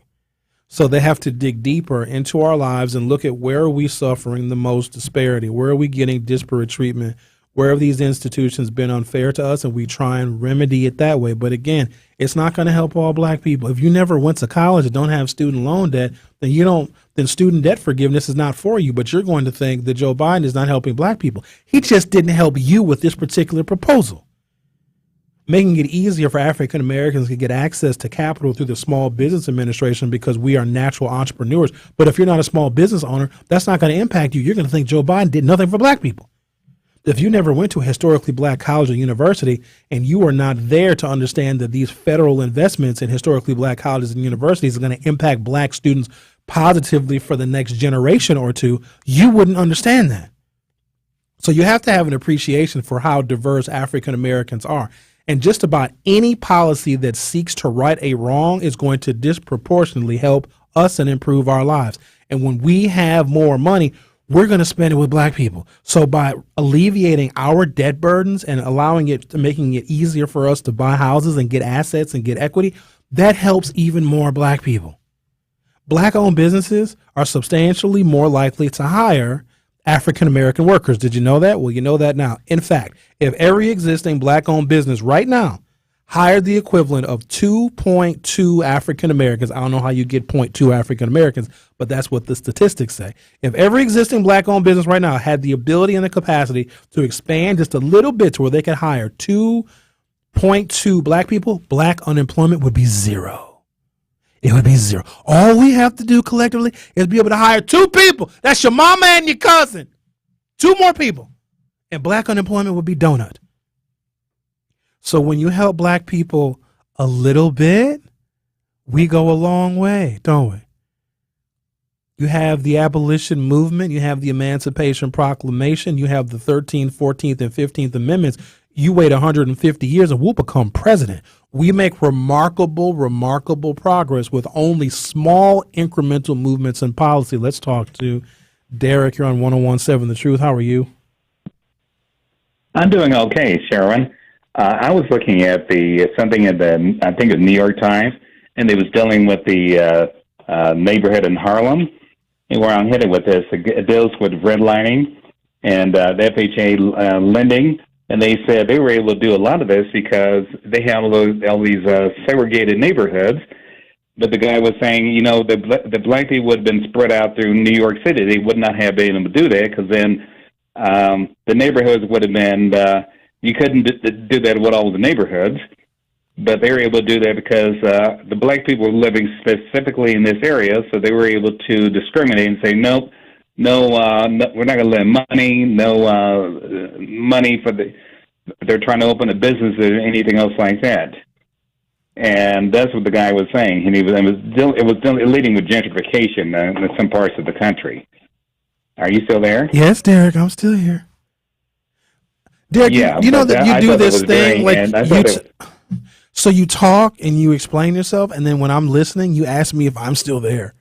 So they have to dig deeper into our lives and look at where are we suffering the most disparity? Where are we getting disparate treatment? Where have these institutions been unfair to us? And we try and remedy it that way. But again, it's not going to help all black people. If you never went to college and don't have student loan debt, then student debt forgiveness is not for you. But you're going to think that Joe Biden is not helping black people. He just didn't help you with this particular proposal. Making it easier for African Americans to get access to capital through the Small Business Administration because we are natural entrepreneurs. But if you're not a small business owner, that's not going to impact you. You're going to think Joe Biden did nothing for black people. If you never went to a historically black college or university and you are not there to understand that these federal investments in historically black colleges and universities are going to impact black students positively for the next generation or two, you wouldn't understand that. So you have to have an appreciation for how diverse African Americans are. And just about any policy that seeks to right a wrong is going to disproportionately help us and improve our lives. And when we have more money, we're going to spend it with black people. So by alleviating our debt burdens and making it easier for us to buy houses and get assets and get equity, that helps even more black people. Black-owned businesses are substantially more likely to hire African-American workers. Did you know that? Well, you know that now. In fact, if every existing black-owned business right now hired the equivalent of 2.2 African Americans. I don't know how you get 0.2 African Americans, but that's what the statistics say. If every existing black-owned business right now had the ability and the capacity to expand just a little bit to where they could hire 2.2 black people, black unemployment would be zero. It would be zero. All we have to do collectively is be able to hire 2 people. That's your mama and your cousin. 2 more people. And black unemployment would be donut. So when you help black people a little bit, we go a long way, don't we? You have the abolition movement. You have the Emancipation Proclamation. You have the 13th, 14th, and 15th Amendments. You wait 150 years and we'll become president. We make remarkable, remarkable progress with only small incremental movements in policy. Let's talk to Derek. You're on 101.7 The Truth. How are you? I'm doing okay, Sherwin. I was looking at something in I think it's New York Times, and they was dealing with the neighborhood in Harlem. And where I'm headed with this, it deals with redlining and the FHA lending. And they said they were able to do a lot of this because they have all these segregated neighborhoods. But the guy was saying, the black people would have been spread out through New York City. They would not have been able to do that because then the neighborhoods would have been, you couldn't do that with all the neighborhoods. But they were able to do that because the black people were living specifically in this area, so they were able to discriminate and say, no, we're not going to lend money, money they're trying to open a business or anything else like that. And that's what the guy was saying. And it was leading with gentrification in some parts of the country. Are you still there? Yes, Derek, I'm still here. Derek, yeah, you know that you do this thing so you talk and you explain yourself, and then when I'm listening, you ask me if I'm still there.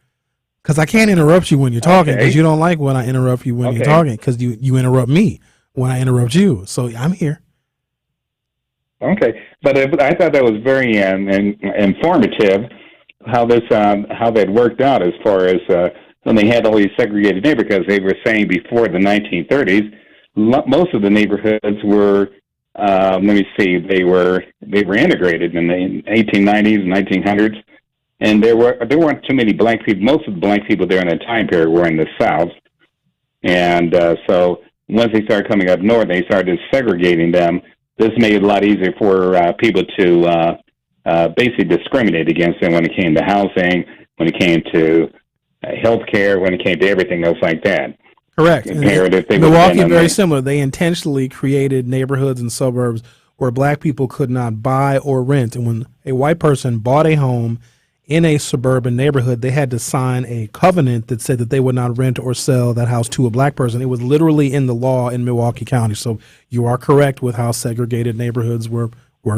Because I can't interrupt you when you're talking because you don't like when I interrupt you when you're talking because you interrupt me when I interrupt you. So I'm here. Okay, but I thought that was very informative how that worked out as far as when they had all these segregated neighborhoods. They were saying before the 1930s, most of the neighborhoods were they were integrated in the 1890s and 1900s, and there weren't too many black people. Most of the black people there in that time period were in the South, and so once they started coming up north, they started segregating them. This made it a lot easier for people to basically discriminate against them when it came to housing, when it came to health care, when it came to everything else like that. Correct. Milwaukee, very similar. They intentionally created neighborhoods and suburbs where black people could not buy or rent. And when a white person bought a home in a suburban neighborhood, they had to sign a covenant that said that they would not rent or sell that house to a black person. It was literally in the law in Milwaukee County. So you are correct with how segregated neighborhoods were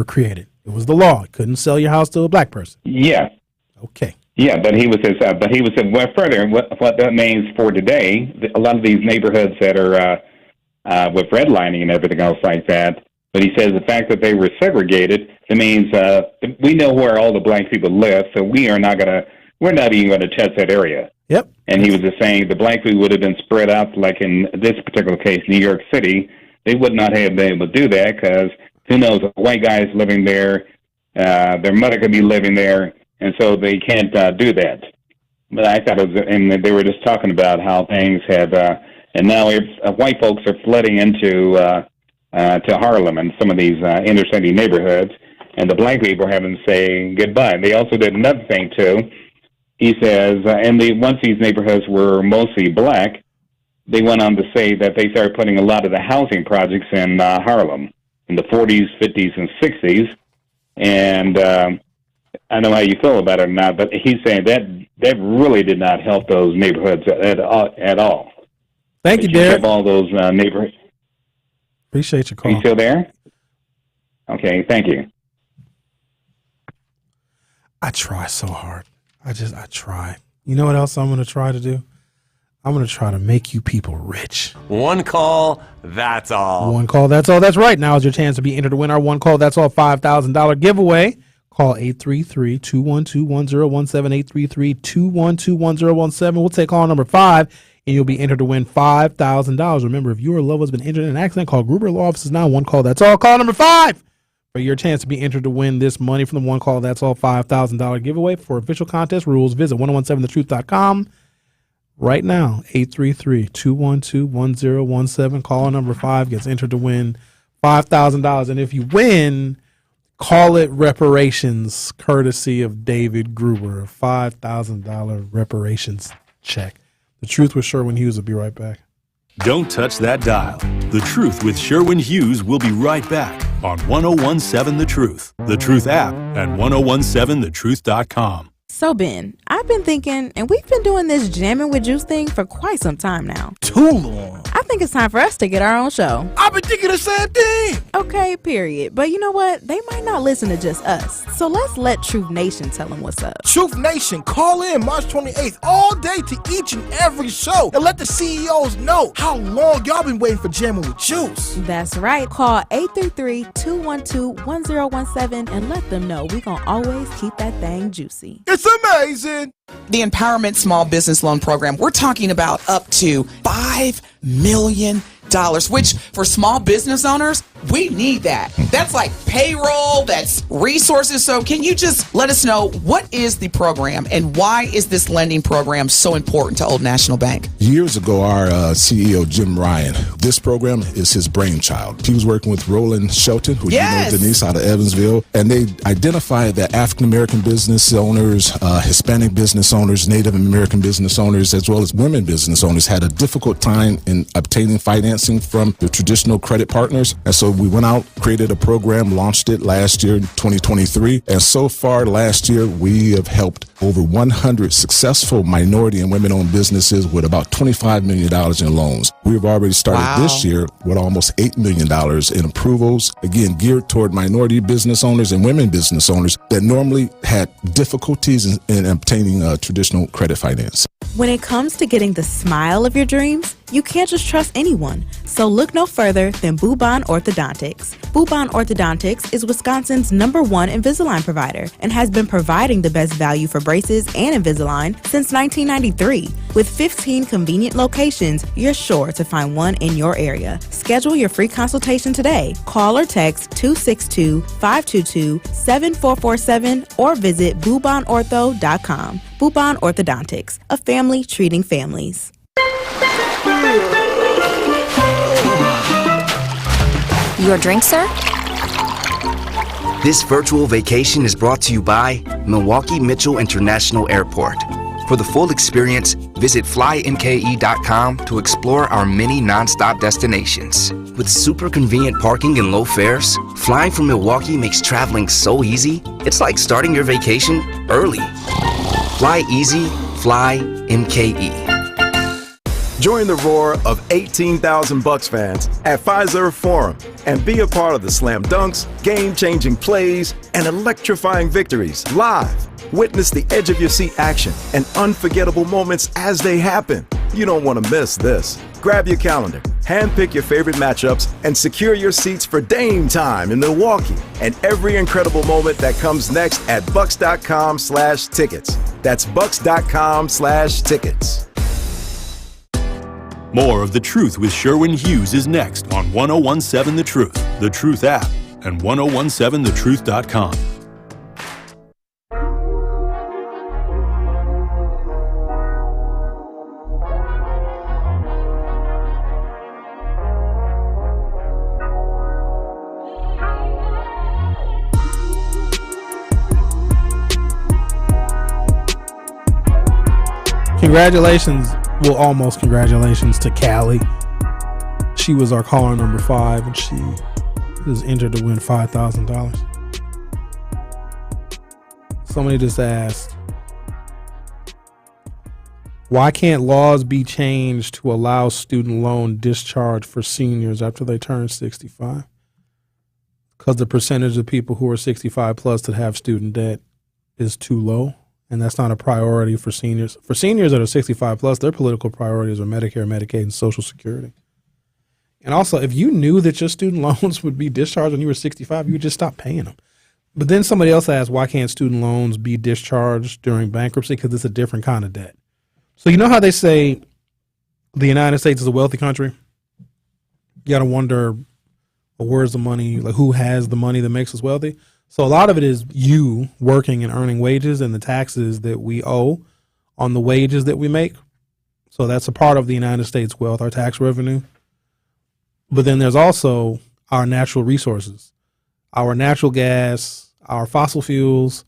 created. It was the law. Couldn't sell your house to a black person. Yeah. Okay. Yeah, but he was well further. What that means for today, a lot of these neighborhoods that are with redlining and everything else like that. But he says the fact that they were segregated, it means we know where all the black people live, so we're not even going to touch that area. Yep. And he was just saying the black people would have been spread out, like in this particular case, New York City. They would not have been able to do that because who knows, a white guy is living there, their mother could be living there, and so they can't do that. But I thought it was, and they were just talking about how things have, and now if white folks are flooding into to Harlem and some of these inner city neighborhoods, and the black people are having to say goodbye. They also did another thing too. He says, once these neighborhoods were mostly black, they went on to say that they started putting a lot of the housing projects in Harlem in the 40s, 50s, and 60s. And I don't know how you feel about it or not, but he's saying that really did not help those neighborhoods at all. Thank you, Derek. All those neighborhoods. Appreciate your call. Are you still there? Okay, thank you. I try so hard. I try. You know what else I'm going to try to do? I'm going to try to make you people rich. One call, that's all. One call, that's all. That's right. Now is your chance to be entered to win our one call, that's all $5,000 giveaway. Call 833-212-1017, 833-212-1017. We'll take call number 5, and you'll be entered to win $5,000. Remember, if your loved one's been injured in an accident, call Gruber Law Offices now. One call, that's all. Call number 5 for your chance to be entered to win this money from the one call, that's all $5,000 giveaway. For official contest rules, visit 1017thetruth.com. Right now, 833-212-1017. Call number 5 gets entered to win $5,000. And if you win, call it reparations, courtesy of David Gruber, a $5,000 reparations check. The Truth with Sherwin Hughes will be right back. Don't touch that dial. The Truth with Sherwin Hughes will be right back on 1017 The Truth, The Truth app, and 1017thetruth.com. So, Ben, I've been thinking, and we've been doing this jamming with juice thing for quite some time now. Too long. I think it's time for us to get our own show. I've been probably thinking the same thing. Okay, period. But you know what? They might not listen to just us. So let's let Truth Nation tell them what's up. Truth Nation, call in March 28th all day to each and every show and let the CEOs know how long y'all been waiting for Jamming with Juice. That's right. Call 833-212-1017 and let them know we gonna always keep that thing juicy. It's amazing. The Empowerment Small Business Loan Program, we're talking about up to $5 million, which for small business owners, we need that. That's like payroll, that's resources. So can you just let us know what is the program and why is this lending program so important to Old National Bank? Years ago, our CEO, Jim Ryan, this program is his brainchild. He was working with Roland Shelton, who you know, Denise, out of Evansville, and they identified that African-American business owners, Hispanic business owners, Native American business owners, as well as women business owners had a difficult time in obtaining financing from the traditional credit partners. And so we went out, created a program, launched it last year in 2023. And so far last year, we have helped over 100 successful minority and women-owned businesses with about $25 million in loans. We've already started this year with almost $8 million in approvals, again, geared toward minority business owners and women business owners that normally had difficulties in obtaining traditional credit finance. When it comes to getting the smile of your dreams, you can't just trust anyone. So look no further than Bouban Orthodontics. Bouban Orthodontics is Wisconsin's #1 Invisalign provider and has been providing the best value for braces and Invisalign since 1993. With 15 convenient locations, you're sure to find one in your area. Schedule your free consultation today. Call or text 262-522-7447 or visit BoubanOrtho.com. Bouban Orthodontics, a family treating families. Your drink, sir? This virtual vacation is brought to you by Milwaukee Mitchell International Airport. For the full experience, visit flymke.com to explore our many nonstop destinations. With super convenient parking and low fares, flying from Milwaukee makes traveling so easy, it's like starting your vacation early. Fly easy, fly MKE. Join the roar of 18,000 Bucks fans at Fiserv Forum and be a part of the slam dunks, game-changing plays, and electrifying victories live. Witness the edge-of-your-seat action and unforgettable moments as they happen. You don't want to miss this. Grab your calendar, handpick your favorite matchups, and secure your seats for Dame time in Milwaukee and every incredible moment that comes next at bucks.com/tickets. That's bucks.com/tickets. More of The Truth with Sherwin Hughes is next on 1017 The Truth, The Truth app, and 1017thetruth.com. Almost congratulations to Callie. She was our caller number 5, and she is entered to win $5,000. Somebody just asked, why can't laws be changed to allow student loan discharge for seniors after they turn 65? Because the percentage of people who are 65 plus that have student debt is too low. And that's not a priority for seniors. For seniors that are 65 plus, their political priorities are Medicare, Medicaid, and Social Security. And also, if you knew that your student loans would be discharged when you were 65, you would just stop paying them. But then somebody else asked, why can't student loans be discharged during bankruptcy? Because it's a different kind of debt. So you know how they say the United States is a wealthy country? You got to wonder, well, where's the money? Like, who has the money that makes us wealthy? So a lot of it is you working and earning wages and the taxes that we owe on the wages that we make. So that's a part of the United States wealth, our tax revenue. But then there's also our natural resources, our natural gas, our fossil fuels,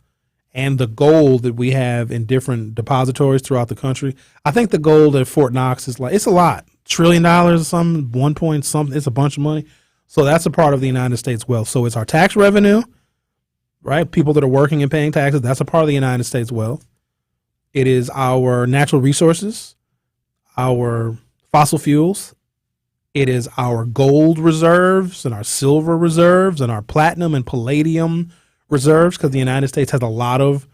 and the gold that we have in different depositories throughout the country. I think the gold at Fort Knox is it's a lot, $1 trillion or something, 1 point something. It's a bunch of money. So that's a part of the United States wealth. So it's our tax revenue. Right? People that are working and paying taxes, that's a part of the United States wealth. It is our natural resources, our fossil fuels, It is our gold reserves and our silver reserves and our platinum and palladium reserves, because the United States has a lot of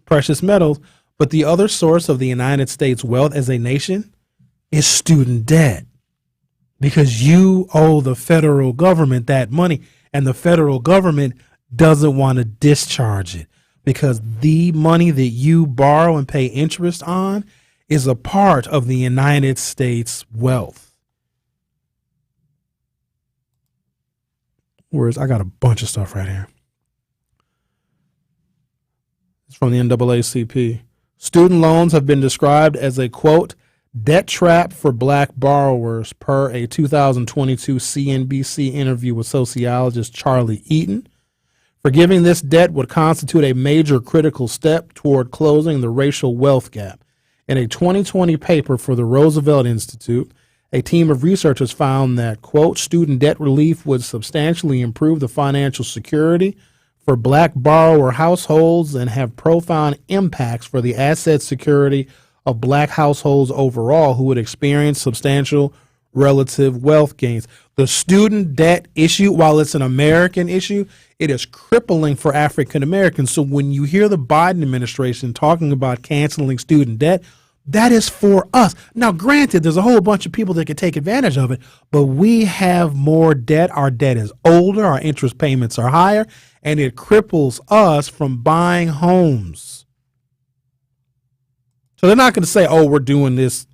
precious metals. But the other source of the United States wealth as a nation is student debt, because you owe the federal government that money, and the federal government doesn't want to discharge it, because the money that you borrow and pay interest on is a part of the United States wealth. Whereas I got a bunch of stuff right here. It's from the NAACP. Student loans have been described as a, quote, debt trap for black borrowers, per a 2022 CNBC interview with sociologist Charlie Eaton. Forgiving this debt would constitute a major critical step toward closing the racial wealth gap. In a 2020 paper for the Roosevelt Institute, a team of researchers found that, quote, student debt relief would substantially improve the financial security for black borrower households and have profound impacts for the asset security of black households overall, who would experience substantial relative wealth gains. The student debt issue, while it's an American issue, it is crippling for African Americans. So when you hear the Biden administration talking about canceling student debt, that is for us. Now, granted, there's a whole bunch of people that can take advantage of it, but we have more debt. Our debt is older. Our interest payments are higher, and it cripples us from buying homes. So they're not going to say, oh, we're doing this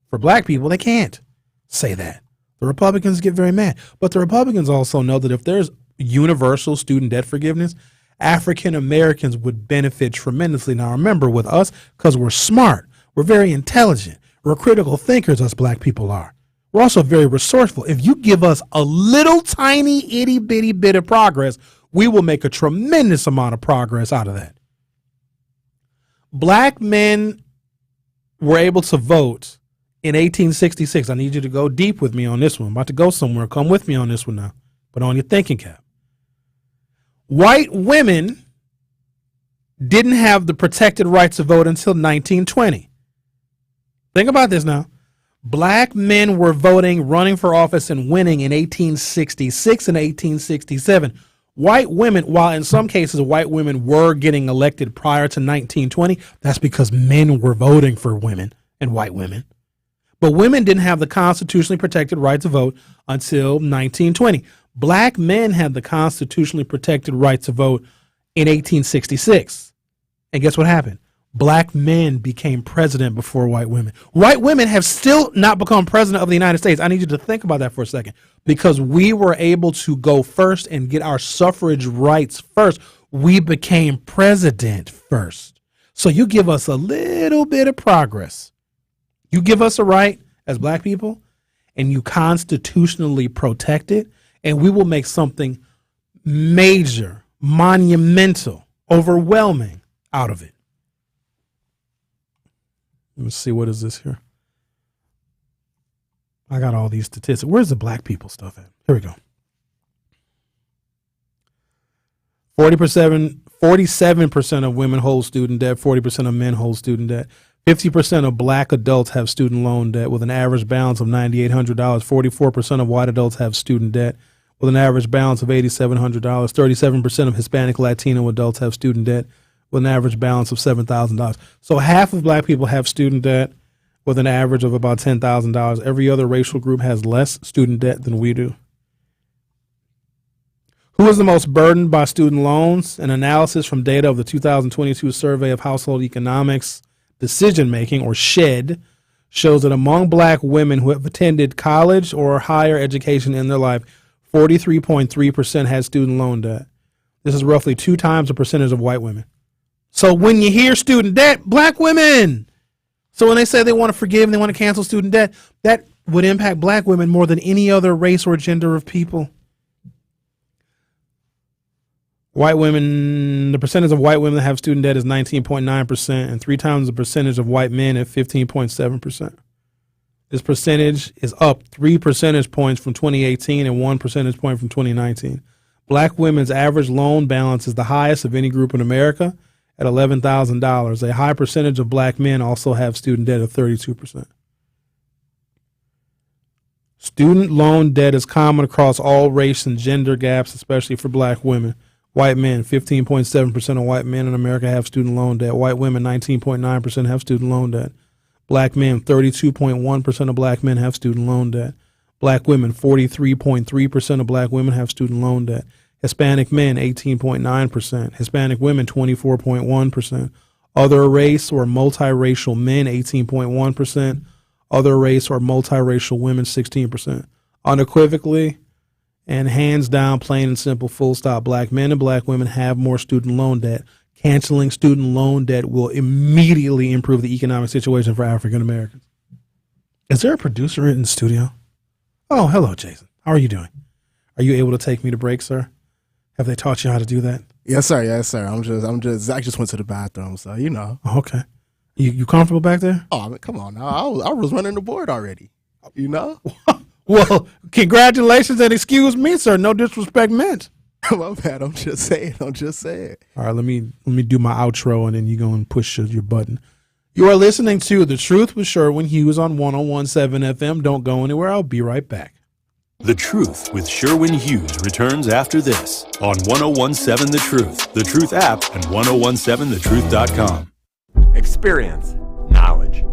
for black people. They can't say that. The Republicans get very mad. But the Republicans also know that if there's universal student debt forgiveness, African Americans would benefit tremendously. Now, remember, with us, because we're smart, we're very intelligent, we're critical thinkers, us black people are. We're also very resourceful. If you give us a little tiny itty bitty bit of progress, we will make a tremendous amount of progress out of that. Black men were able to vote in 1866. I need you to go deep with me on this one. I'm about to go somewhere. Come with me on this one now. Put on your thinking cap. White women didn't have the protected right to vote until 1920. Think about this now. Black men were voting, running for office, and winning in 1866 and 1867. White women, while in some cases white women were getting elected prior to 1920, that's because men were voting for women and white women. But women didn't have the constitutionally protected right to vote until 1920. Black men had the constitutionally protected right to vote in 1866. And guess what happened? Black men became president before white women. White women have still not become president of the United States. I need you to think about that for a second, because we were able to go first and get our suffrage rights first. We became president first. So you give us a little bit of progress. You give us a right as black people, and you constitutionally protect it, and we will make something major, monumental, overwhelming out of it. Let me see, what is this here? I got all these statistics. Where's the black people stuff at? Here we go. 47% of women hold student debt. 40% of men hold student debt. 50% of black adults have student loan debt with an average balance of $9,800. 44% of white adults have student debt with an average balance of $8,700. 37% of Hispanic Latino adults have student debt with an average balance of $7,000. So half of black people have student debt with an average of about $10,000. Every other racial group has less student debt than we do. Who is the most burdened by student loans? An analysis from data of the 2022 Survey of Household Economics Decision Making, or SHED, shows that among black women who have attended college or higher education in their life, 43.3% had student loan debt. This is roughly 2 times the percentage of white women. So when you hear student debt, black women. So when they say they want to forgive and they want to cancel student debt, that would impact black women more than any other race or gender of people. White women, the percentage of white women that have student debt is 19.9%, and 3 times the percentage of white men at 15.7%. This percentage is up 3 percentage points from 2018 and 1 percentage point from 2019. Black women's average loan balance is the highest of any group in America at $11,000. A high percentage of black men also have student debt of 32%. Student loan debt is common across all race and gender gaps, especially for black women. White men, 15.7% of white men in America have student loan debt. White women, 19.9% have student loan debt. Black men, 32.1% of black men have student loan debt. Black women, 43.3% of black women have student loan debt. Hispanic men, 18.9%. Hispanic women, 24.1%. Other race or multiracial men, 18.1%. Other race or multiracial women, 16%. Unequivocally and hands down, plain and simple, full stop, black men and black women have more student loan debt. Canceling student loan debt will immediately improve the economic situation for African Americans. Is there a producer in the studio? Oh, hello, Jason. How are you doing? Are you able to take me to break, sir? Have they taught you how to do that? Yes, sir. Yes, sir. I'm just. Zach just went to the bathroom, so you know. Oh, okay. You comfortable back there? Oh, I mean, come on now. I was running the board already. You know. Well, congratulations and excuse me, sir. No disrespect meant. My bad. I'm just saying. All right, let me do my outro and then you go and push your button. You are listening to The Truth with Sherwin Hughes on 101.7 FM. Don't go anywhere. I'll be right back. The Truth with Sherwin Hughes returns after this on 101.7 The Truth, The Truth app, and 101.7thetruth.com. Experience, knowledge,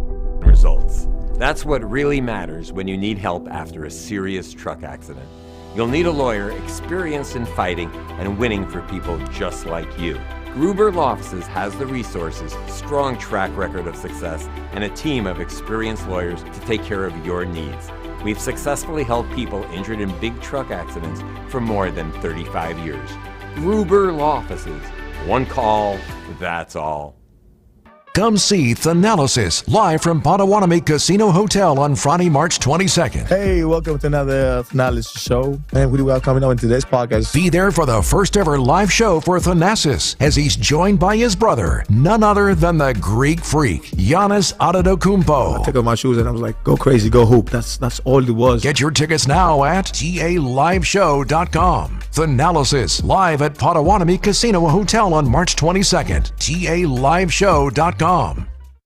results. That's what really matters when you need help after a serious truck accident. You'll need a lawyer experienced in fighting and winning for people just like you. Gruber Law Offices has the resources, strong track record of success, and a team of experienced lawyers to take care of your needs. We've successfully helped people injured in big truck accidents for more than 35 years. Gruber Law Offices. One call, that's all. Come see Thanalysis live from Potawatomi Casino Hotel on Friday, March 22nd. Hey, welcome to another Thanalysis show. And we do well coming on in today's podcast. Be there for the first ever live show for Thanasis as he's joined by his brother, none other than the Greek freak, Giannis Antetokounmpo. I took off my shoes and I was like, go crazy, go hoop. That's all it was. Get your tickets now at TALiveshow.com. Thanalysis live at Potawatomi Casino Hotel on March 22nd. TALiveshow.com.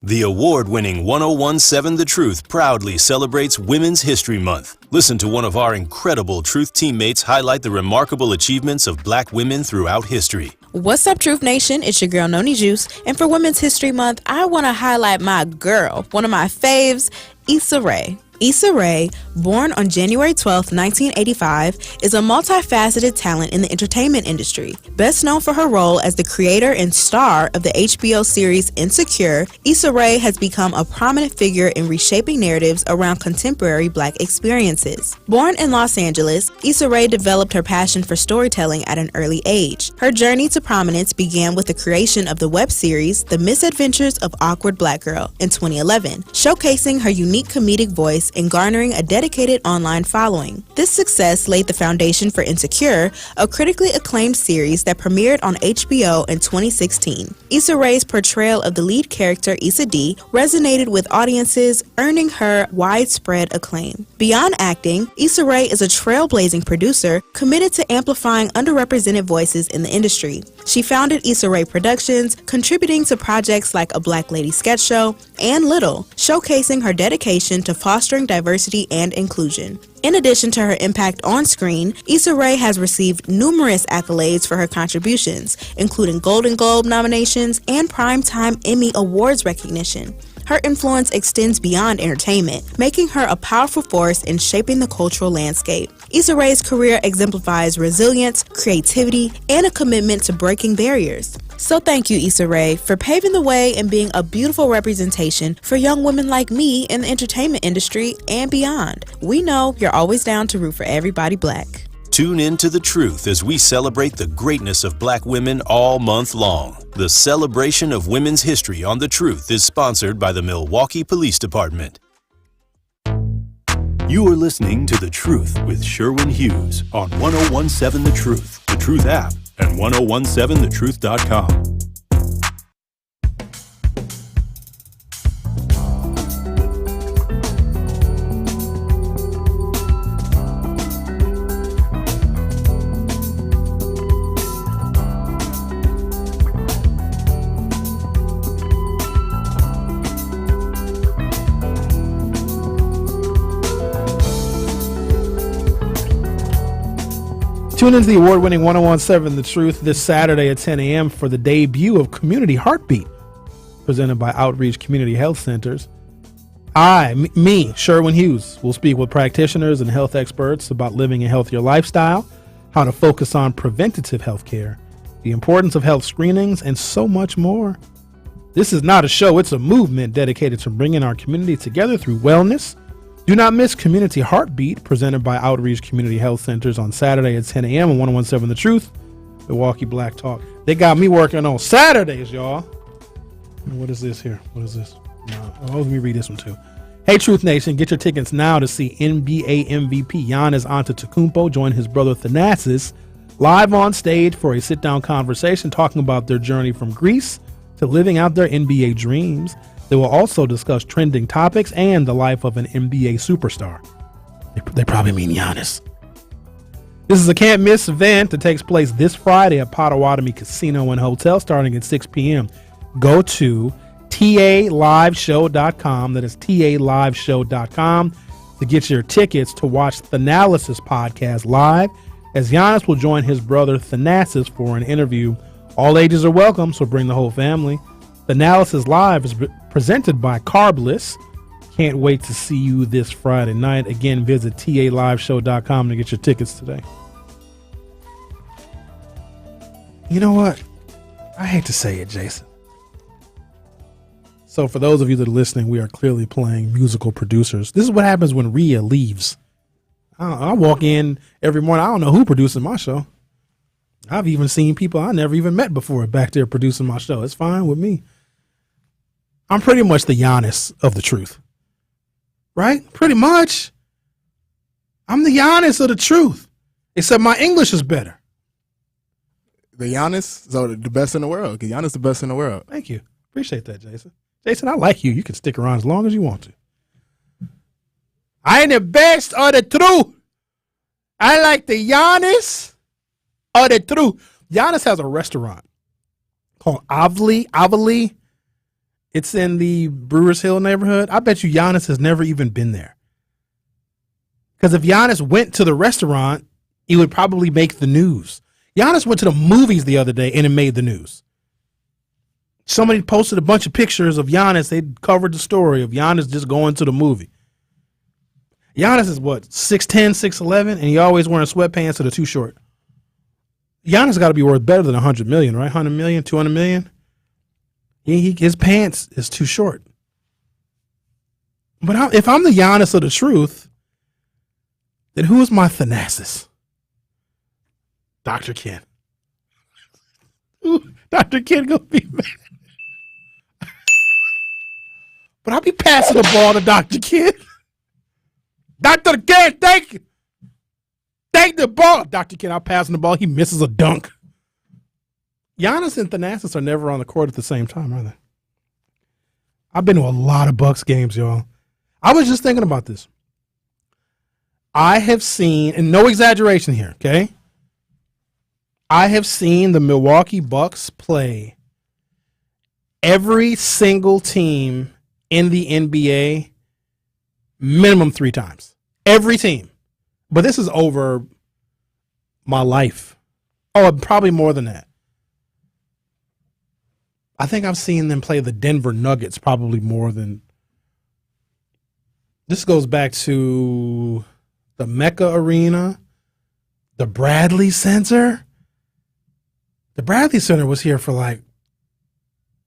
The award-winning 101.7 The Truth proudly celebrates Women's History Month. Listen to one of our incredible Truth teammates highlight the remarkable achievements of black women throughout history. What's up, Truth Nation? It's your girl, Noni Juice. And for Women's History Month, I want to highlight my girl, one of my faves, Issa Rae. Issa Rae, born on January 12, 1985, is a multifaceted talent in the entertainment industry. Best known for her role as the creator and star of the HBO series Insecure, Issa Rae has become a prominent figure in reshaping narratives around contemporary black experiences. Born in Los Angeles, Issa Rae developed her passion for storytelling at an early age. Her journey to prominence began with the creation of the web series The Misadventures of Awkward Black Girl in 2011, showcasing her unique comedic voice and garnering a dedicated online following. This success laid the foundation for Insecure, a critically acclaimed series that premiered on HBO in 2016. Issa Rae's portrayal of the lead character Issa D resonated with audiences, earning her widespread acclaim. Beyond acting, Issa Rae is a trailblazing producer committed to amplifying underrepresented voices in the industry. She founded Issa Rae Productions, contributing to projects like A Black Lady Sketch Show and Little, showcasing her dedication to fostering diversity and inclusion. In addition to her impact on screen, Issa Rae has received numerous accolades for her contributions, including Golden Globe nominations and Primetime Emmy Awards recognition. Her influence extends beyond entertainment, making her a powerful force in shaping the cultural landscape. Issa Rae's career exemplifies resilience, creativity, and a commitment to breaking barriers. So thank you, Issa Rae, for paving the way and being a beautiful representation for young women like me in the entertainment industry and beyond. We know you're always down to root for everybody black. Tune in to The Truth as we celebrate the greatness of black women all month long. The celebration of women's history on The Truth is sponsored by the Milwaukee Police Department. You are listening to The Truth with Sherwin Hughes on 101.7 The Truth, The Truth app, and 101.7thetruth.com. Tune into the award-winning 1017 The Truth this Saturday at 10 a.m. for the debut of Community Heartbeat, presented by Outreach Community Health Centers. Me, Sherwin Hughes, will speak with practitioners and health experts about living a healthier lifestyle, how to focus on preventative health care, the importance of health screenings, and so much more. This is not a show, it's a movement dedicated to bringing our community together through wellness. Do not miss Community Heartbeat, presented by Outreach Community Health Centers on Saturday at 10 a.m. on 1017 The Truth, Milwaukee Black Talk. They got me working on Saturdays, y'all. What is this here? What is this? Let me read this one too. Hey, Truth Nation, get your tickets now to see NBA MVP Giannis Antetokounmpo join his brother Thanasis live on stage for a sit-down conversation talking about their journey from Greece to living out their NBA dreams. They will also discuss trending topics and the life of an NBA superstar. They probably mean Giannis. This is a can't-miss event that takes place this Friday at Potawatomi Casino and Hotel starting at 6 p.m. Go to TALiveshow.com. That is TALiveshow.com to get your tickets to watch the Thanasis podcast live, as Giannis will join his brother Thanasis for an interview. All ages are welcome, so bring the whole family. Thanasis Live is presented by Carbliss. Can't wait to see you this Friday night. Again, visit TALiveshow.com to get your tickets today. You know what? I hate to say it, Jason. So for those of you that are listening, we are clearly playing musical producers. This is what happens when Rhea leaves. I walk in every morning. I don't know who produces my show. I've even seen people I never even met before back there producing my show. It's fine with me. I'm pretty much the Giannis of the truth. Right? Pretty much. I'm the Giannis of the truth. Except my English is better. The Giannis, so the best in the world. Because Giannis the best in the world. Thank you. Appreciate that, Jason. Jason, I like you. You can stick around as long as you want to. I ain't the best of the truth. I like the Giannis of the truth. Giannis has a restaurant called Avali. It's in the Brewers Hill neighborhood. I bet you Giannis has never even been there. Because if Giannis went to the restaurant, he would probably make the news. Giannis went to the movies the other day and it made the news. Somebody posted a bunch of pictures of Giannis. They covered the story of Giannis just going to the movie. Giannis is what, 6'10", 6'11", and he always wearing sweatpants that are too short. Giannis got to be worth better than $100 million, right? $100 million, $200 million. His pants is too short. But if I'm the Giannis of the truth, then who is my Thanasis? Dr. Ken. Ooh, Dr. Ken gonna be mad. But I'll be passing the ball to Dr. Ken. Dr. Ken, thank you. Take the ball. Dr. Ken, I'm passing the ball. He misses a dunk. Giannis and Thanasis are never on the court at the same time, are they? I've been to a lot of Bucks games, y'all. I was just thinking about this. I have seen, and no exaggeration here, okay? I have seen the Milwaukee Bucks play every single team in the NBA minimum 3 times. Every team. But this is over my life. Oh, probably more than that. I think I've seen them play the Denver Nuggets probably more than. This goes back to the Mecca Arena, the Bradley Center. The Bradley Center was here for like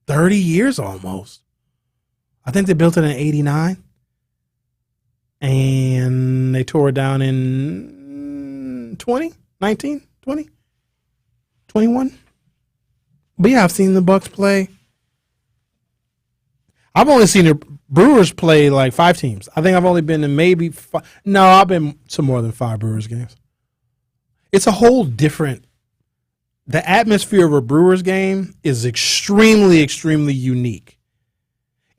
30 years almost. I think they built it in 89. And they tore it down in 19, 20, 21. But yeah, I've seen the Bucks play. I've only seen the Brewers play like 5 teams. I think I've only been to maybe 5. No, I've been to more than 5 Brewers games. It's a whole different. The atmosphere of a Brewers game is extremely, extremely unique.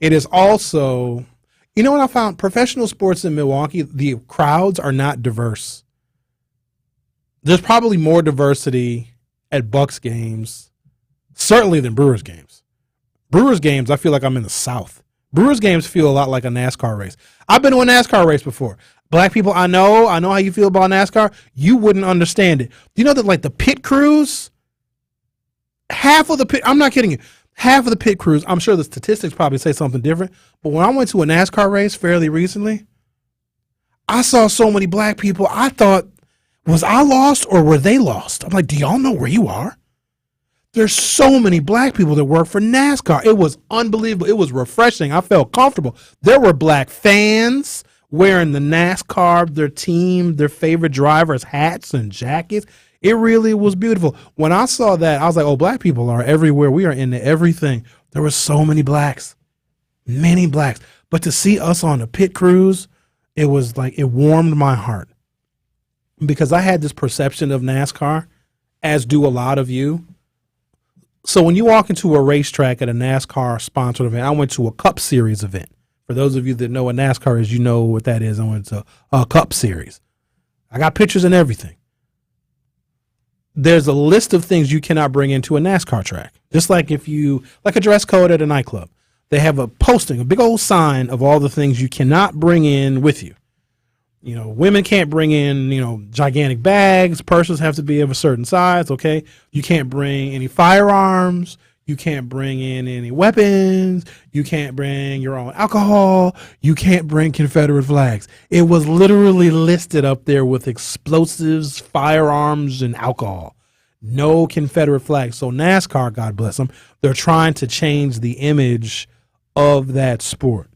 It is also, you know what I found? Professional sports in Milwaukee, the crowds are not diverse. There's probably more diversity at Bucks games, certainly than Brewers games. Brewers games, I feel like I'm in the South. Brewers games feel a lot like a NASCAR race. I've been to a NASCAR race before. Black people, I know how you feel about NASCAR. You wouldn't understand it. Do you know that like the pit crews, I'm not kidding you, half of the pit crews, I'm sure the statistics probably say something different, but when I went to a NASCAR race fairly recently, I saw so many black people, I thought, was I lost or were they lost? I'm like, do y'all know where you are? There's so many black people that work for NASCAR. It was unbelievable. It was refreshing. I felt comfortable. There were black fans wearing the NASCAR, their team, their favorite drivers' hats and jackets. It really was beautiful. When I saw that, I was like, oh, black people are everywhere. We are into everything. There were so many blacks, many blacks. But to see us on the pit crews, it was like, it warmed my heart. Because I had this perception of NASCAR, as do a lot of you. So when you walk into a racetrack at a NASCAR sponsored event, I went to a Cup Series event. For those of you that know what NASCAR is, you know what that is. I went to a Cup Series. I got pictures and everything. There's a list of things you cannot bring into a NASCAR track. Just like like a dress code at a nightclub. They have a posting, a big old sign of all the things you cannot bring in with you. You know, women can't bring in, gigantic bags. Purses have to be of a certain size, okay? You can't bring any firearms. You can't bring in any weapons. You can't bring your own alcohol. You can't bring Confederate flags. It was literally listed up there with explosives, firearms, and alcohol. No Confederate flags. So NASCAR, God bless them, they're trying to change the image of that sport.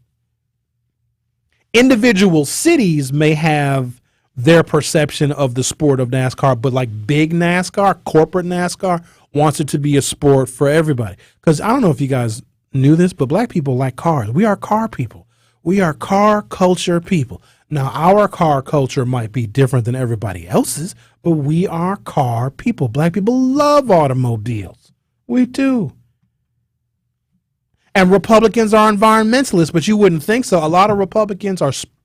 Individual cities may have their perception of the sport of NASCAR, but like big NASCAR, corporate NASCAR wants it to be a sport for everybody. Because I don't know if you guys knew this, but black people like cars. We are car people. We are car culture people. Now, our car culture might be different than everybody else's, but we are car people. Black people love automobiles. We do. And Republicans are environmentalists, but you wouldn't think so. A lot of Republicans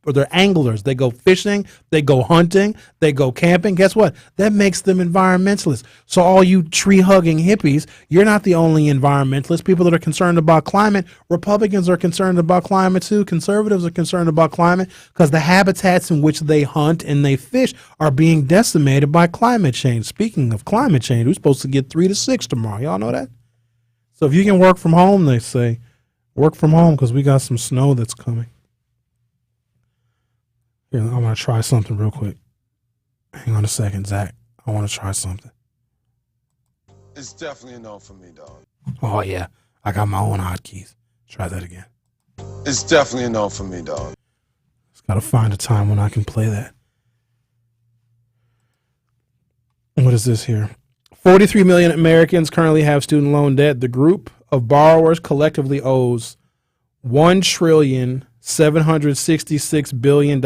they're anglers. They go fishing, they go hunting, they go camping. Guess what? That makes them environmentalists. So all you tree-hugging hippies, you're not the only environmentalist. People that are concerned about climate, Republicans are concerned about climate too. Conservatives are concerned about climate because the habitats in which they hunt and they fish are being decimated by climate change. Speaking of climate change, we're supposed to get 3 to 6 tomorrow. Y'all know that? So if you can work from home, they say, work from home because we got some snow that's coming. Here, I want to try something real quick. Hang on a second, Zach. I want to try something. It's definitely a no for me, dog. Oh, yeah. I got my own hotkeys. Try that again. It's definitely a no for me, dog. Just got to find a time when I can play that. What is this here? 43 million Americans currently have student loan debt. The group of borrowers collectively owes $1,766 billion,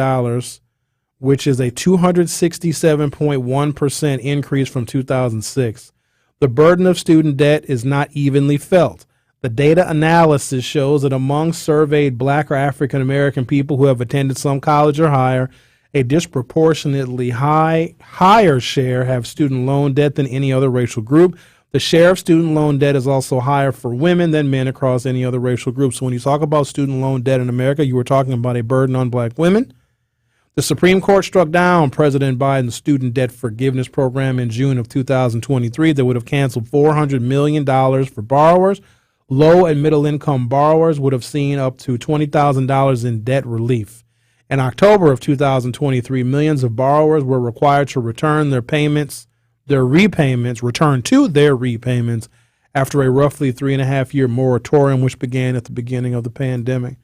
which is a 267.1% increase from 2006. The burden of student debt is not evenly felt. The data analysis shows that among surveyed Black or African American people who have attended some college or higher, a disproportionately higher share have student loan debt than any other racial group. The share of student loan debt is also higher for women than men across any other racial group. So when you talk about student loan debt in America, you were talking about a burden on black women. The Supreme Court struck down President Biden's student debt forgiveness program in June of 2023 that would have canceled $400 million for borrowers. Low and middle income borrowers would have seen up to $20,000 in debt relief. In October of 2023, millions of borrowers were required to return return to their repayments after a roughly 3.5-year moratorium, which began at the beginning of the pandemic.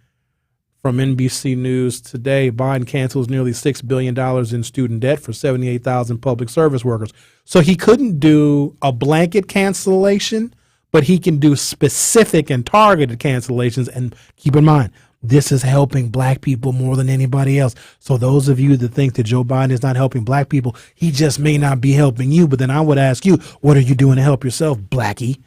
From NBC News today, Biden cancels nearly $6 billion in student debt for 78,000 public service workers. So he couldn't do a blanket cancellation, but he can do specific and targeted cancellations. And keep in mind, this is helping black people more than anybody else. So those of you that think that Joe Biden is not helping black people, he just may not be helping you. But then I would ask you, what are you doing to help yourself, blackie?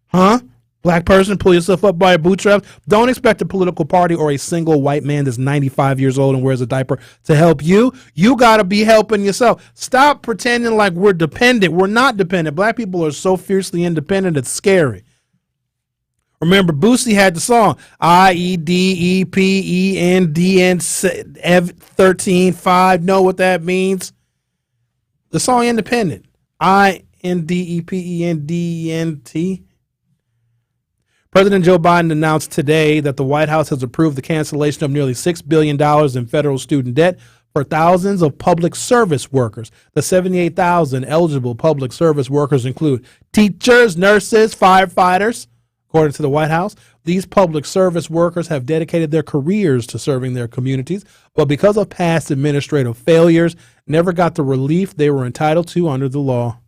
Huh? Black person, pull yourself up by your bootstraps. Don't expect a political party or a single white man that's 95 years old and wears a diaper to help you. You got to be helping yourself. Stop pretending like we're dependent. We're not dependent. Black people are so fiercely independent, it's scary. Remember, Boosie had the song IEDEPENDN 13.5. Know what that means? The song Independent. INDEPENDENT. President Joe Biden announced today that the White House has approved the cancellation of nearly $6 billion in federal student debt for thousands of public service workers. The 78,000 eligible public service workers include teachers, nurses, firefighters. According to the White House, these public service workers have dedicated their careers to serving their communities, but because of past administrative failures, never got the relief they were entitled to under the law.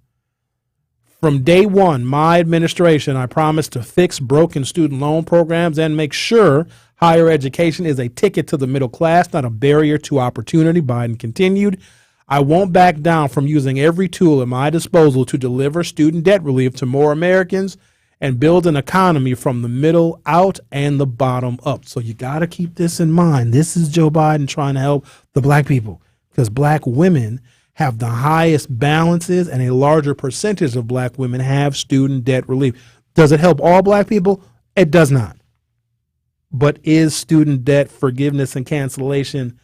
From day one, my administration, I promised to fix broken student loan programs and make sure higher education is a ticket to the middle class, not a barrier to opportunity, Biden continued. I won't back down from using every tool at my disposal to deliver student debt relief to more Americans and build an economy from the middle out and the bottom up. So you got to keep this in mind. This is Joe Biden trying to help the black people, because black women have the highest balances and a larger percentage of black women have student debt relief. Does it help all black people? It does not. But is student debt forgiveness and cancellation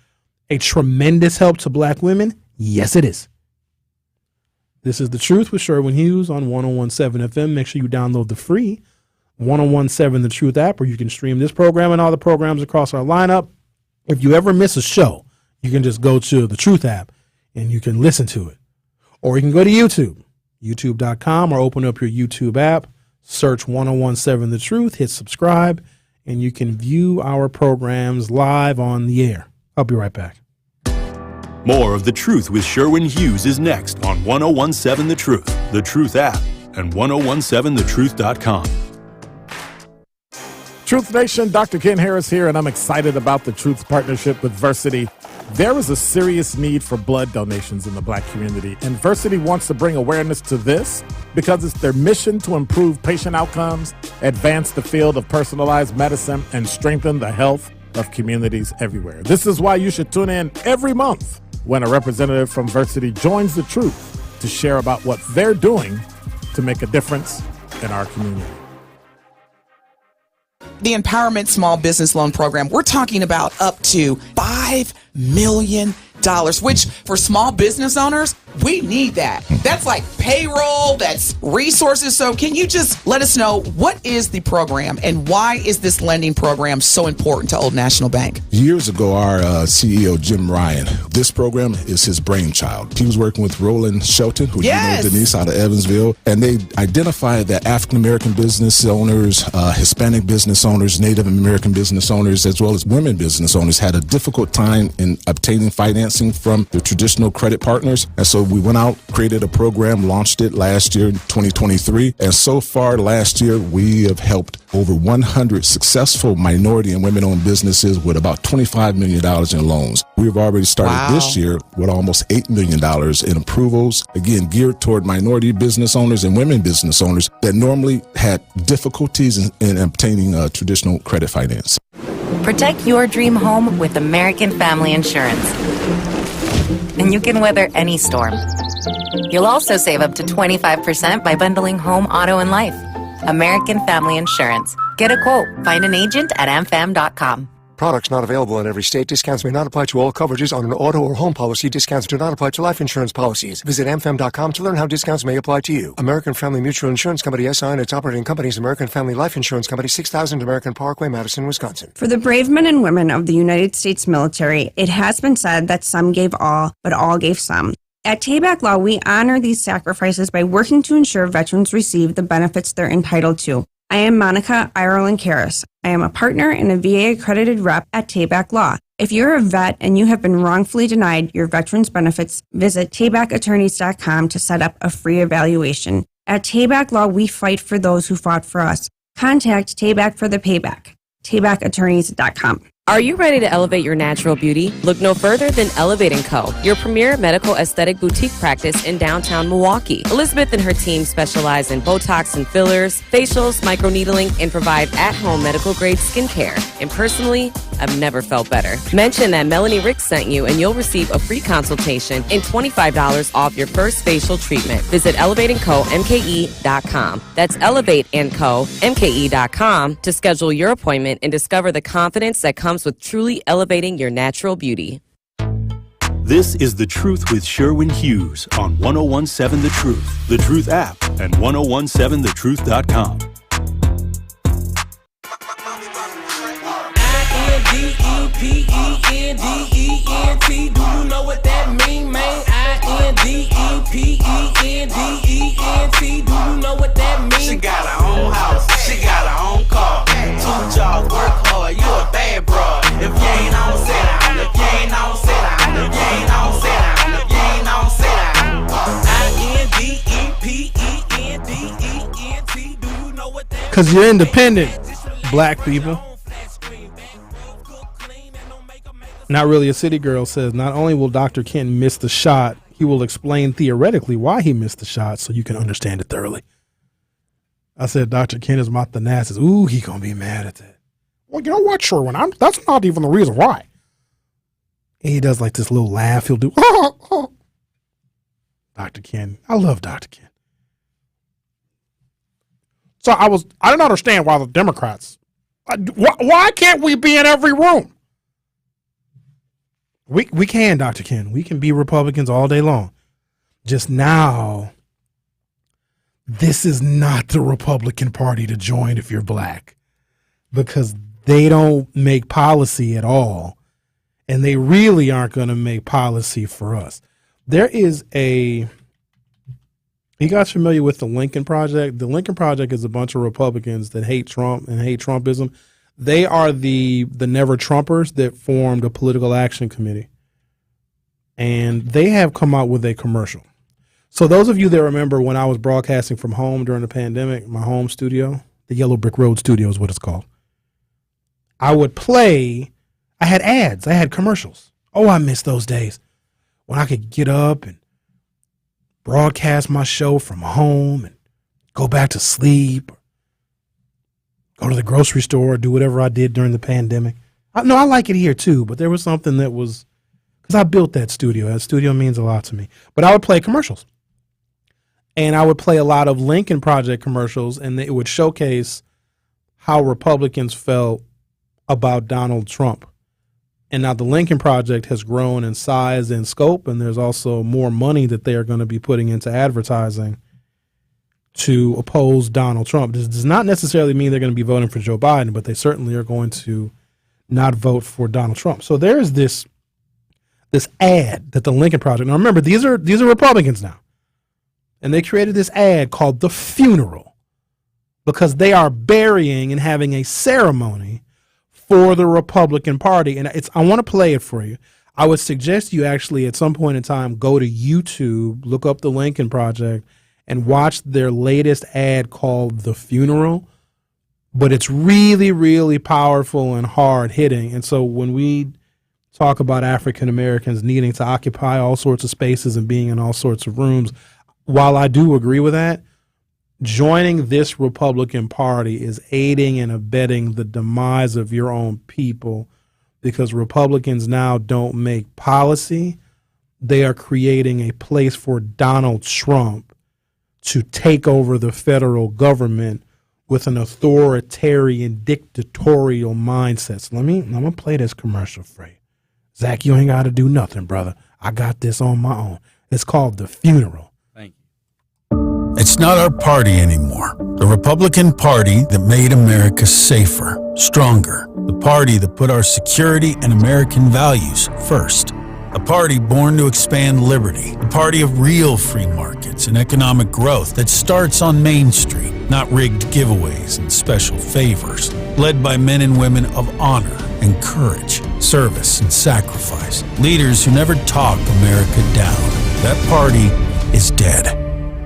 a tremendous help to black women? Yes, it is. This is The Truth with Sherwin Hughes on 101.7 FM. Make sure you download the free 101.7 The Truth app, where you can stream this program and all the programs across our lineup. If you ever miss a show, you can just go to the Truth app and you can listen to it. Or you can go to YouTube, youtube.com, or open up your YouTube app, search 101.7 The Truth, hit subscribe, and you can view our programs live on the air. I'll be right back. More of The Truth with Sherwin Hughes is next on 101.7 The Truth, The Truth app, and 1017thetruth.com. Truth Nation, Dr. Ken Harris here, and I'm excited about the Truth partnership with Versity. There is a serious need for blood donations in the black community, and Versity wants to bring awareness to this because it's their mission to improve patient outcomes, advance the field of personalized medicine, and strengthen the health of communities everywhere. This is why you should tune in every month when a representative from Versity joins The Truth to share about what they're doing to make a difference in our community. The Empowerment Small Business Loan Program, we're talking about up to $5 million, which for small business owners, we need that. That's like payroll, that's resources. So can you just let us know, what is the program and why is this lending program so important to Old National Bank? Years ago, our CEO, Jim Ryan, this program is his brainchild. He was working with Roland Shelton, who you know, Denise, out of Evansville, and they identified that African-American business owners, Hispanic business owners, Native American business owners, as well as women business owners had a difficult time in obtaining financing from the traditional credit partners. And so we went out, created a program, launched it last year, 2023. And so far last year, we have helped over 100 successful minority and women-owned businesses with about $25 million in loans. We've already started this year with almost $8 million in approvals, again, geared toward minority business owners and women business owners that normally had difficulties in obtaining traditional credit finance. Protect your dream home with American Family Insurance. And you can weather any storm. You'll also save up to 25% by bundling home, auto, and life. American Family Insurance. Get a quote. Find an agent at amfam.com. Products not available in every state. Discounts may not apply to all coverages on an auto or home policy. Discounts do not apply to life insurance policies. Visit amfam.com to learn how discounts may apply to you. American Family Mutual Insurance Company, SI, and its operating companies, American Family Life Insurance Company, 6000 American Parkway, Madison, Wisconsin. For the brave men and women of the United States military, it has been said that some gave all, but all gave some. At Tayback Law, we honor these sacrifices by working to ensure veterans receive the benefits they're entitled to. I am Monica Ireland Karras. I am a partner and a VA-accredited rep at Tayback Law. If you're a vet and you have been wrongfully denied your veterans benefits, visit taybackattorneys.com to set up a free evaluation. At Tayback Law, we fight for those who fought for us. Contact Tayback for the payback. taybackattorneys.com. Are you ready to elevate your natural beauty? Look no further than Elevate & Co., your premier medical aesthetic boutique practice in downtown Milwaukee. Elizabeth and her team specialize in Botox and fillers, facials, microneedling, and provide at-home medical-grade skincare. And personally, I've never felt better. Mention that Melanie Ricks sent you and you'll receive a free consultation and $25 off your first facial treatment. Visit ElevateandCoMKE.com. That's ElevateandCoMKE.com to schedule your appointment and discover the confidence that comes with truly elevating your natural beauty. This is The Truth with Sherwin Hughes on 1017 The Truth, The Truth app, and 1017thetruth.com. I-N-D-E-P-E-N-D-E-N-T. Do you know what that mean, man? I-N-D-E-P-E-N-D-E-N-T. Do you know what that mean? She got her own house, she got her own car. 2 jobs, work hard, you a bad broad. If you ain't on, sit down. If you ain't on, sit down. If you ain't on, sit down. If you ain't on, sit down. I-N-D-E-P-E-N-D-E-N-T. Do you know what that mean? Because you're independent, black people. Not Really a City Girl says, not only will Dr. Ken miss the shot, he will explain theoretically why he missed the shot so you can understand it thoroughly. I said, Dr. Ken is my Thanasis. Ooh, he gonna be mad at that. Well, you know what, Sherwin? That's not even the reason why. And he does like this little laugh. He'll do, Dr. Ken. I love Dr. Ken. So I didn't understand why the Democrats, why can't we be in every room? We can, Dr. Ken. We can be Republicans all day long. Just now, this is not the Republican Party to join if you're black, because they don't make policy at all, and they really aren't going to make policy for us. There is you guys familiar with the Lincoln Project? The Lincoln Project is a bunch of Republicans that hate Trump and hate Trumpism. They are the Never Trumpers that formed a political action committee. And they have come out with a commercial. So those of you that remember when I was broadcasting from home during the pandemic, my home studio, the Yellow Brick Road Studio is what it's called. I had ads, I had commercials. Oh, I miss those days when I could get up and broadcast my show from home and go back to sleep, go to the grocery store, do whatever I did during the pandemic. I like it here too, but there was something that was, because I built that studio. That studio means a lot to me. But I would play commercials. And I would play a lot of Lincoln Project commercials, and it would showcase how Republicans felt about Donald Trump. And now the Lincoln Project has grown in size and scope, and there's also more money that they are going to be putting into advertising to oppose Donald Trump. This does not necessarily mean they're going to be voting for Joe Biden, but they certainly are going to not vote for Donald Trump. So there's this ad that the Lincoln Project, now remember, these are Republicans now, and they created this ad called The Funeral because they are burying and having a ceremony for the Republican Party. And I want to play it for you. I would suggest you actually at some point in time go to YouTube, look up the Lincoln Project, and watch their latest ad called The Funeral. But it's really, really powerful and hard hitting. And so when we talk about African Americans needing to occupy all sorts of spaces and being in all sorts of rooms, while I do agree with that, joining this Republican Party is aiding and abetting the demise of your own people, because Republicans now don't make policy. They are creating a place for Donald Trump to take over the federal government with an authoritarian, dictatorial mindset. So I'm going to play this commercial for you. Zach, you ain't got to do nothing, brother. I got this on my own. It's called The Funeral. It's not our party anymore. The Republican Party that made America safer, stronger. The party that put our security and American values first. A party born to expand liberty. A party of real free markets and economic growth that starts on Main Street, not rigged giveaways and special favors. Led by men and women of honor and courage, service and sacrifice. Leaders who never talk America down. That party is dead.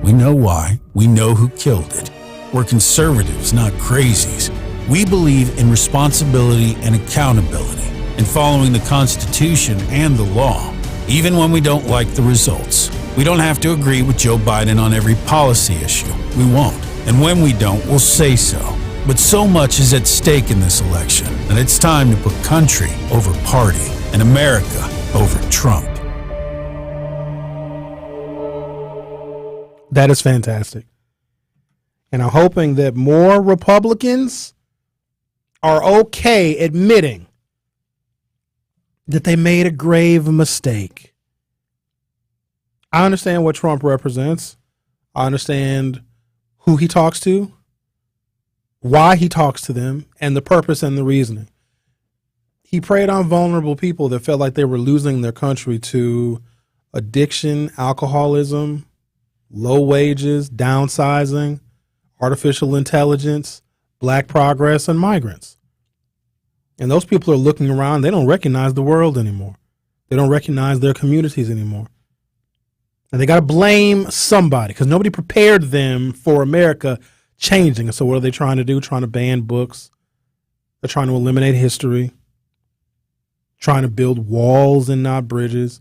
We know why. We know who killed it. We're conservatives, not crazies. We believe in responsibility and accountability, in following the Constitution and the law, even when we don't like the results. We don't have to agree with Joe Biden on every policy issue. We won't. And when we don't, we'll say so. But so much is at stake in this election that it's time to put country over party and America over Trump. That is fantastic. And I'm hoping that more Republicans are okay admitting that they made a grave mistake. I understand what Trump represents. I understand who he talks to, why he talks to them, and the purpose and the reasoning. He preyed on vulnerable people that felt like they were losing their country to addiction, alcoholism, low wages, downsizing, artificial intelligence, black progress, and migrants. And those people are looking around. They don't recognize the world anymore. They don't recognize their communities anymore. And they got to blame somebody because nobody prepared them for America changing. And so what are they trying to do? Trying to ban books. They're trying to eliminate history. Trying to build walls and not bridges.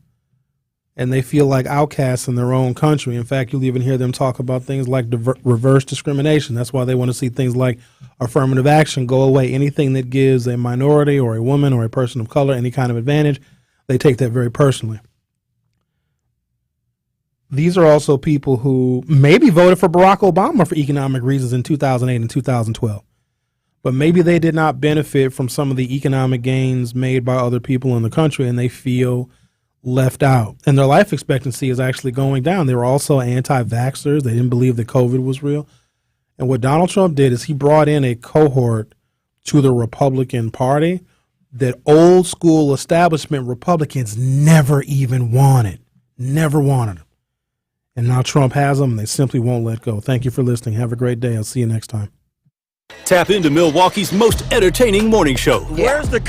And they feel like outcasts in their own country. In fact, you'll even hear them talk about things like reverse discrimination. That's why they want to see things like affirmative action go away. Anything that gives a minority or a woman or a person of color any kind of advantage, they take that very personally. These are also people who maybe voted for Barack Obama for economic reasons in 2008 and 2012. But maybe they did not benefit from some of the economic gains made by other people in the country, and they feel left out. And their life expectancy is actually going down. They were also anti-vaxxers. They didn't believe that COVID was real. And what Donald Trump did is he brought in a cohort to the Republican Party that old school establishment Republicans never even wanted. Never wanted them. And now Trump has them, and they simply won't let go. Thank you for listening. Have a great day. I'll see you next time. Tap into Milwaukee's most entertaining morning show. Where's the